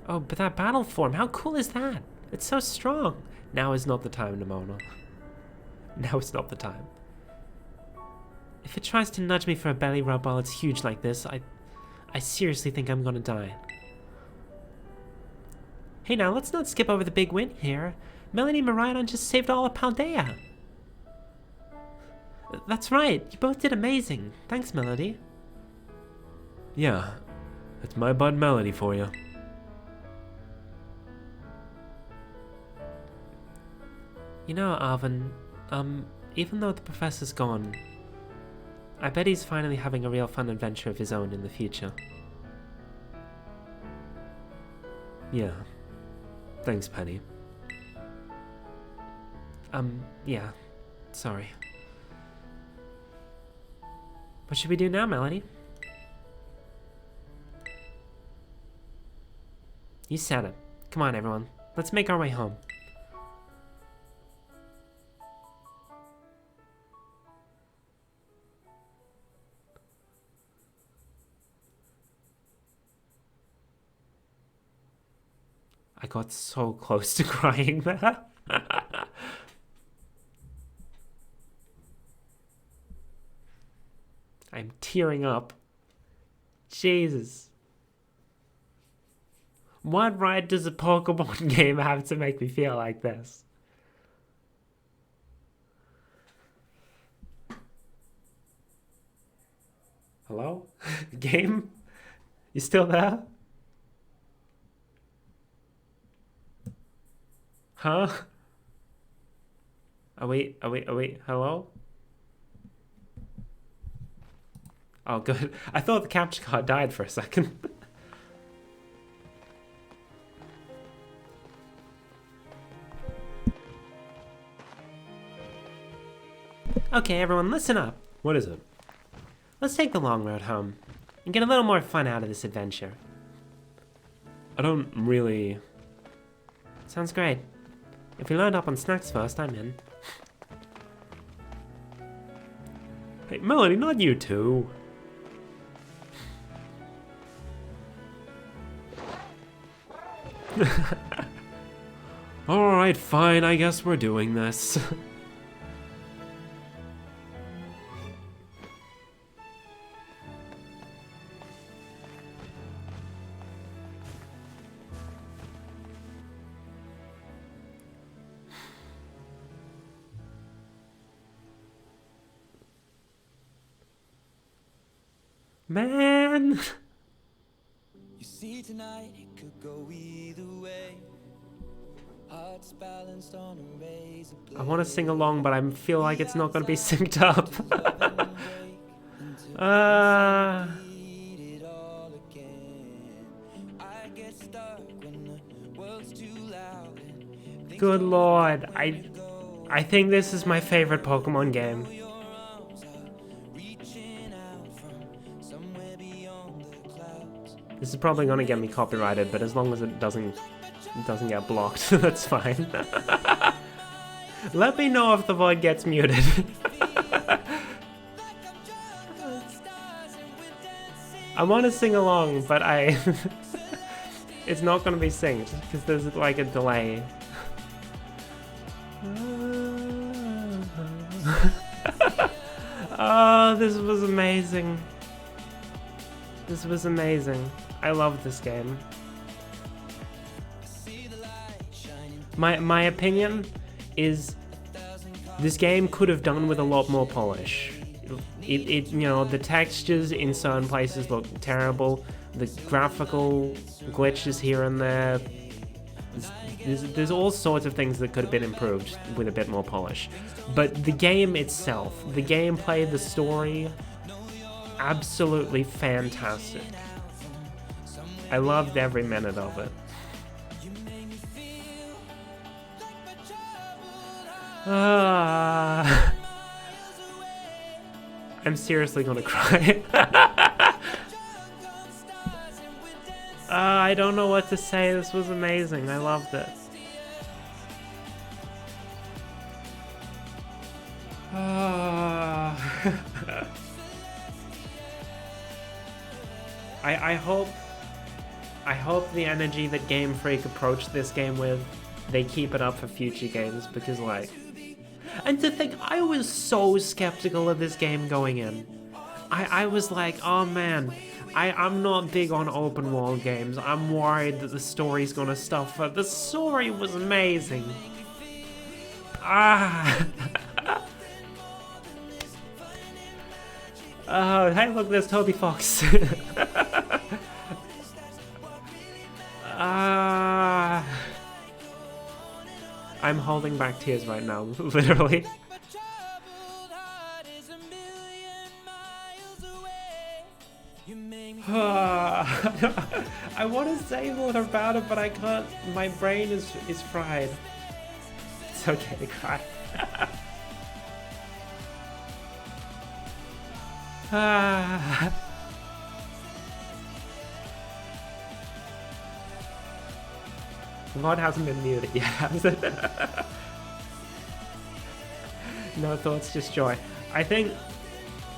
Oh, but that battle form, how cool is that? It's so strong. Now is not the time, Nimona. Now is not the time. If it tries to nudge me for a belly rub while it's huge like this, I seriously think I'm gonna die. Hey now, let's not skip over the big win here. Melody and Miraidon just saved all of Paldea. That's right, you both did amazing. Thanks, Melody. Yeah, it's my bud Melody for you. You know, Arvin, even though the professor's gone, I bet he's finally having a real fun adventure of his own in the future. Yeah. Thanks, Penny. Yeah. Sorry. What should we do now, Melody? You said it. Come on, everyone. Let's make our way home. I got so close to crying there. I'm tearing up. Jesus. What right does a Pokemon game have to make me feel like this? Hello? Game? You still there? Huh? Are we, hello? Oh, good. I thought the capture card died for a second. Okay, everyone, listen up. What is it? Let's take the long road home and get a little more fun out of this adventure. I don't really... Sounds great. If we load up on snacks first, I'm in. Hey, Melody, not you too. Alright, fine, I guess we're doing this. Man! You see tonight it could go either way. Hearts balanced on a razor blade. I want to sing along, but I feel like it's not going to be synced up. Need it all again. I get stuck when the world's too loud and things Good don't lord, go. I think this is my favorite Pokemon game. Your arms are reaching out from somewhere beyond the clouds. This is probably going to get me copyrighted, but as long as it doesn't get blocked, that's fine. Let me know if the void gets muted. I want to sing along, but it's not going to be synced because there's like a delay. Oh, this was amazing. This was amazing. I love this game. My opinion is this game could have done with a lot more polish. It you know, the textures in certain places look terrible. The graphical glitches here and there. There's all sorts of things that could have been improved with a bit more polish. But the game itself, the gameplay, the story, absolutely fantastic. I loved every minute of it. I'm seriously gonna cry. I don't know what to say. This was amazing. I loved it. I hope the energy that Game Freak approached this game with, they keep it up for future games, because like... And to think, I was so skeptical of this game going in. I was like, oh man, I'm not big on open world games. I'm worried that the story's gonna suffer. The story was amazing. Oh, hey look, there's Toby Fox. I'm holding back tears right now, literally. I want to say more about it, but I can't. My brain is fried. It's okay to cry. The mod hasn't been muted yet, has it? No thoughts, just joy. I think,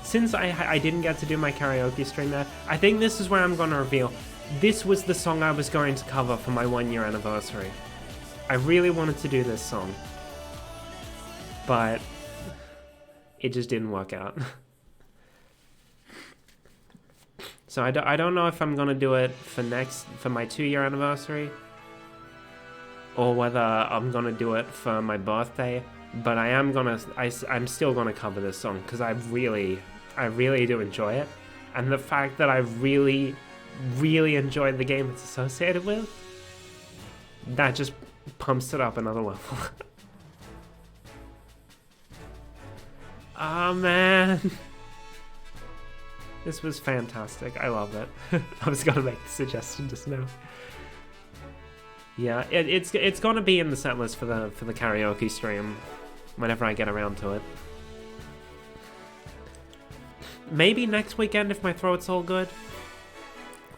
since I didn't get to do my karaoke stream there, I think this is where I'm going to reveal. This was the song I was going to cover for my 1-year anniversary. I really wanted to do this song, but it just didn't work out. So I don't know if I'm going to do it for my 2-year anniversary, or whether I'm gonna do it for my birthday, but I'm still gonna cover this song because I really do enjoy it, and the fact that I really enjoyed the game it's associated with, that just pumps it up another level. Oh man, this was fantastic. I love it. I was gonna make the suggestion just now. Yeah, it's gonna be in the set list for the karaoke stream whenever I get around to it. Maybe next weekend if my throat's all good.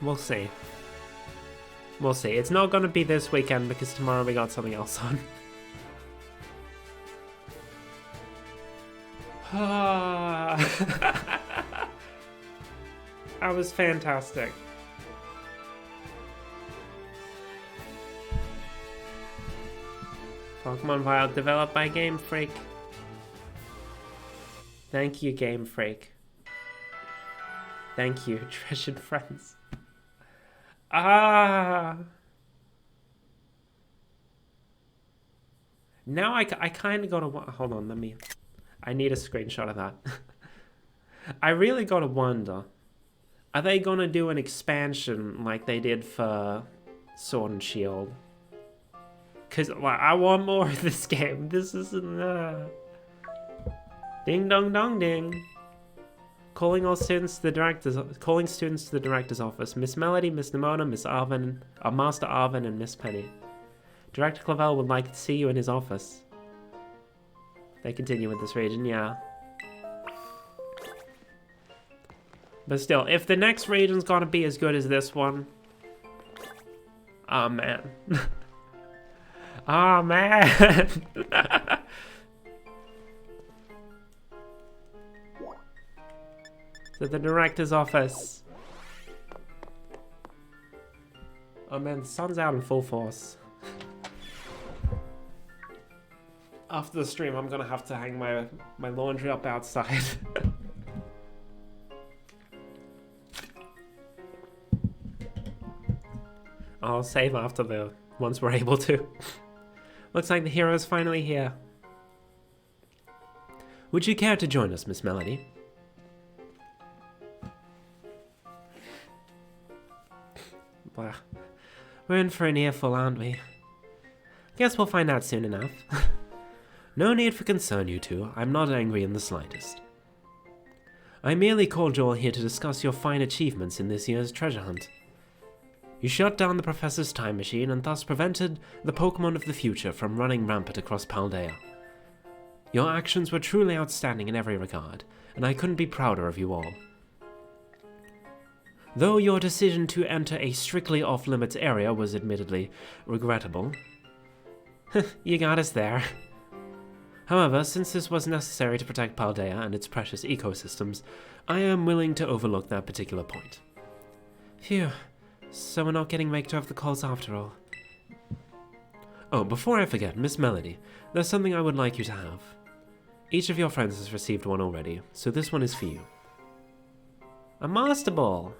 We'll see. We'll see. It's not gonna be this weekend because tomorrow we got something else on. That was fantastic. Pokemon Wild, developed by Game Freak. Thank you, Game Freak. Thank you, treasured friends. Now I kind of gotta... Hold on, let me... I need a screenshot of that. I really gotta wonder, are they gonna do an expansion like they did for Sword and Shield? Cause like, I want more of this game. This isn't... Ding dong dong ding. Calling students to the director's office. Miss Melody, Miss Nimona, Miss Arvin, Master Arvin, and Miss Penny. Director Clavel would like to see you in his office. They continue with this region, yeah. But still, if the next region's gonna be as good as this one... Oh, man. Oh, man! To the director's office. Oh, man, the sun's out in full force. After the stream, I'm gonna have to hang my laundry up outside. I'll save after once we're able to. Looks like the hero's finally here. Would you care to join us, Miss Melody? Blah. We're in for an earful, aren't we? Guess we'll find out soon enough. No need for concern, you two. I'm not angry in the slightest. I merely called you all here to discuss your fine achievements in this year's treasure hunt. You shut down the Professor's time machine and thus prevented the Pokemon of the future from running rampant across Paldea. Your actions were truly outstanding in every regard, and I couldn't be prouder of you all. Though your decision to enter a strictly off-limits area was admittedly regrettable. You got us there. However, since this was necessary to protect Paldea and its precious ecosystems, I am willing to overlook that particular point. Phew. So we're not getting raked off the calls after all. Oh, before I forget, Miss Melody, there's something I would like you to have. Each of your friends has received one already, so this one is for you. A Master Ball!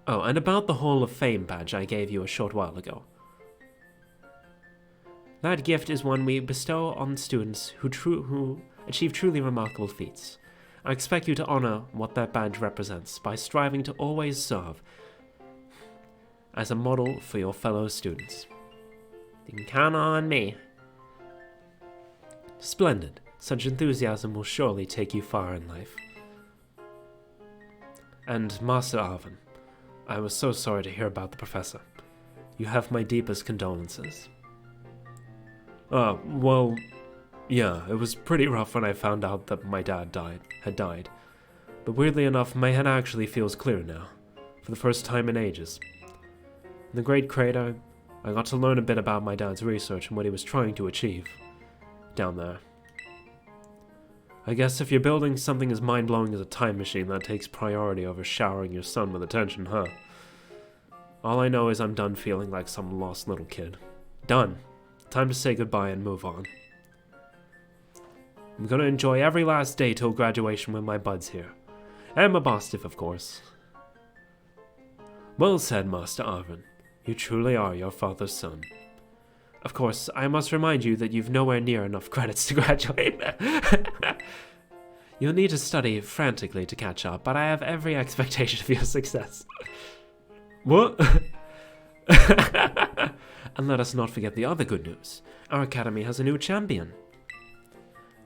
Oh, and about the Hall of Fame badge I gave you a short while ago. That gift is one we bestow on students who achieve truly remarkable feats. I expect you to honor what that badge represents by striving to always serve as a model for your fellow students. You can count on me. Splendid. Such enthusiasm will surely take you far in life. And Master Arvin, I was so sorry to hear about the Professor. You have my deepest condolences. Well, yeah, it was pretty rough when I found out that my dad had died. But weirdly enough, my head actually feels clear now, for the first time in ages. In the Great Crater, I got to learn a bit about my dad's research and what he was trying to achieve down there. I guess if you're building something as mind-blowing as a time machine, that takes priority over showering your son with attention, huh? All I know is I'm done feeling like some lost little kid. Done. Time to say goodbye and move on. I'm gonna enjoy every last day till graduation with my buds here. And my Bostiff, of course. Well said, Master Arvin. You truly are your father's son. Of course, I must remind you that you've nowhere near enough credits to graduate. You'll need to study frantically to catch up, but I have every expectation of your success. What? And let us not forget the other good news. Our academy has a new champion.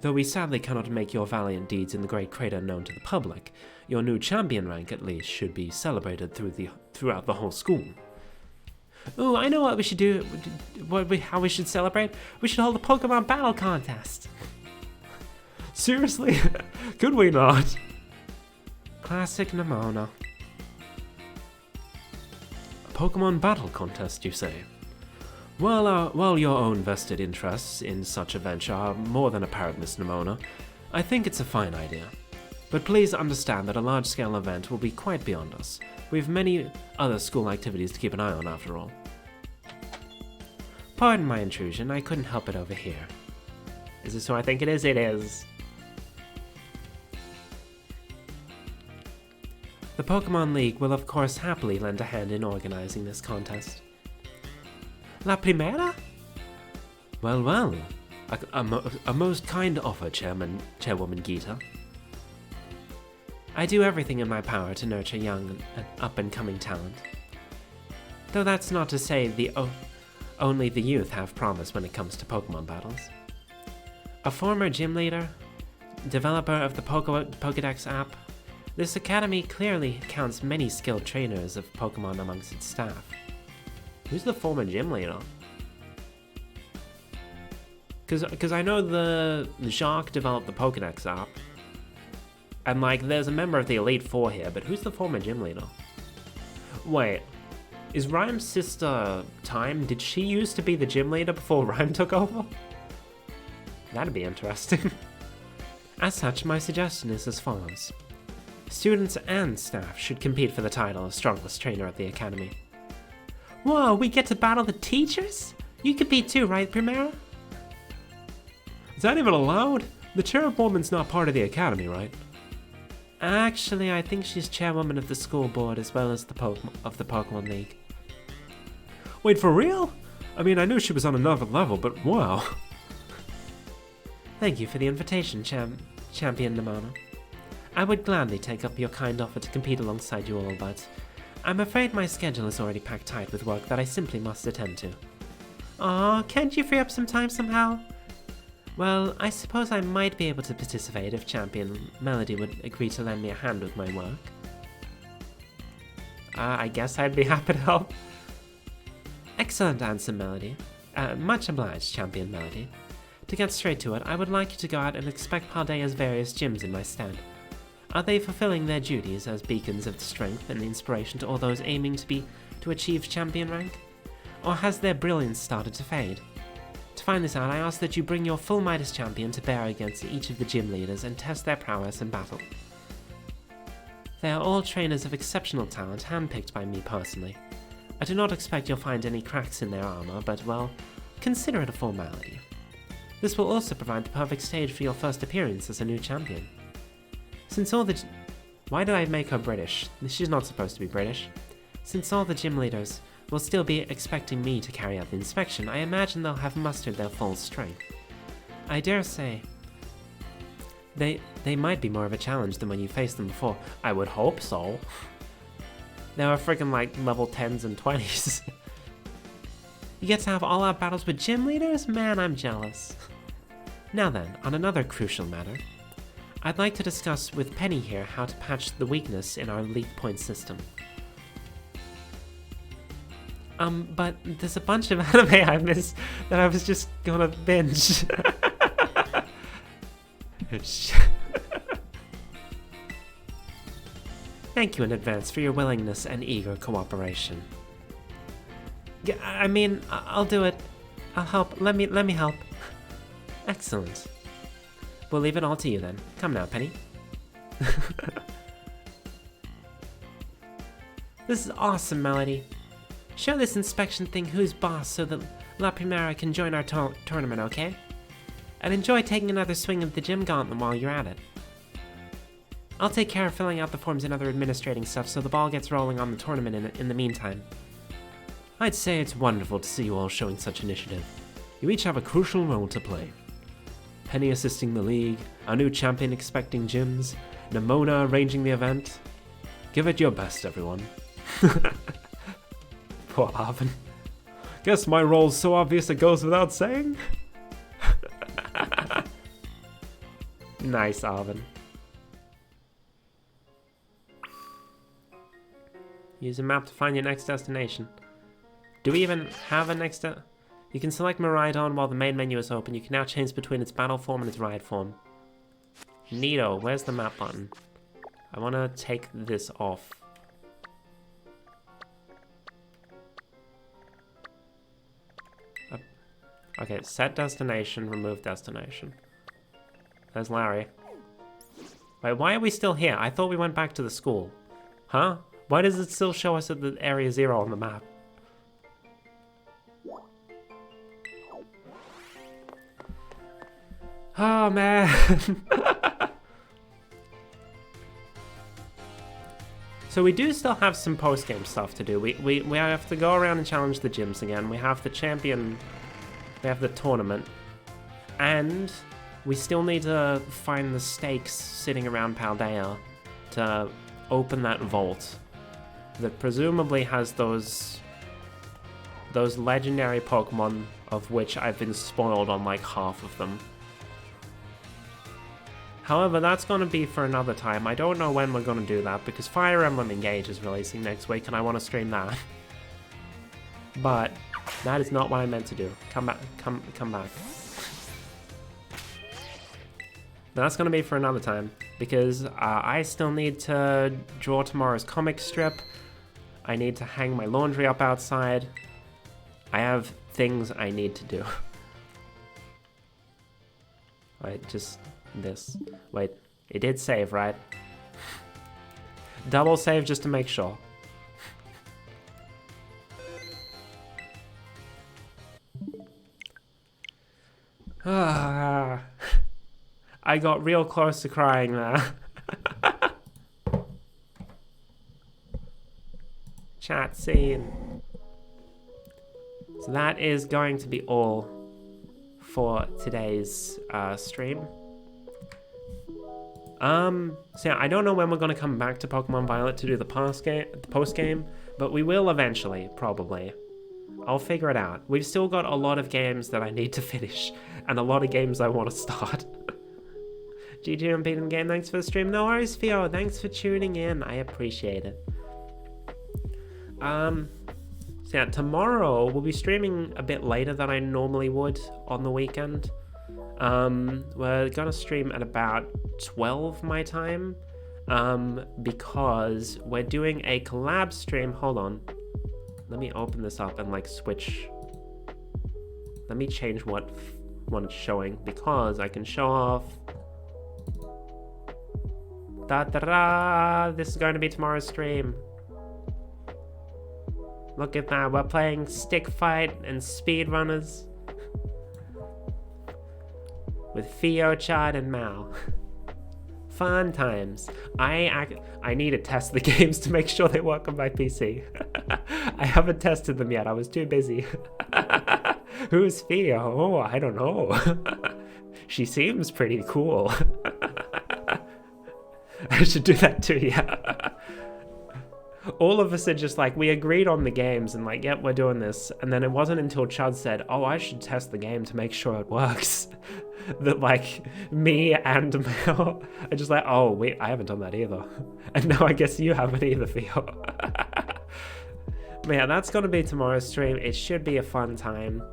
Though we sadly cannot make your valiant deeds in the Great Crater known to the public, your new champion rank at least should be celebrated throughout the whole school. Ooh, I know what we should do. How we should celebrate. We should hold a Pokemon battle contest. Seriously? Could we not? Classic Nemona. A Pokemon battle contest, you say? Well, while your own vested interests in such a venture are more than apparent, Miss Nemona, I think it's a fine idea. But please understand that a large-scale event will be quite beyond us. We have many other school activities to keep an eye on, after all. Pardon my intrusion, I couldn't help it over here. Is this who I think it is? It is. The Pokemon League will of course happily lend a hand in organizing this contest. La Primera? Well, a most kind offer, Chairwoman Gita. I do everything in my power to nurture young and up-and-coming talent. Though that's not to say only the youth have promise when it comes to Pokemon battles. A former gym leader, developer of the Pokédex app, this academy clearly counts many skilled trainers of Pokemon amongst its staff. Who's the former gym leader? Because I know the Jacques developed the Pokédex app. And, like, there's a member of the Elite Four here, but who's the former gym leader? Wait, is Rhyme's sister Time? Did she used to be the gym leader before Rhyme took over? That'd be interesting. As such, my suggestion is as follows. Students and staff should compete for the title of strongest trainer at the academy. Whoa, we get to battle the teachers? You compete too, right, Primera? Is that even allowed? The chairwoman's not part of the academy, right? Actually, I think she's chairwoman of the school board as well as the Pokemon League. Wait, for real? I mean, I knew she was on another level, but wow. Thank you for the invitation, Champion Nemona. I would gladly take up your kind offer to compete alongside you all, but I'm afraid my schedule is already packed tight with work that I simply must attend to. Aw, can't you free up some time somehow? Well, I suppose I might be able to participate if Champion Melody would agree to lend me a hand with my work. I guess I'd be happy to help. Excellent answer, Melody. Much obliged, Champion Melody. To get straight to it, I would like you to go out and inspect Paldea's various gyms in my stead. Are they fulfilling their duties as beacons of strength and inspiration to all those aiming to achieve champion rank? Or has their brilliance started to fade? To find this out, I ask that you bring your full Midas champion to bear against each of the gym leaders and test their prowess in battle. They are all trainers of exceptional talent, handpicked by me personally. I do not expect you'll find any cracks in their armor, but well, consider it a formality. This will also provide the perfect stage for your first appearance as a new champion. Since all the... Why did I make her British? She's not supposed to be British. Since all the gym leaders will still be expecting me to carry out the inspection, I imagine they'll have mustered their full strength. I dare say they might be more of a challenge than when you faced them before. I would hope so. They were freaking like level 10s and 20s. You get to have all-out battles with gym leaders? Man, I'm jealous. Now then, on another crucial matter, I'd like to discuss with Penny here how to patch the weakness in our elite point system. But there's a bunch of anime I missed that I was just gonna binge. Thank you in advance for your willingness and eager cooperation. Yeah, I mean, I'll do it. I'll help. Let me help. Excellent. We'll leave it all to you then. Come now, Penny. This is awesome, Melody. Show this inspection thing who's boss so that La Primera can join our tournament, okay? And enjoy taking another swing of the gym gauntlet while you're at it. I'll take care of filling out the forms and other administrating stuff so the ball gets rolling on the tournament in the meantime. I'd say it's wonderful to see you all showing such initiative. You each have a crucial role to play. Penny assisting the league, our new champion inspecting gyms, Nemona arranging the event. Give it your best, everyone. Poor Arvin. Guess my role's so obvious it goes without saying. Nice, Arvin. Use a map to find your next destination. Do we even have a next You can select Miraidon while the main menu is open. You can now change between its battle form and its ride form. Neato, where's the map button? I want to take this off. Okay, set destination, remove destination. There's Larry. Wait, why are we still here? I thought we went back to the school. Huh? Why does it still show us at the area 0 on the map? Oh, man. So we do still have some post-game stuff to do. We have to go around and challenge the gyms again. We have the champion... We have the tournament. And we still need to find the stakes sitting around Paldea to open that vault that presumably has those legendary Pokemon, of which I've been spoiled on like half of them. However, that's going to be for another time. I don't know when we're going to do that, because Fire Emblem Engage is releasing next week, and I want to stream that. But that is not what I meant to do. Come back. Come back. That's going to be for another time, because I still need to draw tomorrow's comic strip. I need to hang my laundry up outside. I have things I need to do. Wait, just this. Wait, it did save, right? Double save just to make sure. I got real close to crying there. Chat scene. So that is going to be all for today's stream. So yeah, I don't know when we're going to come back to Pokemon Violet to do the post game, but we will eventually, probably. I'll figure it out. We've still got a lot of games that I need to finish, and a lot of games I want to start. GG on beating the game, thanks for the stream. No worries, Theo, thanks for tuning in. I appreciate it. So yeah, tomorrow we'll be streaming a bit later than I normally would on the weekend. We're gonna stream at about 12 my time, because we're doing a collab stream. Hold on. Let me open this up and like switch. Let me change what one it's showing, because I can show off. Da-da-da! This is going to be tomorrow's stream. Look at that, we're playing Stick Fight and Speedrunners with Theo, Chad, and Mal. Fun times. I need to test the games to make sure they work on my PC. I haven't tested them yet, I was too busy. Who's Theo? Oh, I don't know. She seems pretty cool. I should do that too, yeah. All of us are just like, we agreed on the games and like, yep, we're doing this. And then it wasn't until Chud said, oh, I should test the game to make sure it works, that like me and Mel are just like, oh, wait, I haven't done that either. And now I guess you haven't either, Theo. But yeah, that's gonna be tomorrow's stream. It should be a fun time.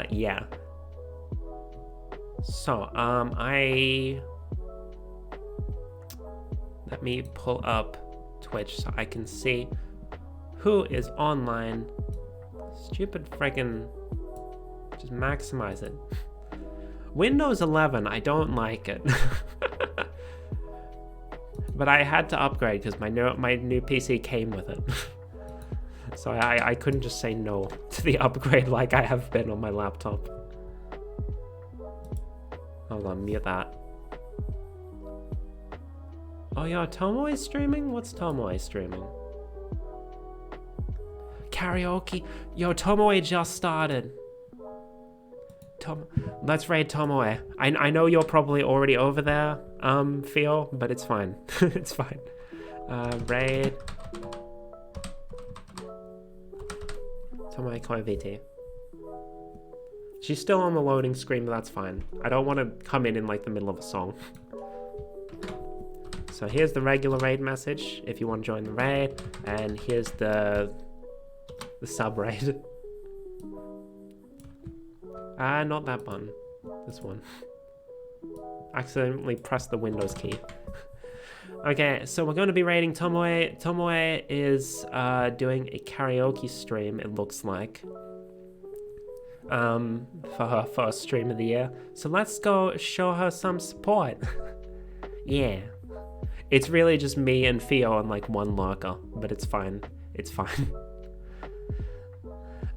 Yeah. So, let me pull up Twitch so I can see who is online. Stupid friggin', just maximize it. Windows 11, I don't like it. But I had to upgrade because my new PC came with it. So I couldn't just say no to the upgrade like I have been on my laptop. Hold on, mute that. Oh yeah, Tomoe is streaming? What's Tomoe streaming? Karaoke? Yo, Tomoe just started. Let's raid Tomoe. I know you're probably already over there, Theo, but it's fine. It's fine. Raid. Tomoe Koi VT. She's still on the loading screen, but that's fine. I don't want to come in like the middle of a song. So here's the regular raid message if you want to join the raid, and here's the sub raid. Not that one. This one. Accidentally pressed the Windows key. Okay, so we're going to be rating Tomoe. Tomoe is doing a karaoke stream, it looks like. For her first stream of the year. So let's go show her some support. Yeah. It's really just me and Theo and like one lurker, but it's fine. It's fine.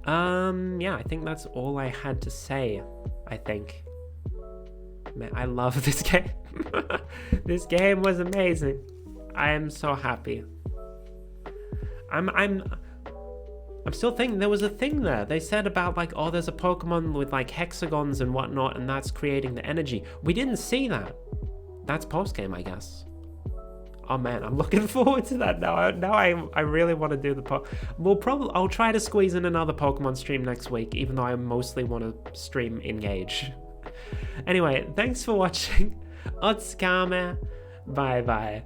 Yeah, I think that's all I had to say, I think. Man, I love this game. This game was amazing. I am so happy. I'm still thinking there was a thing there. They said about like, oh, there's a Pokemon with like hexagons and whatnot, and that's creating the energy. We didn't see that. That's post-game, I guess. Oh man, I'm looking forward to that now. Now I really want to do the I'll try to squeeze in another Pokemon stream next week, even though I mostly want to stream Engage. Anyway, thanks for watching. Otskame. Bye bye.